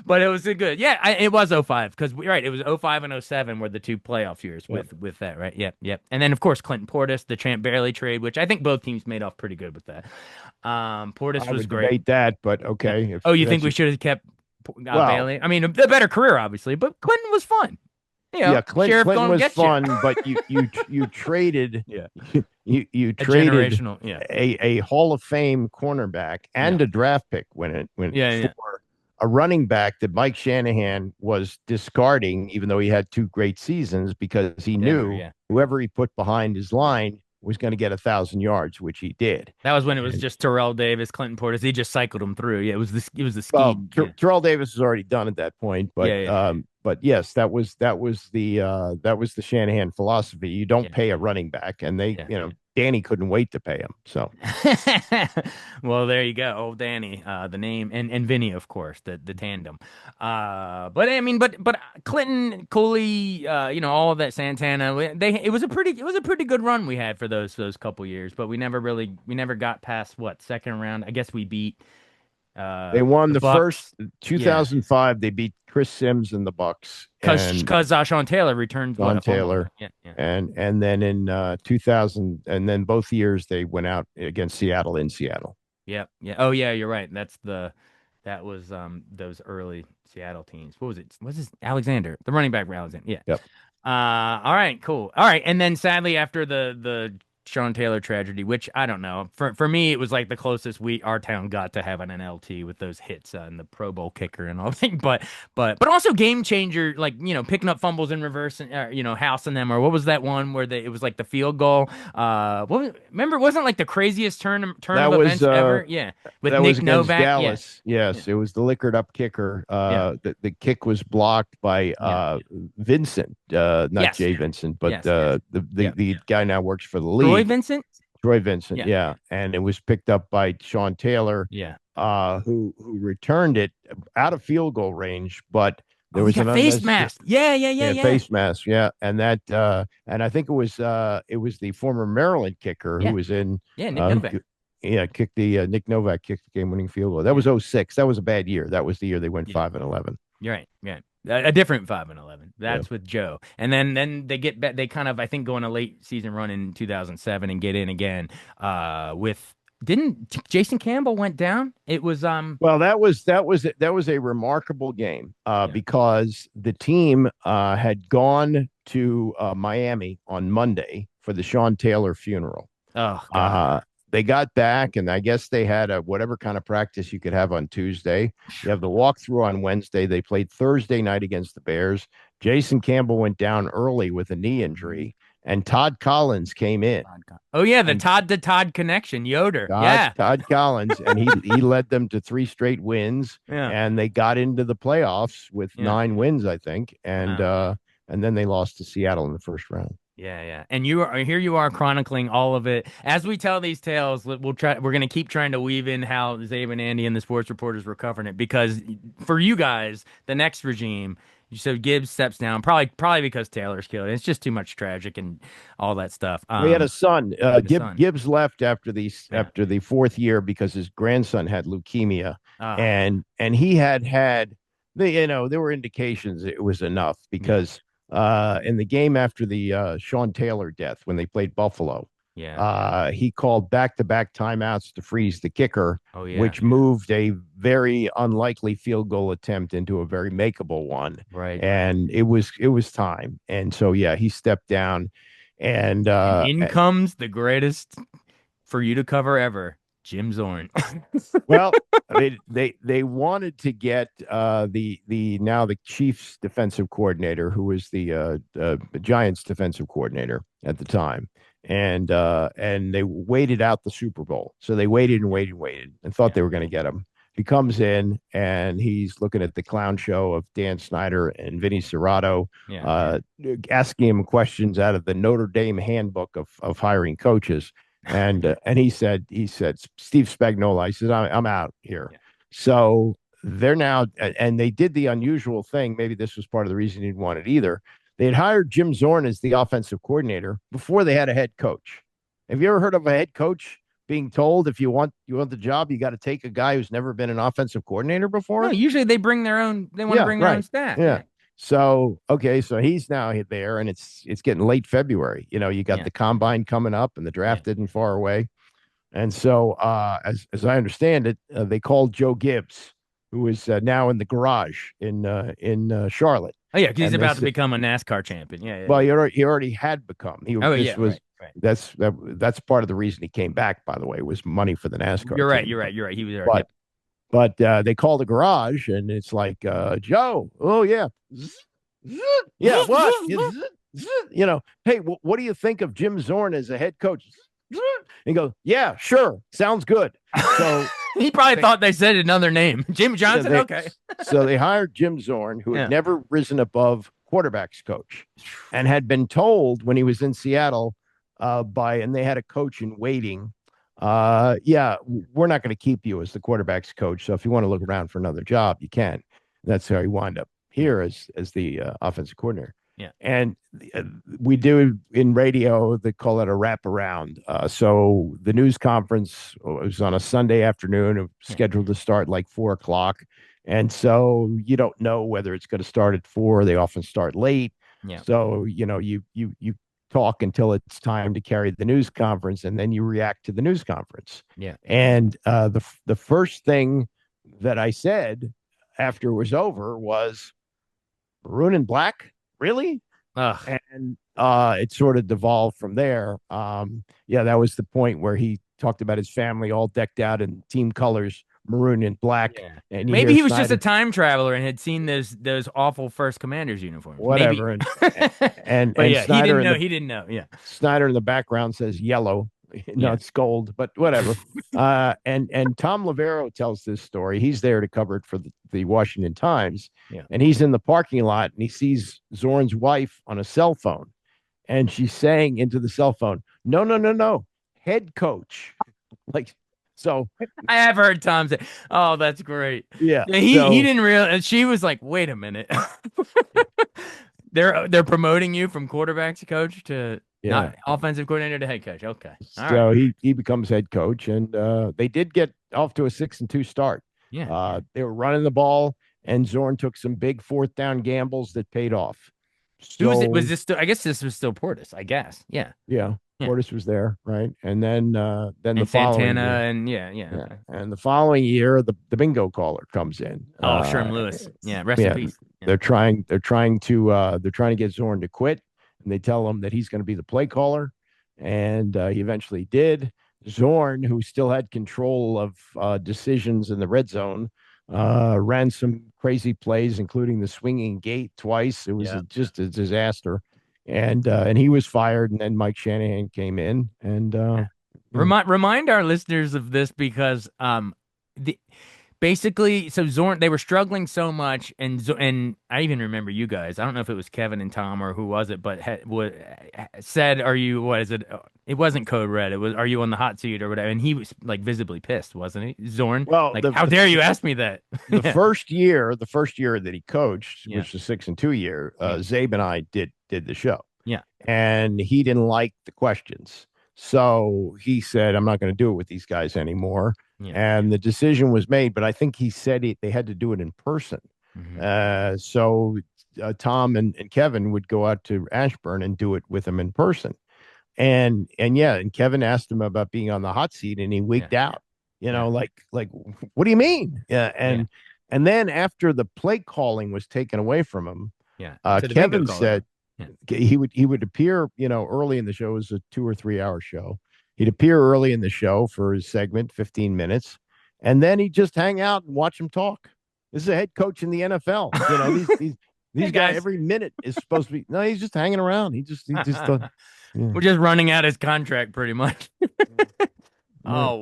But it was a good, yeah, it was '05 because right, it was '05 and '07 were the two playoff years with that, right? Yep, yep. And then of course Clinton Portis, the Champ Bailey trade, which I think both teams made off pretty good with that. Portis I was would great. debate that, but Yeah. okay. If Oh, you think that's we should have kept well, Bailey? I mean, a better career, obviously, but Clinton was fun. You know, yeah, Sheriff Clinton gonna was get fun, you. but you traded Yeah, you a traded generational. Yeah, a Hall of Fame cornerback yeah, and a draft pick when it went yeah, yeah, for a running back that Mike Shanahan was discarding, even though he had two great seasons, because he Denver. knew Yeah, whoever he put behind his yeah. line was going to get 1,000 yards, which he did. That was when it was And just Terrell Davis, Clinton Portis. He just cycled them through. Yeah, it was the well, scheme. Yeah, Terrell Davis was already done at that point, yeah, yeah, but yes, that was the Shanahan philosophy. You don't yeah, pay a running back, and they, yeah, yeah. Danny couldn't wait to pay him. So Well, there you go. Old Danny, the name, and Vinny, of course, the tandem. But I mean, but Clinton, Cooley, all of that Santana, it was a pretty good run we had for those couple years, but we never got past what, second round. I guess we beat they won the the first Bucks. Yeah. 2005. They beat Chris Sims and the Bucks and Cause Sean Taylor returned what, John a fumble. Taylor, Yeah, yeah. and then in 2000, and then both years they went out against Seattle in Seattle. Yeah, yeah. Oh yeah, you're right. That was those early Seattle teams. What was it? Was this Alexander, the running back for Alexander? Yeah. Yep. All right, cool. All right, and then sadly after the Sean Taylor tragedy, which I don't know, for me it was like the closest our town got to having an LT with those hits and the Pro Bowl kicker and all that. But also game changer, like picking up fumbles in reverse and housing them, or what was that one where it was like the field goal? Remember it wasn't like the craziest turn That of was events ever. Yeah, with that Nick was against Novak. Yeah, Dallas. Yes, it was the liquored up kicker. yeah, The kick was blocked by yeah. Vincent, not Yes, Jay Vincent, but yes. Yeah. the guy now works for the Troy league, Vincent. Troy Vincent. Yeah, Yeah, and it was picked up by Sean Taylor, yeah. who returned it out of field goal range, but there Oh, he was an got face unnecessary mask. Yeah, yeah, yeah, yeah. face mask. Yeah, and that and I think it was the former Maryland kicker who Yeah, was in yeah. Nick who Novak. yeah, kicked the Nick Novak kicked the game-winning field goal. That Yeah, was '06. That was a bad year. That was the year they went yeah. 5-11. You're right. Yeah. A different 5-11. Yeah. That's with Joe. And then they get back, they kind of, I think, go on a late season run in 2007 and get in again with didn't Jason Campbell went down? It was Well, that was a remarkable game yeah. because the team had gone to Miami on Monday for the Sean Taylor funeral. Oh God. Uh, they got back, and I guess they had a whatever kind of practice you could have on Tuesday. You have the walkthrough on Wednesday. They played Thursday night against the Bears. Jason Campbell went down early with a knee injury, and Todd Collins came in. Oh yeah, the And Todd to Todd connection, Yoder. Yeah. Todd Collins, and he led them to 3 straight wins, Yeah. and they got into the playoffs with Yeah. 9 wins, I think, Wow. and then they lost to Seattle in the first round. Yeah, yeah. And you are chronicling all of it. As we tell these tales, we're going to keep trying to weave in how Zabe and Andy and the sports reporters were covering it because for you guys, the next regime, so Gibbs steps down probably because Taylor's killed. It's just too much tragic and all that stuff. We had a son. son. Gibbs left after Yeah. after the fourth year because his grandson had leukemia, Ah. and he had there were indications it was enough because in the game after the Sean Taylor death when they played Buffalo, Yeah. he called back-to-back timeouts to freeze the kicker, Oh yeah. which moved a very unlikely field goal attempt into a very makeable one. Right. And it was time. And so yeah, he stepped down, and And in comes the greatest for you to cover ever, Jim Zorn. well, I mean, they wanted to get the now the Chiefs defensive coordinator, who was the Giants defensive coordinator at the time, and they waited out the Super Bowl. So they waited and waited and waited and thought they were going to get him. He comes in and he's looking at the clown show of Dan Snyder and Vinny Serrato, Yeah. asking him questions out of the Notre Dame handbook of hiring coaches. And he said Steve Spagnuolo. He said I'm out here. Yeah. So they're now, and they did the unusual thing. Maybe this was part of the reason he didn't want it either. They had hired Jim Zorn as the offensive coordinator before they had a head coach. Have you ever heard of a head coach being told if you want the job, you got to take a guy who's never been an offensive coordinator No, before? usually they bring their own. They want to Yeah, bring their own right. staff. Yeah. Yeah. So okay, so he's now there, and it's getting late February. You got Yeah. the combine coming up, and the Yeah. draft isn't far away. And so, as I understand it, they called Joe Gibbs, who is now in the garage in Charlotte, Oh yeah, because he's and they about to said, become a NASCAR champion. Yeah, yeah, well, yeah. he already had become. Oh This yeah, was right, right. that's part of the reason he came back. By the way, was money for the NASCAR You're right. team. You're right. You're right. He was there. But Yep. they call the garage, and it's like Joe. Oh yeah, yeah. What? Hey, what do you think of Jim Zorn as a head coach? And he goes, yeah, sure, sounds good. So He probably thought they said another name. Jim Johnson. Okay. so they hired Jim Zorn, who Yeah. had never risen above quarterbacks coach, and had been told when he was in Seattle and they had a coach in waiting. Yeah, we're not going to keep you as the quarterbacks coach. So if you want to look around for another job, you can. That's how he wound up here as the offensive coordinator. Yeah. And we do in radio, they call it a wraparound. So the news conference was on a Sunday afternoon, scheduled to start like 4 o'clock. And so you don't know whether it's going to start at 4. They often start late. Yeah. So, you talk until it's time to carry the news conference, and then you react to the news conference. Yeah. And the first thing that I said after it was over was, maroon and black, really? Ugh. And it sort of devolved from there. Yeah, that was the point where he talked about his family all decked out in team colors, maroon and black. Yeah. And Maybe he was just a Snyder, time traveler and had seen those awful First Commanders uniforms. whatever. Maybe. And But yeah, Snyder he didn't know. Yeah. Snyder in the background says yellow. No, Yeah. it's gold, but whatever. And Thom Loverro tells this story. He's there to cover it for the Washington Times. Yeah. And he's in the parking lot, and he sees Zorn's wife on a cell phone. And she's saying into the cell phone, no, no, no, no, head coach. Like, so I have heard Tom say, "Oh, that's great." yeah. He So, didn't realize. And she was like, "Wait a minute." They're promoting you from quarterbacks coach to not offensive coordinator to head coach. Okay. All so right. he becomes head coach, and they did get off to a 6-2 start. Yeah. They were running the ball, and Zorn took some big fourth down gambles that paid off. Who was it? So, Was this still? I guess this was still Portis. I guess. Yeah. yeah, Yeah. Portis was there, right? And then the And following Santana year, and yeah. yeah, and the following year, the bingo caller comes in. Oh, Sherm Lewis. Yeah. Rest in peace. Yeah. They're trying to get Zorn to quit, and they tell him that he's going to be the play caller, and he eventually did. Zorn, who still had control of decisions in the red zone, ran some crazy plays, including the swinging gate twice. It was just a disaster, and he was fired. And then Mike Shanahan came in, and Remind our listeners of this because basically, so Zorn, they were struggling so much, and I even remember you guys. I don't know if it was Kevin and Tom or who was it, but said, "Are you? What is it? It wasn't Code Red. It was, are you on the hot seat or whatever?" And he was like visibly pissed, wasn't he, Zorn? Well, like, how dare you ask me that? The first year that he coached, Yeah. which was 6-2 year, Zabe and I did the show. Yeah. And he didn't like the questions. So he said, I'm not going to do it with these guys anymore. Yeah. And the decision was made, but I think he said they had to do it in person. Mhm. So Tom and Kevin would go out to Ashburn and do it with him in person. And Kevin asked him about being on the hot seat, and he wigged out, like, what do you mean? Yeah. And then after the play calling was taken away from him, Kevin said he would appear, early in the show. It was a 2 or 3 hour show. He'd appear early in the show for his segment, 15 minutes, and then he'd just hang out and watch him talk. This is a head coach in the NFL. These guys, every minute is supposed to be. No, he's just hanging around. He just We're just running out his contract pretty much. Oh,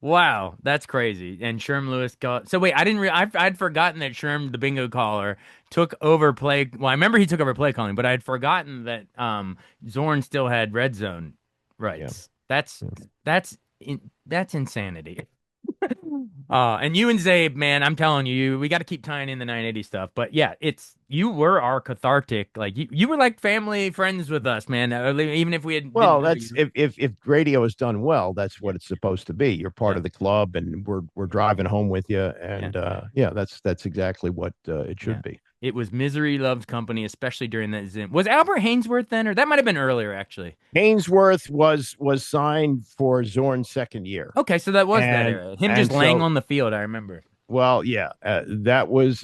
wow, that's crazy. And Sherm Lewis got. So wait, I'd forgotten that Sherm, the bingo caller, took over play. Well, I remember he took over play calling, but I'd forgotten that Zorn still had red zone rights. That's insanity. And you and Zabe, man, I'm telling you, we got to keep tying in the 980 stuff. But yeah, it's you were our cathartic. Like you were like family friends with us, man. Even if we didn't Well, know that's you. if radio is done well, that's Yeah, what it's supposed to be. You're part yeah, of the club, and we're driving home with you, yeah, and yeah, that's exactly what it yeah. should be. It was misery loves company, especially during that Zim. Was Albert Hainsworth then, or that might have been earlier, actually? Ainsworth was signed for Zorn's second year, Okay, so that was that and era. Him just and laying so on the field, I remember. well, yeah, that was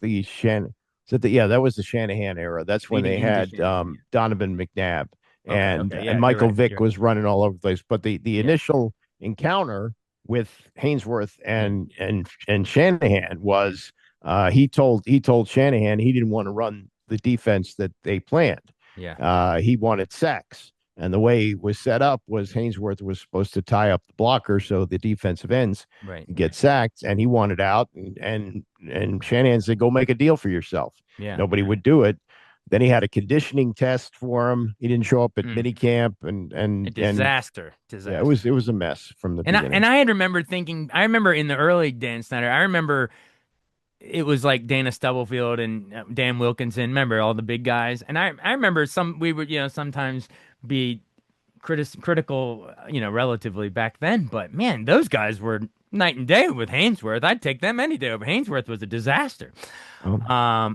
the Shan. So yeah, that was the Shanahan era. That's when Leading they into had Shanahan. Donovan McNabb Yeah. Okay, okay, and yeah, you're Michael right. Vick You're right. was running all over the place. But the Yeah, initial encounter with Hainsworth yeah, and Shanahan was he told Shanahan he didn't want to run the defense that they planned. yeah. He wanted sacks. And the way it was set up was Hainsworth was supposed to tie up the blocker so the defensive ends Right, get right. sacked, and he wanted out. And Shanahan said, "Go make a deal for yourself." Yeah. Nobody would do it. Then he had a conditioning test for him. He didn't show up at Mm. minicamp, A and disaster, yeah, disaster. it was a mess from the And beginning. I had remembered thinking, I remember in the early Dan Snyder, I remember it was like Dana Stubblefield and Dan Wilkinson. Remember all the big guys, and I remember we would sometimes be critical, relatively back then. But man, those guys were night and day with Hainsworth. I'd take them any day over. Hainsworth was a disaster. Oh,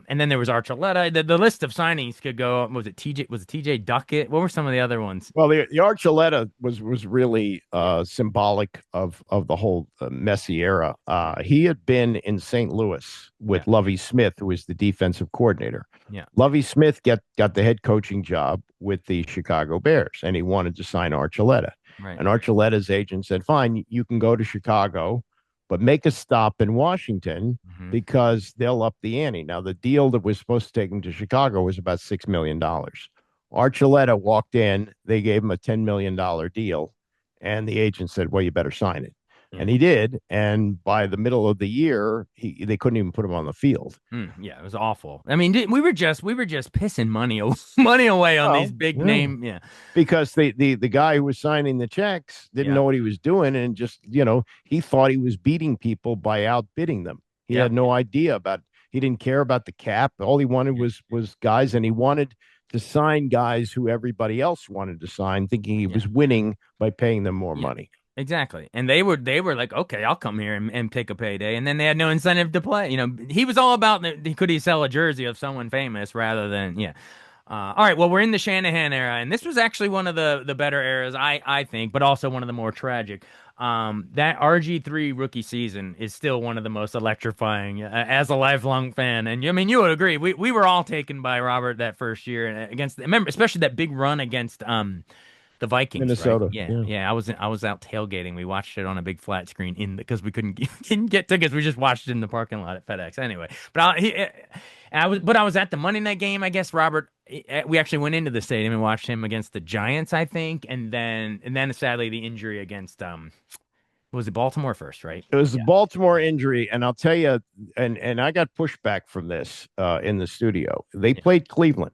And then there was Archuleta. The list of signings could go. Was it TJ? Was it TJ Duckett? What were some of the other ones? well, the Archuleta was really Yeah, symbolic of the whole messy era. He had been in St. Louis yeah, with Lovie Smith, who was the defensive coordinator. yeah. Lovie Smith got the head coaching job with the Chicago Bears, and he wanted to sign Archuleta. Right. And Archuleta's agent said, "Fine, you can go to Chicago, but make a stop in Washington Hmm. because they'll up the ante." Now, the deal that was supposed to take him to Chicago was about $6 million. Archuleta walked in, they gave him a $10 million deal, and the agent said, "Well, you better sign it." Yeah. And he did. And by the middle of the year, they couldn't even put him on the field. Yeah, it was awful. I mean, we were just pissing money away on these Well, big yeah, name. Yeah, because the guy who was signing the checks didn't yeah, know what he was doing, and just he thought he was beating people by outbidding them. He yep, had no idea about. He didn't care about the cap. All he wanted yeah, was guys, and he wanted to sign guys who everybody else wanted to sign, thinking he yeah, was winning by paying them more yeah. money. Exactly. And they were like, okay, I'll come here and take a payday. And then they had no incentive to play. He was all about could he sell a jersey of someone famous rather than, yeah. All right. Well, we're in the Shanahan era, and this was actually one of the better eras, I think, but also one of the more tragic. That RG3 rookie season is still one of the most electrifying as a lifelong fan. And I mean, you would agree. We were all taken by Robert that first year against, remember, especially that big run against the Vikings, right? Minnesota, Yeah, yeah. yeah. I was out tailgating. We watched it on a big flat screen because we couldn't get tickets. We just watched it in the parking lot at FedEx. Anyway, but I was at the Monday night game. I guess Robert. We actually went into the stadium and watched him against the Giants, I think, and then sadly the injury against was it Baltimore first, right? It was a Yeah, Baltimore injury, and I'll tell you, and I got pushback from this in the studio. They yeah, played Cleveland,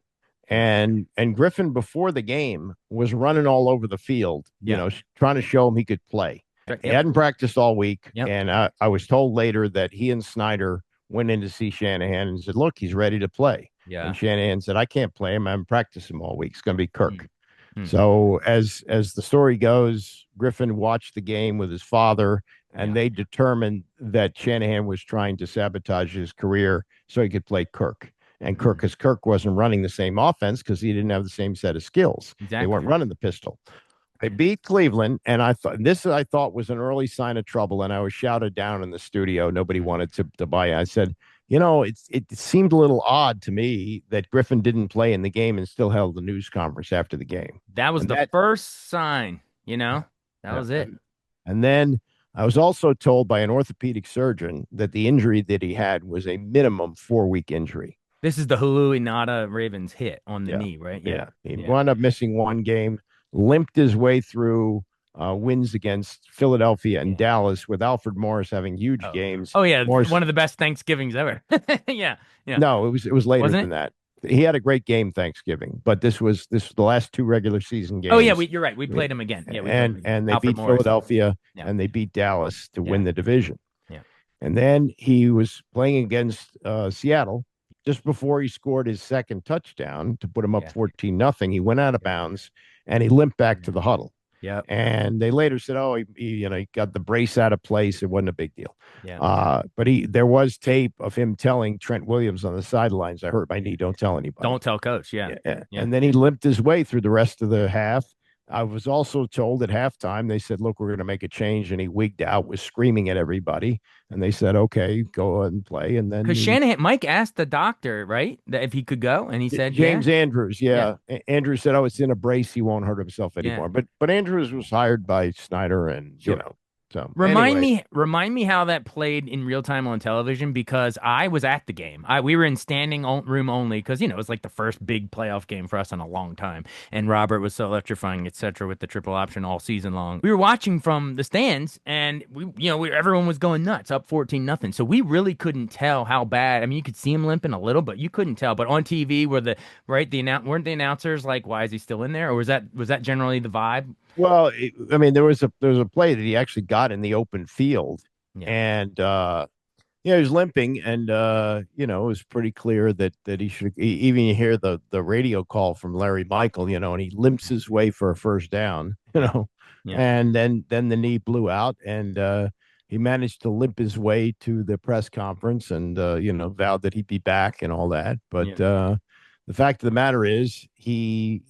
yeah, and Griffin before the game was running all over the field, yeah. trying to show him he could play. He Yep, hadn't practiced all week, yep, and I was told later that he and Snyder went in to see Shanahan and said, "Look, he's ready to play." yeah. And Shanahan said, "I can't play him. I haven't practiced him all week. It's going to be Kirk." Mm, mm, So as the story goes, Griffin watched the game with his father, yeah, and they determined that Shanahan was trying to sabotage his career so he could play Kirk. And mm, because Kirk wasn't running the same offense because he didn't have the same set of skills. They weren't exactly. running the pistol. They Yeah, beat Cleveland, and I thought was an early sign of trouble. And I was shouted down in the studio. Nobody mm. wanted to buy it. I said, it seemed a little odd to me that Griffin didn't play in the game and still held the news conference after the game. That was And the that, first sign. That yeah, was it. and then I was also told by an orthopedic surgeon that the injury that he had was a minimum 4 week injury. This is the Hulu Nada Ravens hit on the Yeah, knee, right? Yeah. yeah. He Yeah. wound up missing one game, limped his way through wins against Philadelphia and Yeah. Dallas, with Alfred Morris having huge Oh. games. Oh yeah, Morris, one of the best Thanksgivings ever. Yeah. Yeah. no, it was later Wasn't than it? that. He had a great game Thanksgiving, but this was the last two regular season Oh yeah, games. you're right. We played him again. Yeah, we played him again. And they Alfred beat Morris. Philadelphia Yeah. and they beat Dallas to Yeah. win the division. Yeah. And then he was playing against Seattle just before he scored his second touchdown to put him up Yeah. 14-0. He went out of bounds and he limped back to the huddle. Yep. And they later said, "Oh, he got the brace out of place. It wasn't a big deal." Yeah. But there was tape of him telling Trent Williams on the sidelines, "I hurt my knee. Don't tell anybody." Don't tell coach. Yeah. Yeah. Yeah. And then he limped his way through the rest of the half. I was also told at halftime, they said, "Look, we're going to make a change." And he wigged out, was screaming at everybody. And they said, "Okay, go and play." And then Because Mike asked the doctor, right, that if he could go, and he said, James yeah. Andrews, yeah. Andrews said, "Oh, it's in a brace. He won't hurt himself Yeah. anymore." But Andrews was hired by Snyder, and Sure. so Remind anyway. me how that played in real time on television, because I was at the game. We were in standing room only because it was like the first big playoff game for us in a long time, and Robert was so electrifying, etc. with the triple option all season long. We were watching from the stands, and everyone was going nuts, up 14-0. So we really couldn't tell how bad. I mean, you could see him limping a little, but you couldn't tell. But on TV, weren't the announcers like, "Why is he still in there?" Or was that generally the vibe? Well, I mean, there was a play that he actually got in the open field, Yeah. and he was limping, and it was pretty clear that he should. Even you hear the radio call from Larry Michael, and he limps his way for a first down, Yeah. and then the knee blew out, and he managed to limp his way to the press conference, and vowed that he'd be back and all that. But Yeah. the fact of the matter is, he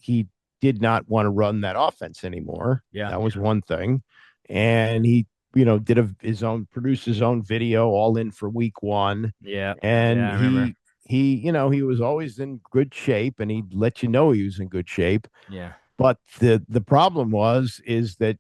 did not want to run that offense anymore. Yeah. That was one thing, and he produced his own video all in for week one. Yeah. And Yeah, I remember. he was always in good shape, and he'd let you know he was in good shape. Yeah. But the problem is that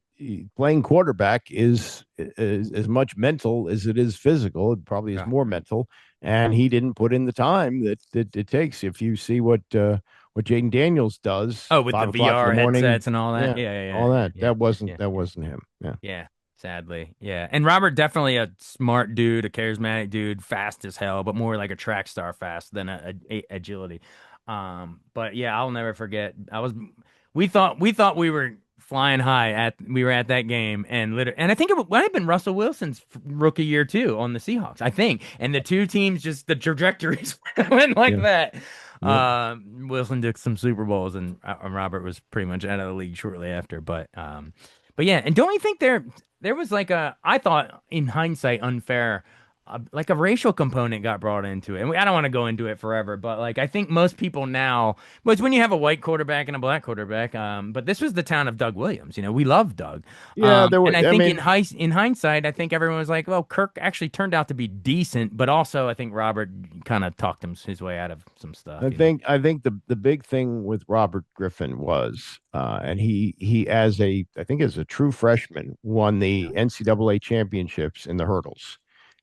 playing quarterback is as much mental as it is physical. It probably is Yeah. more mental, and he didn't put in the time that it takes. If you see what Jaden Daniels does, Oh, with the 5 o'clock in VR the morning, headsets and all that. yeah, Yeah, yeah, yeah, all that yeah, that wasn't yeah, that yeah, wasn't him. Yeah. yeah. Sadly, yeah. And Robert definitely a smart dude, a charismatic dude, fast as hell, but more like a track star fast than a agility. But yeah, I'll never forget. We thought we were flying high we were at that game, and I think it might have been Russell Wilson's rookie year too on the Seahawks, I think. And the two teams, just the trajectories went like Yeah. that. Yep. Wilson took some Super Bowls, and Robert was pretty much out of the league shortly after. But yeah, and don't you think there was like I thought in hindsight unfair, like a racial component got brought into it. And I don't want to go into it forever, but like I think most people now, but it's when you have a white quarterback and a black quarterback. But this was the town of Doug Williams. We love Doug. Yeah, there were. And I I think mean, in hindsight, I think everyone was like, well, Kirk actually turned out to be decent, but also I think Robert kind of talked his way out of some stuff. I think the big thing with Robert Griffin was, and he as a true freshman won the NCAA championships in the hurdles,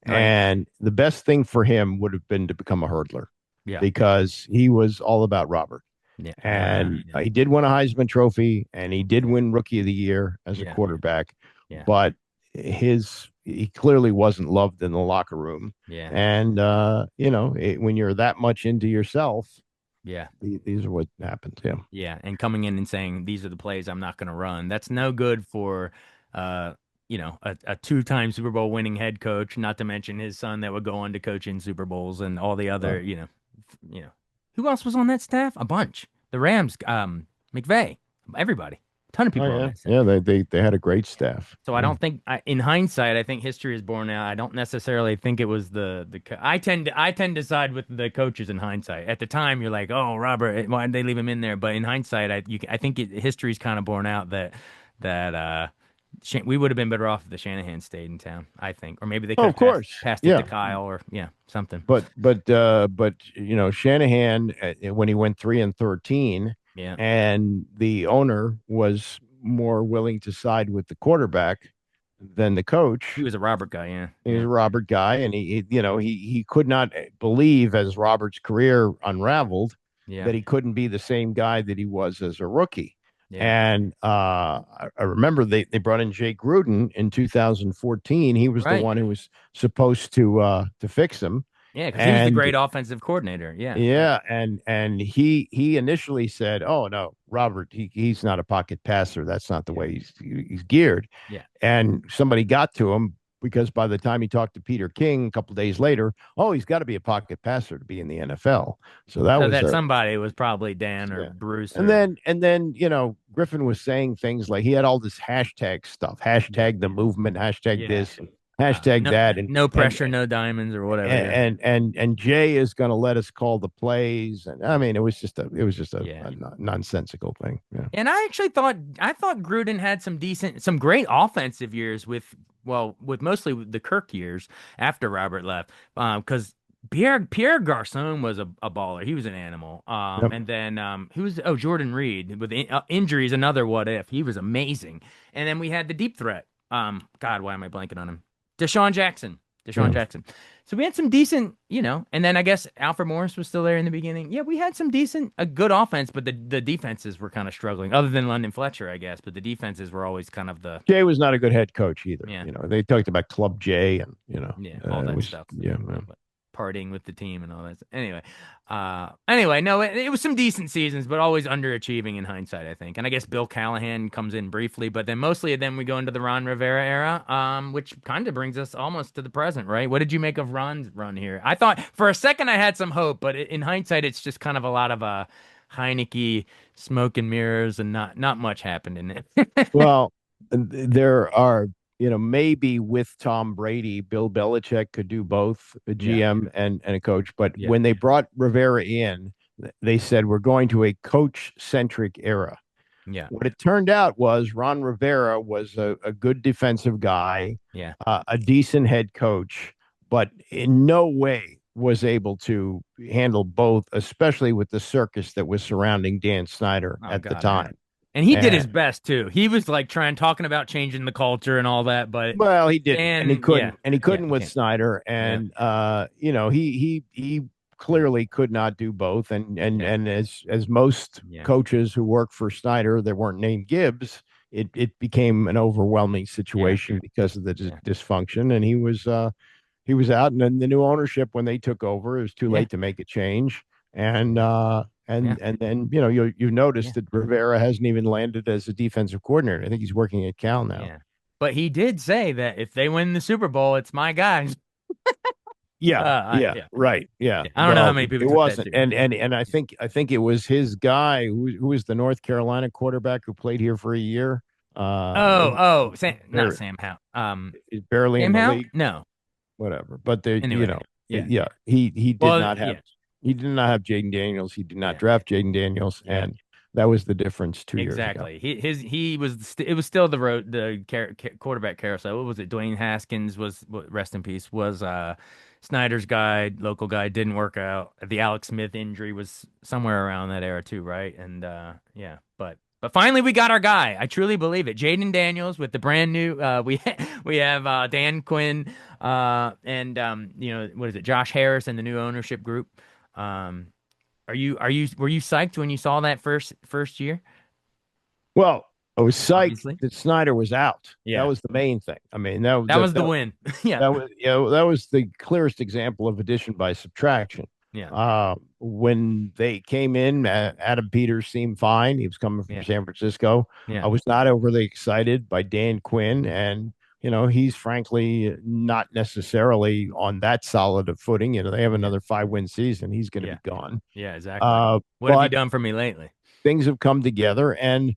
Right. and the best thing for him would have been to become a hurdler Yeah. because he was all about Robert. Yeah. And Yeah. he did win a Heisman Trophy, and he did win Rookie of the Year as a Yeah. quarterback, Yeah. but he clearly wasn't loved in the locker room. Yeah. And when you're that much into yourself, Yeah. these are what happens. Yeah. Yeah. And coming in and saying, these are the plays I'm not going to run. That's no good for, a two-time Super Bowl winning head coach, not to mention his son that would go on to coach in Super Bowls and all the other, who else was on that staff? A bunch. The Rams, McVay, everybody. A ton of people on Yeah. that staff. Yeah. They had a great staff. So I don't think, in hindsight, I think history is borne out. I don't necessarily think it was I tend to side with the coaches in hindsight. At the time, you're like, oh, Robert, why did they leave him in there? But in hindsight, I think history's kind of borne out that we would have been better off if the Shanahan stayed in town, I think, or maybe they could Oh, have of course. passed it Yeah. to Kyle or something. But Shanahan, when he went 3-13, Yeah, and the owner was more willing to side with the quarterback than the coach. he was a Robert guy. Yeah, He was a Robert guy, and he could not believe, as Robert's career unraveled, yeah, that he couldn't be the same guy that he was as a rookie. yeah. And I remember they brought in Jake Gruden in 2014. He was the Right. one who was supposed to fix him. Yeah, because he was the And great offensive coordinator. Yeah, yeah, and he initially said, "Oh no, Robert, he's not a pocket passer. That's not the way he's geared." Yeah. And somebody got to him, because by the time he talked to Peter King a couple days later, oh, he's got to be a pocket passer to be in the NFL. So that So was that a somebody was probably Dan or yeah. Bruce And or then Griffin was saying things like he had all this hashtag stuff, yeah, hashtag the movement, hashtag yeah. this, hashtag No, that, no and pressure, no diamonds or whatever. Yeah, and Jay is going to let us call the plays, and I mean yeah. a nonsensical thing. Yeah. And I actually thought Gruden had some great offensive years with mostly the Kirk years after Robert left, because Pierre Garcon was a baller. He was an animal. Yep. And then who was Jordan Reed with injuries, another what if. He was amazing. And then we had the deep threat. God, why am I blanking on him? Deshaun Jackson. Deshaun Yeah. Jackson. So we had some decent, and then I guess Alfred Morris was still there in the beginning. Yeah, we had some decent, a good offense, but the defenses were kind of struggling, other than London Fletcher, I guess. But the defenses were always kind of the, Jay was not a good head coach either. yeah, They talked about Club Jay and yeah, all it that was stuff. yeah. But partying with the team and all that. Anyway, no, it was some decent seasons, but always underachieving in hindsight, I think. And I guess Bill Callahan comes in briefly, but then mostly then we go into the Ron Rivera era, which kind of brings us almost to the present, right? What did you make of Ron's run here? I thought for a second I had some hope, but in hindsight, it's just kind of a lot of Heineke smoke and mirrors, and not much happened in it. Well, there are, maybe with Tom Brady, Bill Belichick could do both a Yeah, GM and a coach. But yeah, when they brought Rivera in, they said, we're going to a coach centric era. yeah, What it turned out was Ron Rivera was a good defensive guy, yeah. a decent head coach, but in no way was able to handle both, especially with the circus that was surrounding Dan Snyder Oh at the God, man. time. And he did his And best too. He was like talking about changing the culture and all that, but well, he didn't, and he Dan, yeah, couldn't, and he yeah, couldn't he with can't. Snyder, Yeah, and he clearly could not do both, yeah, and as most yeah, coaches who worked for Snyder that weren't named Gibbs, it became an overwhelming yeah, situation because of the yeah, dysfunction, and he was out, and then the new ownership when they took over, it was too yeah, late to make a change, and yeah, uh, yeah, and then you yeah, noticed that Rivera hasn't even landed as a defensive coordinator. I think he's working at Cal now. yeah. But he did say that if they win the Super Bowl, it's my guys. Yeah, Yeah, right. Yeah. yeah. I don't know how Well, many people it took that wasn't. seriously. And I think it was his guy who was the North Carolina quarterback who played here for a year. Not They're Sam Howe. barely in Sam the Howe? league, No. whatever. But Anyway, yeah, yeah, yeah. he Well, yeah, did not have Jaden Daniels. He did not yeah, draft Jaden Daniels, yeah. and that was the difference 2 years ago. Exactly. He was it was still the road quarterback carousel. What was it? Dwayne Haskins rest in peace was Snyder's guy, local guy, didn't work out. The Alex Smith injury was somewhere around that era too, right? And yeah, but finally we got our guy. I truly believe it. Jaden Daniels with the brand new we have Dan Quinn and what is it? Josh Harris and the new ownership group. Um were you psyched when you saw that first year? Well, I was psyched Obviously. that Snyder was out. That Yeah. was the main thing. I mean, that That that, was the that win. Yeah. that was that was the clearest example of addition by subtraction. Yeah. When they came in, Adam Peters seemed fine. He was coming from Yeah. San Francisco. I Yeah. was not overly excited by Dan Quinn, and he's frankly not necessarily on that solid of footing. They have Yeah. another 5-win season. He's going to Yeah. be gone. Yeah, exactly. What have you But done for me lately? things have come together, and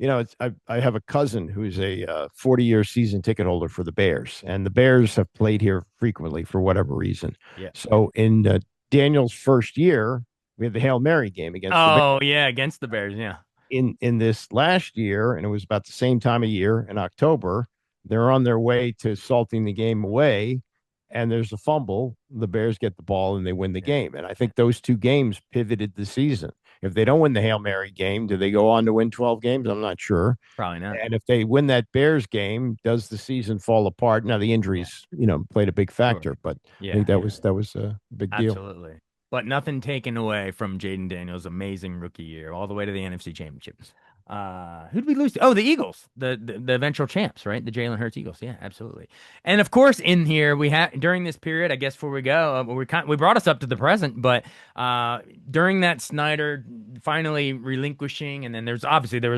I have a cousin who's a 40-year season ticket holder for the Bears, and the Bears have played here frequently for whatever reason. Yeah. So in Daniel's first year, we had the Hail Mary game against the Bears. Oh, yeah, against the Bears. Yeah. In this last year, and it was about the same time of year in October, they're on their way to salting the game away, and there's a fumble. The Bears get the ball and they win the Yeah. game. And I think those two games pivoted the season. If they don't win the Hail Mary game, do they go on to win 12 games? I'm not sure. Probably not. And if they win that Bears game, does the season fall apart? Now the Yeah. injuries, played a big factor, Sure. but I Yeah. think Yeah. that was a big deal. Absolutely. But nothing taken away from Jaden Daniels' amazing rookie year, all the way to the NFC Championships. Who'd we lose to? Oh, the Eagles, the eventual champs, right? The Jalen Hurts Eagles. Yeah, absolutely. And of course, in here we have during this period, I guess before we go, we brought us up to the present, but during that Snyder finally relinquishing, and then there was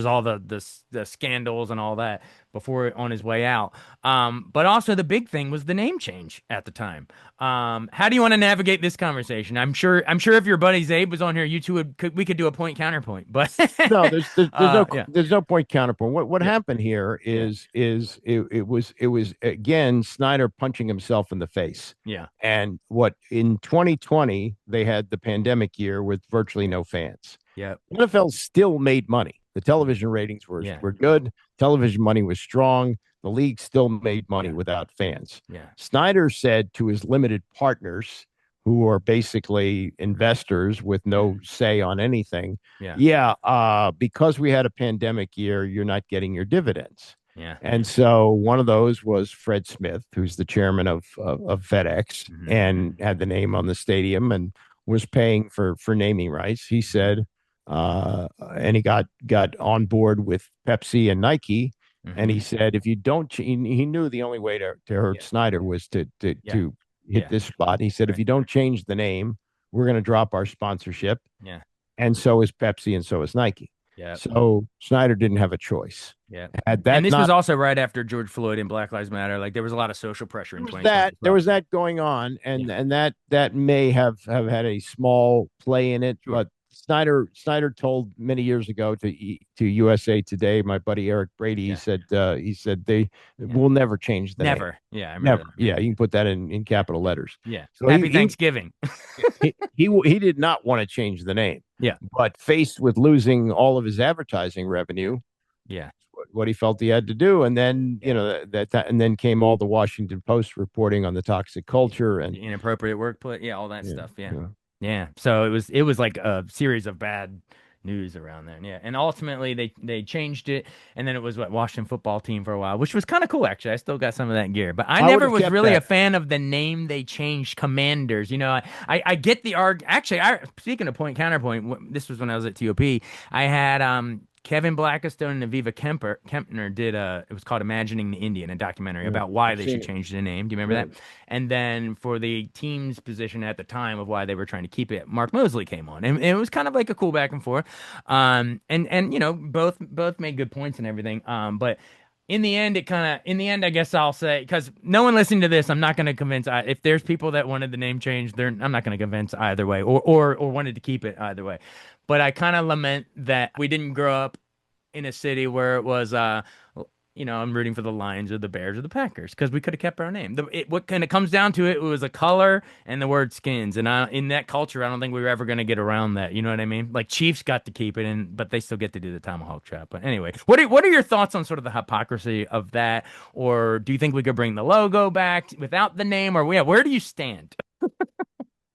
all the scandals and all that before on his way out. But also the big thing was the name change at the time. How do you want to navigate this conversation? I'm sure if your buddy Zabe was on here, you two we could do a point counterpoint. But No, yeah, there's no point counterpoint. What yeah, happened here yeah, is it was again Snyder punching himself in the face. yeah, And what in 2020 they had the pandemic year with virtually no fans. yeah, NFL still made money. The yeah, television ratings were yeah, were good. Television money was strong. The league still made money yeah, without fans. yeah, Snyder said to his limited partners, who are basically investors with no mhm, say on anything, yeah, yeah, because we had a pandemic year, you're not getting your dividends. yeah, And so one of those was Fred Smith, who's the chairman of FedEx mhm, and had the name on the stadium and was paying for naming rights. He said, and he got on board with Pepsi and Nike. And he mhm, said, if you don't, he knew the only way to hurt yeah, Snyder was yeah, to hit yeah, this spot. He said, if right, you don't change the name, we're going to drop our sponsorship. yeah, And so is Pepsi, and so is Nike. yeah. So Snyder didn't have a choice. Yeah. Had And that this was not also right after George Floyd and Black Lives Matter. Like there was a lot of social pressure in 2020 as there well. was that going on, Yeah. and that may have had a small play in it, Sure. but Snyder told many years ago to USA Today, my buddy Eric Brady, Yeah. he said they Yeah. will never change the name. Never. Yeah. I remember Never. that. Yeah, you can put that in Yeah. capital letters. Yeah. So Happy Thanksgiving. he did not want to change the name, Yeah. but faced with losing all of his advertising revenue, Yeah. what he felt he had to do. And then, Yeah. and then came all the Washington Post reporting on the toxic Yeah. culture and Inappropriate workplace. Yeah. All that yeah, stuff. Yeah. yeah. Yeah. So it was like a series of bad news around there. Yeah. And ultimately they changed it. And then it was Washington football team for a while, which was kind of cool actually. I still got some of that gear. But I I would never have was kept really a that. fan of the name they changed, Commanders. I get the arg actually speaking of point counterpoint, this was when I was at TOP. I had Kevin Blackistone and Aviva Kempner did it was called Imagining the Indian, a documentary Yeah, about why I've they seen should it. change the name. Do you remember Right. that? And then for the team's position at the time of why they were trying to keep it, Mark Mosley came on, and it was kind of like a cool back and forth. And both made good points and everything. But in the end, I guess I'll say, because no one listening to this, I'm not going to convince. If there's people that wanted the name change, I'm not going to convince either way, or wanted to keep it either way. But I kind of lament that we didn't grow up in a city where it was I'm rooting for the Lions or the Bears or the Packers because we could have kept our name. What kind of comes down to it was a color and the word skins. And in that culture, I don't think we were ever going to get around that. You know what I mean? Like Chiefs got to keep it, but they still get to do the tomahawk chop. But anyway, what are your thoughts on sort of the hypocrisy of that? Or do you think we could bring the logo back without the name? Or yeah, where do you stand?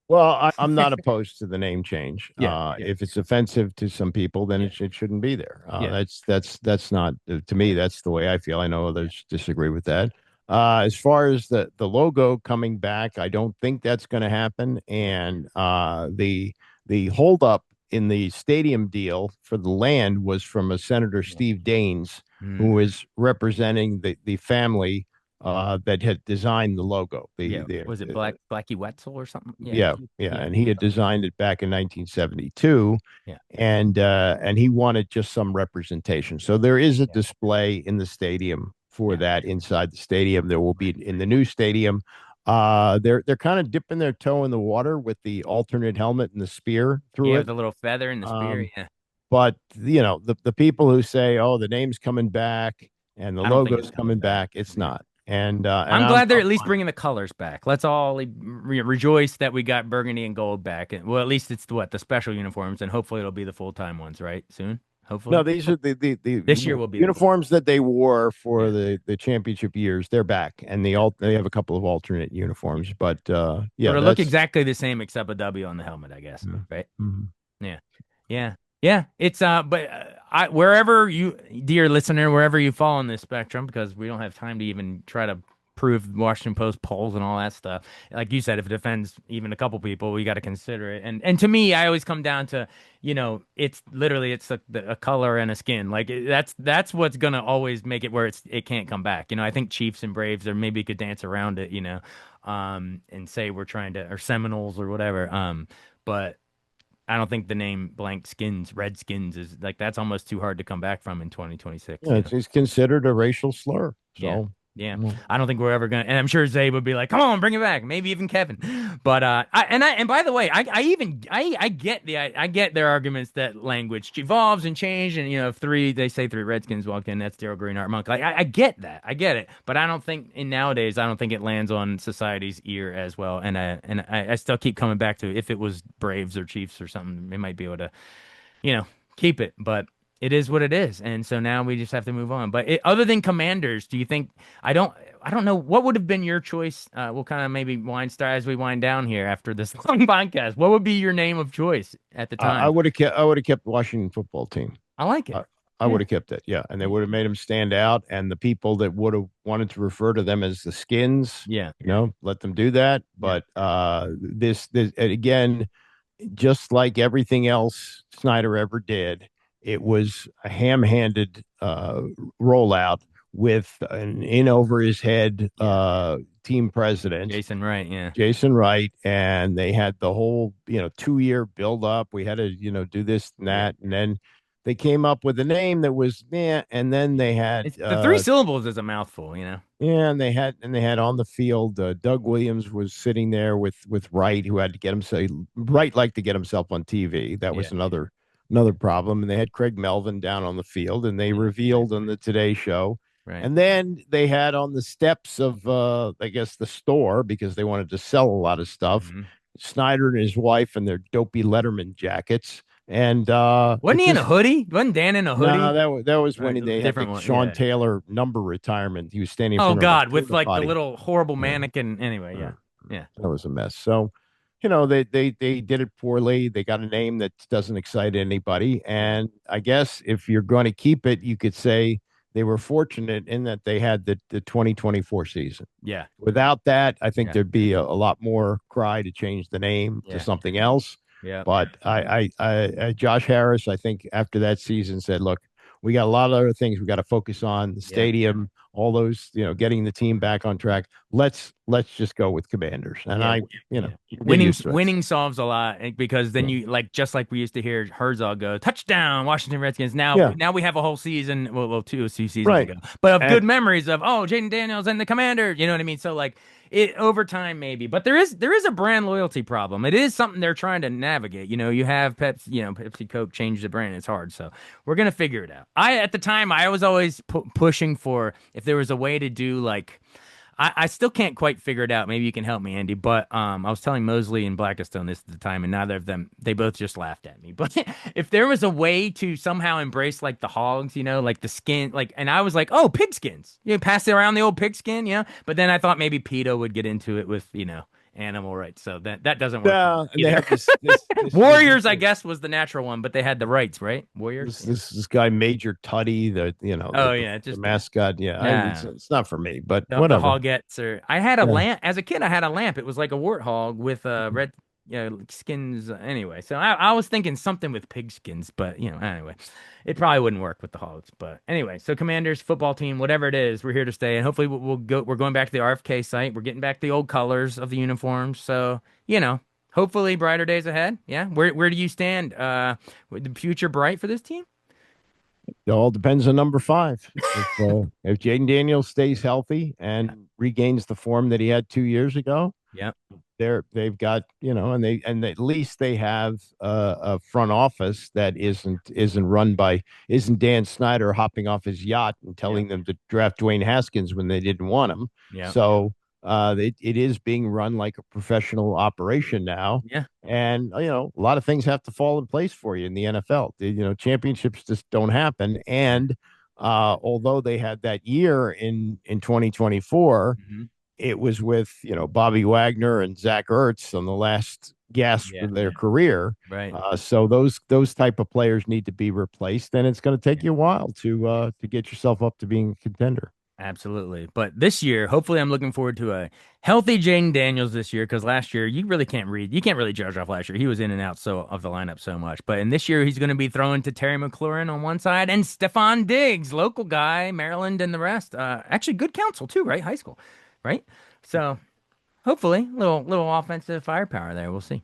Well, I'm not opposed to the name change. Yeah, yeah, If it's offensive to some people, then yeah, it shouldn't be there. yeah, That's not to me. That's the way I feel. I know others disagree with that. As far as the logo coming back, I don't think that's going to happen. yeah, And the holdup in the stadium deal for the land was from a Senator yeah. Steve Daines, who Mm, is representing the family that had designed the logo. yeah. Was it Blackie Wetzel or something? Yeah, Yeah, yeah, and he had designed it back in 1972, yeah, and he wanted just some representation. So there is a yeah. display in the stadium for Yeah. that inside the stadium. There will be Right, in right. the new stadium. They're kind of dipping their toe in the water with the alternate helmet and the spear through Yeah, with it. the little feather and the spear. Um, Yeah. but the people who say, "Oh, the name's coming back and the I don't think it's logo's coming coming back. back," it's Yeah. not. And I'm glad they're I'm at least fine. bringing the colors back. Let's all rejoice that we got burgundy and gold back. And, well, at least it's the special uniforms, and hopefully it'll be the full-time ones, right? Soon, No, hopefully. these are the This year will be the full. uniforms that they wore for Yeah. the championship years. They're back, and Yeah. they have a couple of alternate Yeah. uniforms. But So yeah, to look that's exactly the same except a W on the helmet, I guess. yeah. Right? Mhm. Yeah. Yeah. Yeah. It's but wherever you, dear listener, wherever you fall on this spectrum, because we don't have time to even try to prove Washington Post polls and all that stuff. Like you said, if it offends even a couple people, we got to consider it. And to me, I always come down to, it's literally a color and a skin. Like that's what's gonna always make it where it can't come back. I think Chiefs and Braves or maybe could dance around it, and say we're trying to, or Seminoles or whatever. But I don't think the name blank skins, Redskins is like that's almost too hard to come back from in 2026, Yeah, it's considered a racial slur. Yeah. So, Yeah. mm, I don't think we're ever gonna, and I'm sure Zay would be like, come on, bring it back. Maybe even Kevin. But and by the way, I get I get their arguments that language evolves and change, and if they say three Redskins walked in, that's Daryl Green, Art Monk. Like I get that. I get it. But I don't think in nowadays I don't think it lands on society's ear as well. And I still keep coming back to if it was Braves or Chiefs or something, they might be able to you know, keep it. But it is what it is, and so now we just have to move on. But other than Commanders, do you think? I don't. I don't know what would have been your choice. We'll kind of maybe wind star as we wind down here after this long podcast. What would be your name of choice at the I time? would have kept. I would have kept Washington football team. I like it. I Yeah. would have kept it. Yeah, and they would have made them stand out. And the people that would have wanted to refer to them as the Skins, Yeah. let them do that. Yeah. But this and again, just like everything else Snyder ever did, it was a ham-handed rollout with an in over his head team president, Jason Wright. Yeah. Jason Wright, and they had the whole 2 year build up. We had to do this and Yeah. that, and then they came up with a name that was and then they had It's the three syllables is a mouthful. yeah, and they had on the field. Doug Williams was sitting there with Wright, who had to get himself Wright liked to get himself on TV. That was Yeah. another problem. And they had Craig Melvin down on the field, and they revealed on the Today Show. Right. And then they had on the steps of I guess the store, because they wanted to sell a lot of stuff, Mhm. Snyder and his wife in their dopey Letterman jackets. And Wasn't it he in a just hoodie? Wasn't Dan in a no, hoodie? that was when Right, they had different the one. Sean Yeah. Taylor number retirement. He was standing in Oh front of a God, with porta like the potty. little horrible Yeah. mannequin. Anyway, yeah. Yeah. That was a mess. So, they did it poorly. They got a name that doesn't excite anybody. And I guess if you're going to keep it, you could say they were fortunate in that they had the 2024 season. Yeah. Without that, I think Yeah. there'd be a lot more cry to change the name to Yeah. something else. Yeah. But Josh Harris, I think after that season said, look, we got a lot of other things we got to focus on, the Yeah. stadium, all those, getting the team back on track. Let's just go with Commanders. And Yeah. get Winning used to it. winning solves a lot because then you just like we used to hear Herzog go touchdown Washington Redskins. Now Yeah. now we have a whole season, two seasons Right. ago, but of And- good memories of Jaden Daniels and the Commander. You know what I mean? So like it over time maybe, but there is a brand loyalty problem. It is something they're trying to navigate. You have Pepsi Coke change the brand. It's hard, so we're gonna figure it out. At the time I was always pushing for if there was a way to do like. I still can't quite figure it out. Maybe you can help me, Andy. But I was telling Mosley and Blackistone this at the time, and neither of them, they both just laughed at me. But if there was a way to somehow embrace like the hogs, like the skin, like, and I was like, oh, pig skins, pass it around the old pig skin, But then I thought maybe PETA would get into it with, animal rights. So that doesn't work. Yeah, and they have this Warriors, I guess, was the natural one, but they had the rights, right? Warriors. this guy Major Tutty, the mascot. Yeah, it's not for me, but The whatever. hogettes I had a lamp as a kid. I had a lamp. It was like a warthog with red skins. Anyway, so I was thinking something with pig skins, but anyway, it probably wouldn't work with the hogs. But anyway, so Commanders football team, whatever it is, we're here to stay, and hopefully we'll go. We're going back to the RFK site. We're getting back the old colors of the uniforms. So hopefully brighter days ahead. Yeah, where do you stand? With the future bright for this team? It all depends on number 5. If Jaden Daniels stays healthy and regains the form that he had 2 years ago, yeah, they've got and at least they have a front office that isn't Dan Snyder hopping off his yacht and telling them to draft Dwayne Haskins when they didn't want him. Yeah. So it is being run like a professional operation now. Yeah. And a lot of things have to fall in place for you in the NFL. Championships just don't happen. And although they had that year in 2024, Mhm. it was with Bobby Wagner and Zach Ertz on the last gasp of their career. Right. So those type of players need to be replaced, and it's going to take you a while to get yourself up to being a contender. Absolutely. But this year, hopefully I'm looking forward to a healthy Jaden Daniels this year, because last year you really can't read. You can't really judge off last year. He was in and out of the lineup so much. But in this year, he's going to be throwing to Terry McLaurin on one side and Stephon Diggs, local guy, Maryland and the rest. Actually, good counsel too, right? High school, right? So hopefully little offensive firepower there. We'll see.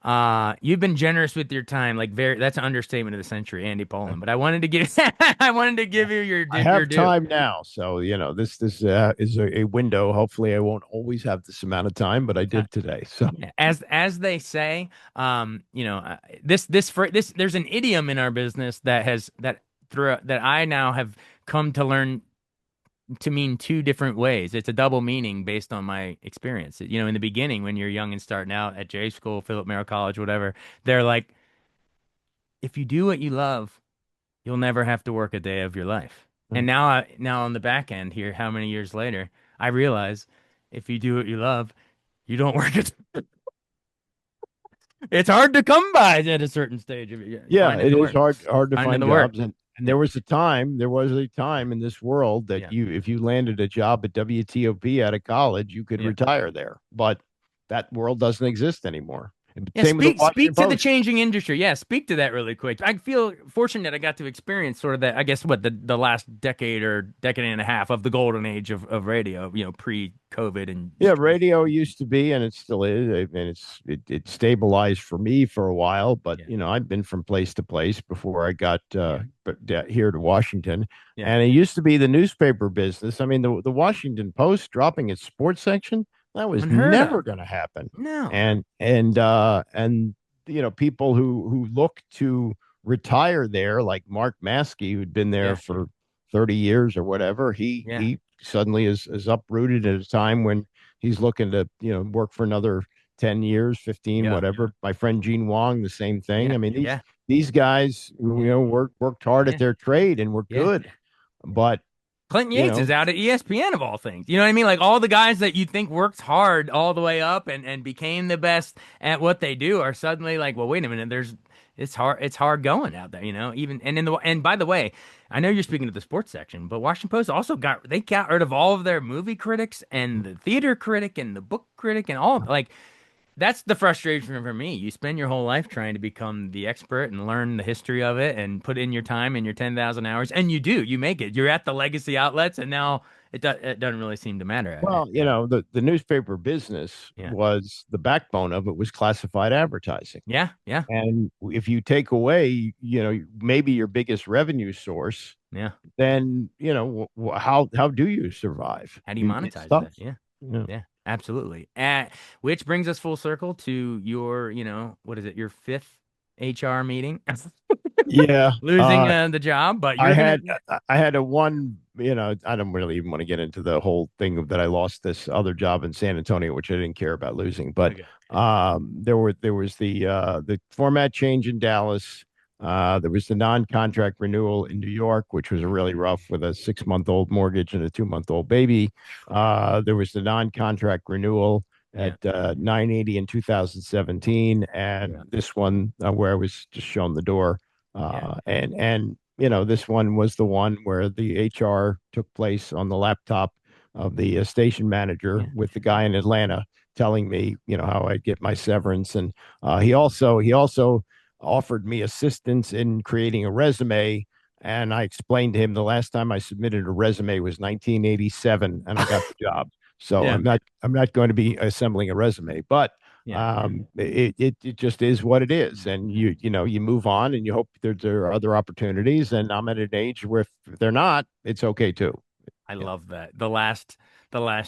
You've been generous with your time, like that's an understatement of the century, Andy Pollin. But I wanted to give I wanted to give you I your have due. time now, so this is a window. Hopefully, I won't always have this amount of time, but I did today. So Yeah, as they say, this there's an idiom in our business that has that through that I now have come to learn to mean two different ways. It's a double meaning based on my experience. In the beginning when you're young and starting out at J school, Philip Merrill College, whatever, they're like, if you do what you love, you'll never have to work a day of your life. And now on the back end here, how many years later, I realize if you do what you love, you don't work it. It's hard to come by at a certain stage of yeah, finding it the is work, hard to finding find the work. jobs, and Yeah, there was a time in this world that yeah, if you landed a job at WTOP out of college, you could yeah. retire there, but that world doesn't exist anymore. And Yeah, same with the speak Washington to the Post. changing industry. Yeah, speak to that really quick. I feel fortunate I got to experience sort of that, I guess what the last decade or decade and a half of the golden age of radio, pre-COVID and Yeah, radio used to be, and it still is, and it stabilized for me for a while. But yeah, I've been from place to place before I got yeah, here to Washington, yeah. and it used to be the newspaper business. I mean, the Washington Post dropping its sports section, that was Unheard never of. going to happen. No. And people who look to retire there, like Mark Maskey, who'd been there Yeah, for 30 years or whatever, yeah, he suddenly is uprooted at a time when he's looking to work for another 10 years, 15, yeah, whatever. My friend Gene Wong, the same thing. yeah, I mean, yeah, these guys yeah, worked hard at yeah, their trade and were yeah. good, but Clinton you Yates is know out at ESPN of all things. You know what I mean? Like all the guys that you think worked hard all the way up and became the best at what they do are suddenly like, well, wait a minute, it's hard going out there, even and by the way, I know you're speaking to the sports section, but Washington Post also got rid of all of their movie critics and the theater critic and the book critic and all like that's the frustration for me. You spend your whole life trying to become the expert and learn the history of it and put in your time and your 10,000 hours, and you do. You make it. You're at the legacy outlets, and now it doesn't really seem to matter. well, the newspaper business Yeah. was the backbone of it was classified advertising. Yeah. Yeah. And if you take away, maybe your biggest revenue source, Yeah. then, how do you survive? How do you It's monetize tough. that? Yeah. Yeah. Yeah. Absolutely. Which brings us full circle to your, what is it, your fifth HR meeting? Yeah. Losing the job, but I you're gonna. had I had a one, I don't really even want to get into the whole thing of that I lost this other job in San Antonio, which I didn't care about losing. But Okay. there was the format change in Dallas. There was the non-contract renewal in New York, which was really rough with a 6-month-old mortgage and a 2-month-old baby. There was the non-contract renewal Yeah. at 980 in 2017, and Yeah. this one where I was just shown the door. Yeah. And this one was the one where the HR took place on the laptop of the station manager Yeah. with the guy in Atlanta telling me, how I'd get my severance. And he also offered me assistance in creating a resume. And I explained to him the last time I submitted a resume was 1987, and I got the job. So Yeah. I'm not going to be assembling a resume, but Yeah. it just is what it is, and Yeah. you move on and you hope there are other opportunities, and I'm at an age where if they're not, it's okay too. I Yeah. love that. The last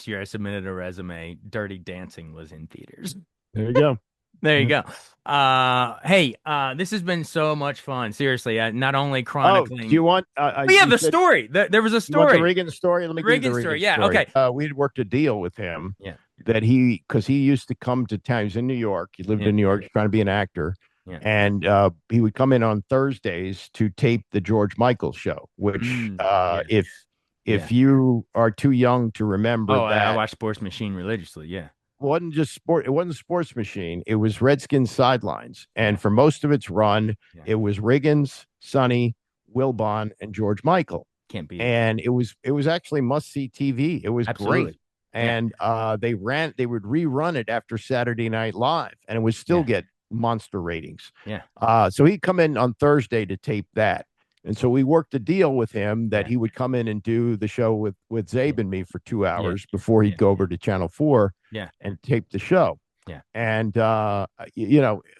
year I submitted a resume, Dirty Dancing was in theaters. There you go. There you Yeah. go. Hey, this has been so much fun. Seriously, not only Oh, do you chronicling. want Oh yeah, you the said story. There was a you want the story. Reagan story? Let me give you the Reagan Reagan story. Yeah. story. Okay. We had worked a deal with him Yeah. that because he used to come to town. He's in New York. He lived Yeah. in New York, trying to be an actor. Yeah. And he would come in on Thursdays to tape the George Michael show, which Yeah. if you are too young to remember Oh, I that, watched Sports Machine religiously. Yeah. wasn't just sport. It wasn't Sports Machine. It was Redskins sidelines, Yeah. and for most of its run, Yeah. it was Riggins, Sonny, Wilbon, and George Michael. Can't beat it. And it was actually must see TV. It was Absolutely. great. And they would rerun it after Saturday Night Live, and it would still Yeah. get monster ratings. Yeah. So he'd come in on Thursday to tape that. And so we worked a deal with him that Yeah. he would come in and do the show with Zabe and me for 2 Yeah. hours before he'd Yeah. go over to Channel 4 Yeah. and tape the show. Yeah. And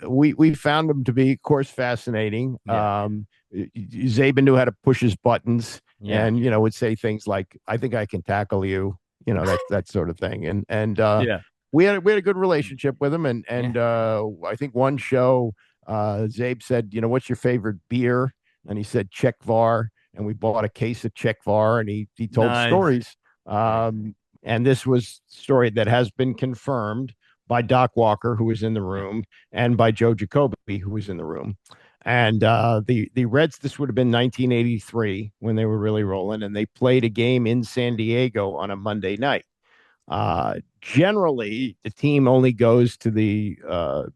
we found him to be, of course, fascinating. Yeah. Czaban knew how to push his buttons, Yeah. and would say things like, "I think I can tackle you," that sort of thing. And Yeah. we had a good relationship with him, and Yeah. I think one show, Zabe said, "What's your favorite beer?" And he said Czech Var, and we bought a case of Czech Var, and he told Nice. stories. Nice. And this was a story that has been confirmed by Doc Walker, who was in the Yeah. room, and by Joe Jacoby, who was in the room. And the Reds, this would have been 1983 when they were really rolling, and they played a game in San Diego on a Monday night. Generally, the team only goes to the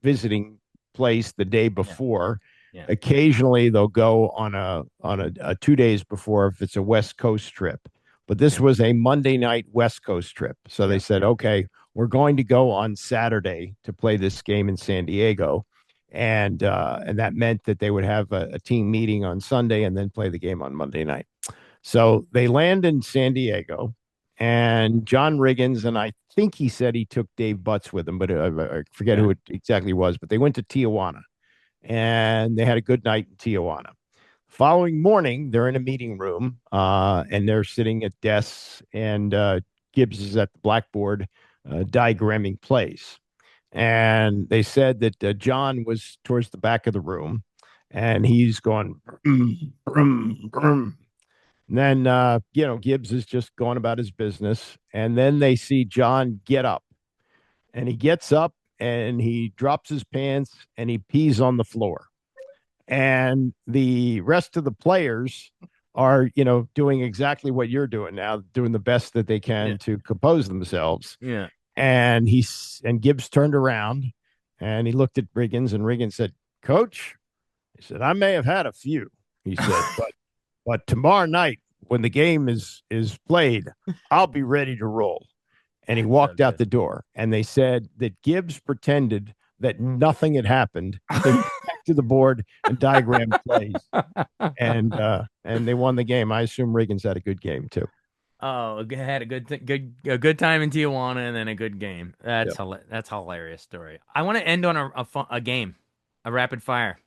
visiting place the day Yeah. before. Yeah. Occasionally, they'll go on a 2 days before if it's a West Coast trip. But this was a Monday night West Coast trip. So they Yeah. said, okay, we're going to go on Saturday to play this game in San Diego. And that meant that they would have a team meeting on Sunday and then play the game on Monday night. So they land in San Diego, and John Riggins, and I think he said he took Dave Butts with him, but I forget Yeah. who it exactly was. But they went to Tijuana, and they had a good night in Tijuana. Following morning, they're in a meeting room, and they're sitting at desks, and Gibbs is at the blackboard diagramming plays. And they said that John was towards the back of the room, and he's going, brum, brum, brum. And then, Gibbs is just going about his business. And then they see John get up, and he gets up and he drops his pants and he pees on the floor. And the rest of the players are, doing exactly what you're doing now, doing the best that they Yeah. can to compose themselves. Yeah. And Gibbs turned around and he looked at Riggins, and Riggins said, "Coach," he said, "I may have had a few," he said, but tomorrow night when the game is played, I'll be ready to roll." And he That's so walked out good. the door. And they said that Gibbs pretended that nothing had happened. They went back to the board and diagrammed plays, and they won the game. I assume Riggins had a good game too. Oh, had a good time in Tijuana and then a good game. Yeah. That's a hilarious story. I want to end on a game, a rapid fire.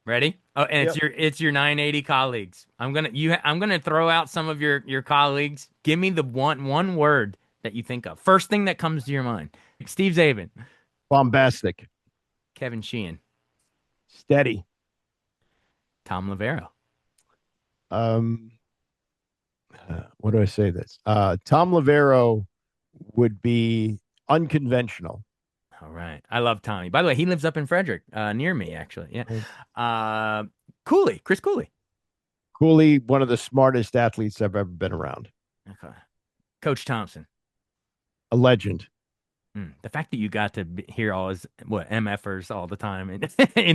Ready? Oh, and Yep. it's your 980 colleagues. I'm gonna throw out some of your colleagues. Give me the one word that you think of. First thing that comes to your mind. Steve Czaban, Bombastic. Kevin Sheehan, Steady. Tom Loverro. Um, what do I say this? Tom Loverro would be unconventional. All right. I love Tommy. By the way, he lives up in Frederick, near me, actually. Yeah. Cooley, Chris Cooley. Cooley, one of the smartest athletes I've ever been around. Okay. Coach Thompson. A legend. The fact that you got to hear all his MFers all the time in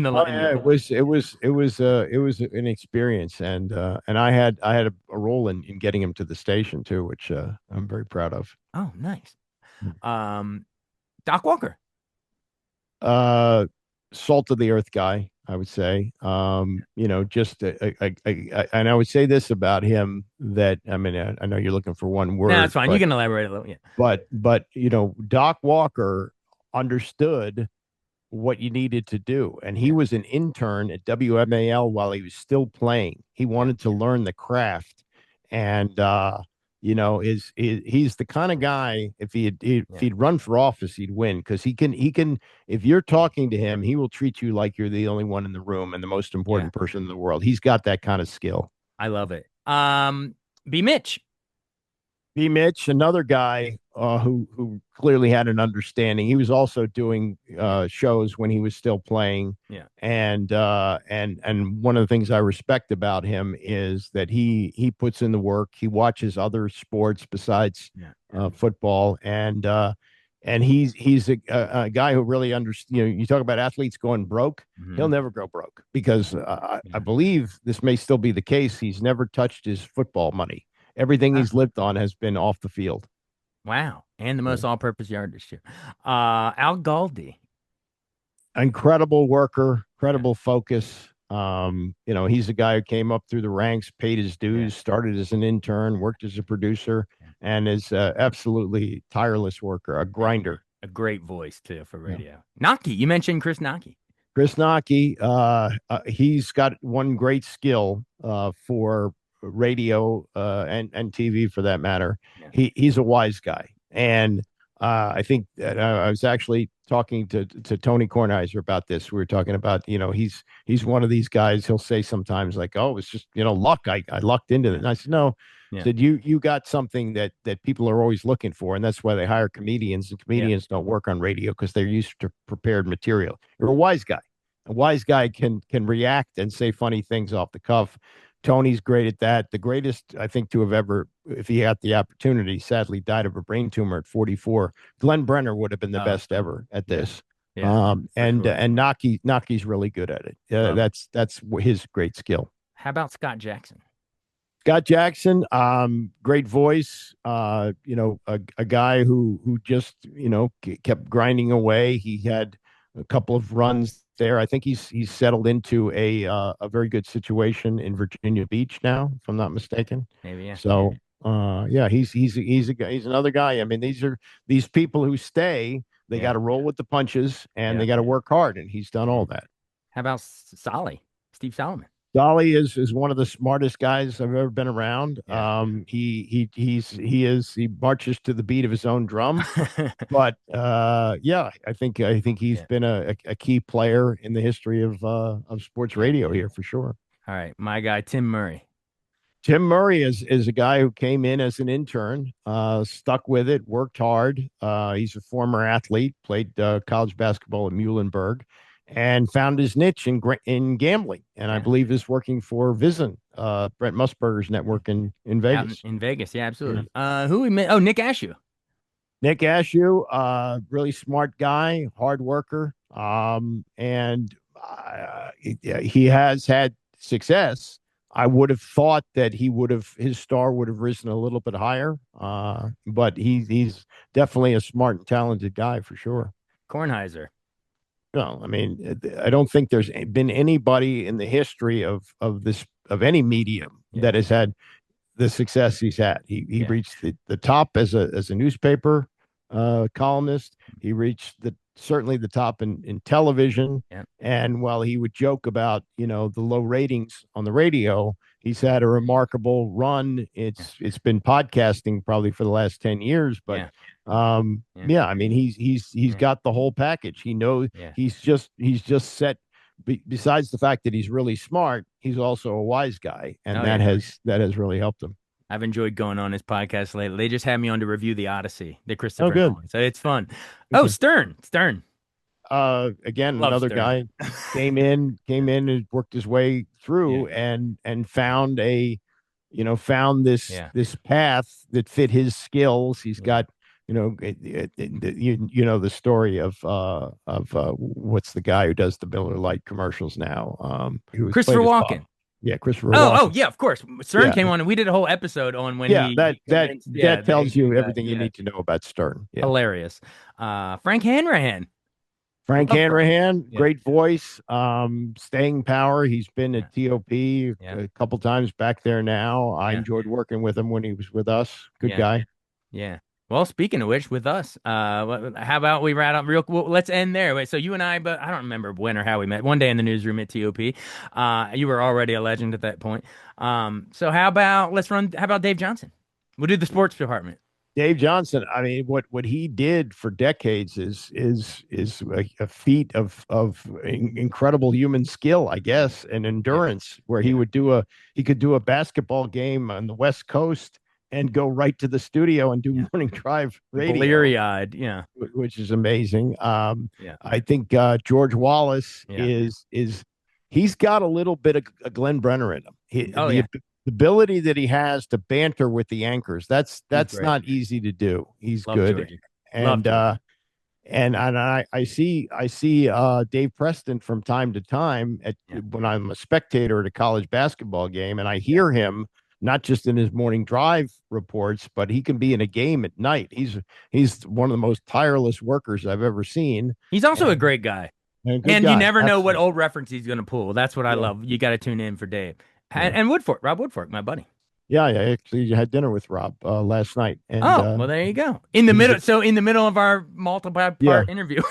the Oh yeah, it was an experience, and I had a role in getting him to the station too, which I'm very proud of. Oh, nice. Doc Walker. Uh, Salt of the earth guy, I would say. Just and I would say this about him, that I mean, I know you're looking for one No, that's word, fine. You can elaborate a little. Yeah. but Doc Walker understood what you needed to do, and he was an intern at WMAL while he was still playing. He wanted to learn the craft, and he's the kind of guy, if he'd run for office, he'd win, because he can if you're talking to him, he will treat you like you're the only one in the room and the most Yeah. important person in the world. He's got that kind of skill. I love it. B. Mitch. B. Mitch, another guy who clearly had an understanding. He was also doing shows when he was still playing. Yeah. And one of the things I respect about him is that he puts in the work. He watches other sports besides football, and he's a guy who really understands. You talk about athletes going broke. Mhm. He'll never go broke, because I believe this may still be the case. He's never touched his football money. Everything he's lived on has been off the field. Wow. And the most all-purpose yardage too. Al Galdi. Incredible worker, incredible focus. He's a guy who came up through the ranks, paid his dues, started as an intern, worked as a producer, and is absolutely tireless worker, a grinder. A great voice too for radio. Naki, you mentioned Chris Naki. Chris Naki, he's got one great skill for radio and TV for that matter. Yeah. He's a wise guy, and I think that I was actually talking to Tony Kornheiser about this. We were talking about, he's one of these guys. He'll say sometimes like, "Oh, it's just luck. I lucked into it." And I said, "No." Yeah. Said you got something that people are always looking for, and that's why they hire comedians. And comedians don't work on radio because they're used to prepared material. You're a wise guy. A wise guy can react and say funny things off the cuff. Tony's great at that. The greatest, I think, to have ever, if he had the opportunity, sadly died of a brain tumor at 44. Glenn Brenner would have been the best ever at this. And Naki's really good at it. That's his great skill. How about Scott Jackson? Scott Jackson, great voice. A guy who just kept grinding away. He had a couple of runs there. I think he's settled into a very good situation in Virginia Beach now, if I'm not mistaken. Maybe, yeah. So he's a guy. He's another guy. I mean, these people who stay. They got to roll with the punches and they got to work hard, and he's done all that. How about Steve Solomon? Dolly is one of the smartest guys I've ever been around. He marches to the beat of his own drum. But I think he's been a key player in the history of sports radio here for sure. All right, my guy Tim Murray. Tim Murray is a guy who came in as an intern, stuck with it, worked hard. He's a former athlete, played college basketball at Muhlenberg, and found his niche in gambling. And I believe is working for Vision, Brent Musburger's network in Vegas. In Vegas, yeah, absolutely. Who we met? Oh, Nick Ashew. Nick Ashew, really smart guy, hard worker, and he has had success. I would have thought that his star would have risen a little bit higher, but he's definitely a smart and talented guy for sure. Kornheiser. No, I mean, I don't think there's been anybody in the history of any medium that has had the success he's had. He reached the top as a newspaper columnist. He reached certainly the top in television. Yeah. And while he would joke about, the low ratings on the radio, he's had a remarkable run. It's been podcasting probably for the last 10 years, but I mean, he's got the whole package. He knows he's just set. Besides the fact that he's really smart, he's also a wise guy, and that has really helped him. I've enjoyed going on his podcast lately. They just had me on to review the Odyssey, the Christopher Nolan, so it's fun. Oh, Stern. Again, love another Stern. Guy came in and worked his way through and found this path that fit his skills. He's got the story of what's the guy who does the Miller Lite commercials now? Christopher Walken. Yeah, Christopher Walken. Oh, yeah, of course. Stern came on, and we did a whole episode on when that tells you everything you need to know about Stern. Yeah. Hilarious. Frank Hanrahan. Great voice, staying power. He's been at TOP a couple times back there now. I enjoyed working with him when he was with us. Good guy. Yeah. Well, speaking of which, with us, how about we wrap up let's end there. Wait, so you and I, but I don't remember when or how we met. One day in the newsroom at TOP. You were already a legend at that point. So how about Dave Johnson? We'll do the sports department. Dave Johnson, I mean, what he did for decades is a feat of incredible human skill, I guess, and endurance. Where he could do a basketball game on the West Coast and go right to the studio and do morning drive radio, bleary-eyed, which is amazing. I think George Wallace he's got a little bit of a Glenn Brenner in him. The ability that he has to banter with the anchors, that's not easy to do. He's good. Georgie. And I see Dave Preston from time to time when I'm a spectator at a college basketball game, and I hear him not just in his morning drive reports, but he can be in a game at night. He's one of the most tireless workers I've ever seen. He's also a great guy. You never know what old reference he's going to pull. That's what I love. You got to tune in for Dave. And Rob Woodfork, my buddy. Yeah, I actually had dinner with Rob last night, and Oh, well, there you go. In the he's middle. So in the middle of our multi-part yeah, interview.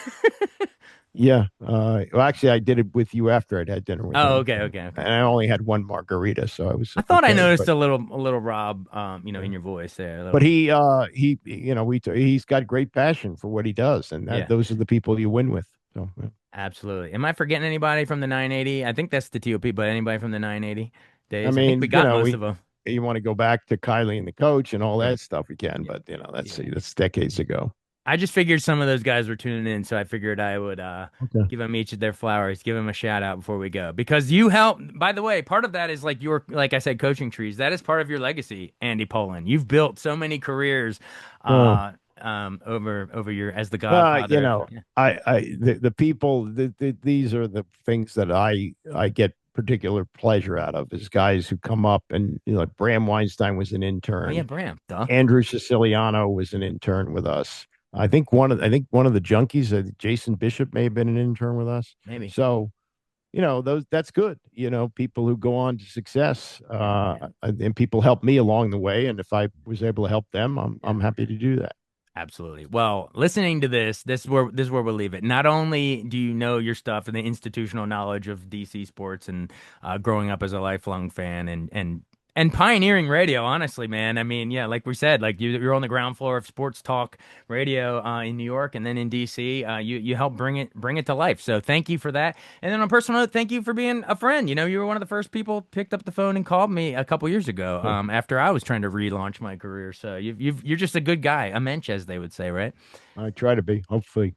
yeah. Well, actually, I did it with you after I'd had dinner with Oh, him, okay, okay, okay. and I only had one margarita, so I was I thought I okay. noticed But a little Rob, yeah. in your voice there. A But little, he he's got great passion for what he does, and yeah, those are the people you win with. So yeah. absolutely. Am I forgetting anybody from the 980? I think that's the TOP, but anybody from the 980 I days? I think we mean, got most of them. you want to go back to Kylie and the coach and all Yeah, that stuff, we can, yeah, but yeah. that's decades ago. I just figured some of those guys were tuning in, so I figured I would Okay. give them each of their flowers, give them a shout out before we go. Because you help, by the way, part of that is like your, like I said, coaching trees. That is part of your legacy, Andy Pollin. You've built so many careers Uh, over your as the well, godfather. Yeah, the people, these are the things that I get particular pleasure out of is guys who come up and, like Bram Weinstein was an oh yeah, intern. Bram, duh, Andrew Siciliano was an intern with us. I think one of the junkies, Jason Bishop may have been an intern with us. maybe. So, that's good. People who go on to success, Yeah, yeah, and people help me along the way. And if I was able to help them, yeah. I'm happy to do that. Absolutely. Well, listening to this is where we'll leave it. Not only do you know your stuff and the institutional knowledge of DC sports and growing up as a lifelong fan and pioneering radio, honestly, man. I mean, yeah, like we said, like you're on the ground floor of sports talk radio in New York and then in DC. You help bring it to life. So thank you for that. And then on a personal note, thank you for being a friend. You were one of the first people picked up the phone and called me a couple years ago after I was trying to relaunch my career. So you're just a good guy, a mensch, as they would say, right? I try to be, hopefully.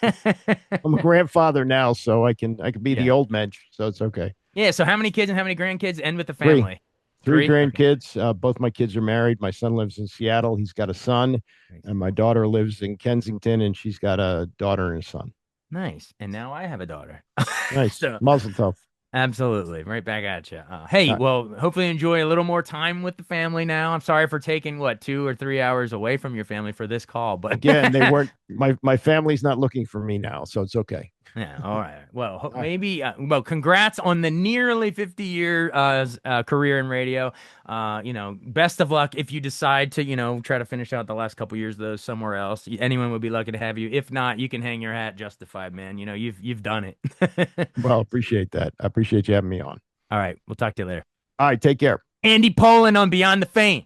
I'm a grandfather now, so I can be the Yeah. old mensch, so it's okay. Yeah. So how many kids and how many grandkids end with the Three, family? three Three? Okay. grandkids. Both my kids are married. My son lives in Seattle. He's got a son, Nice. and my daughter lives in Kensington, and she's got a daughter and a son. Nice. And now I have a daughter. Nice, So Mazel tov. absolutely. Right back at you. Hey, Uh, well, hopefully enjoy a little more time with the family now. I'm sorry for taking what 2 or 3 hours away from your family for this call, but Again, they weren't my family's not looking for me now, so it's okay. yeah, all right. Well, Uh, maybe. Well, congrats on the nearly 50-year career in radio. Best of luck if you decide to, try to finish out the last couple years of those somewhere else. Anyone would be lucky to have you. If not, you can hang your hat justified, man. You've done it. well, appreciate that. I appreciate you having me on. All right, we'll talk to you later. All right, take care. Andy Pollin on Beyond the Fame.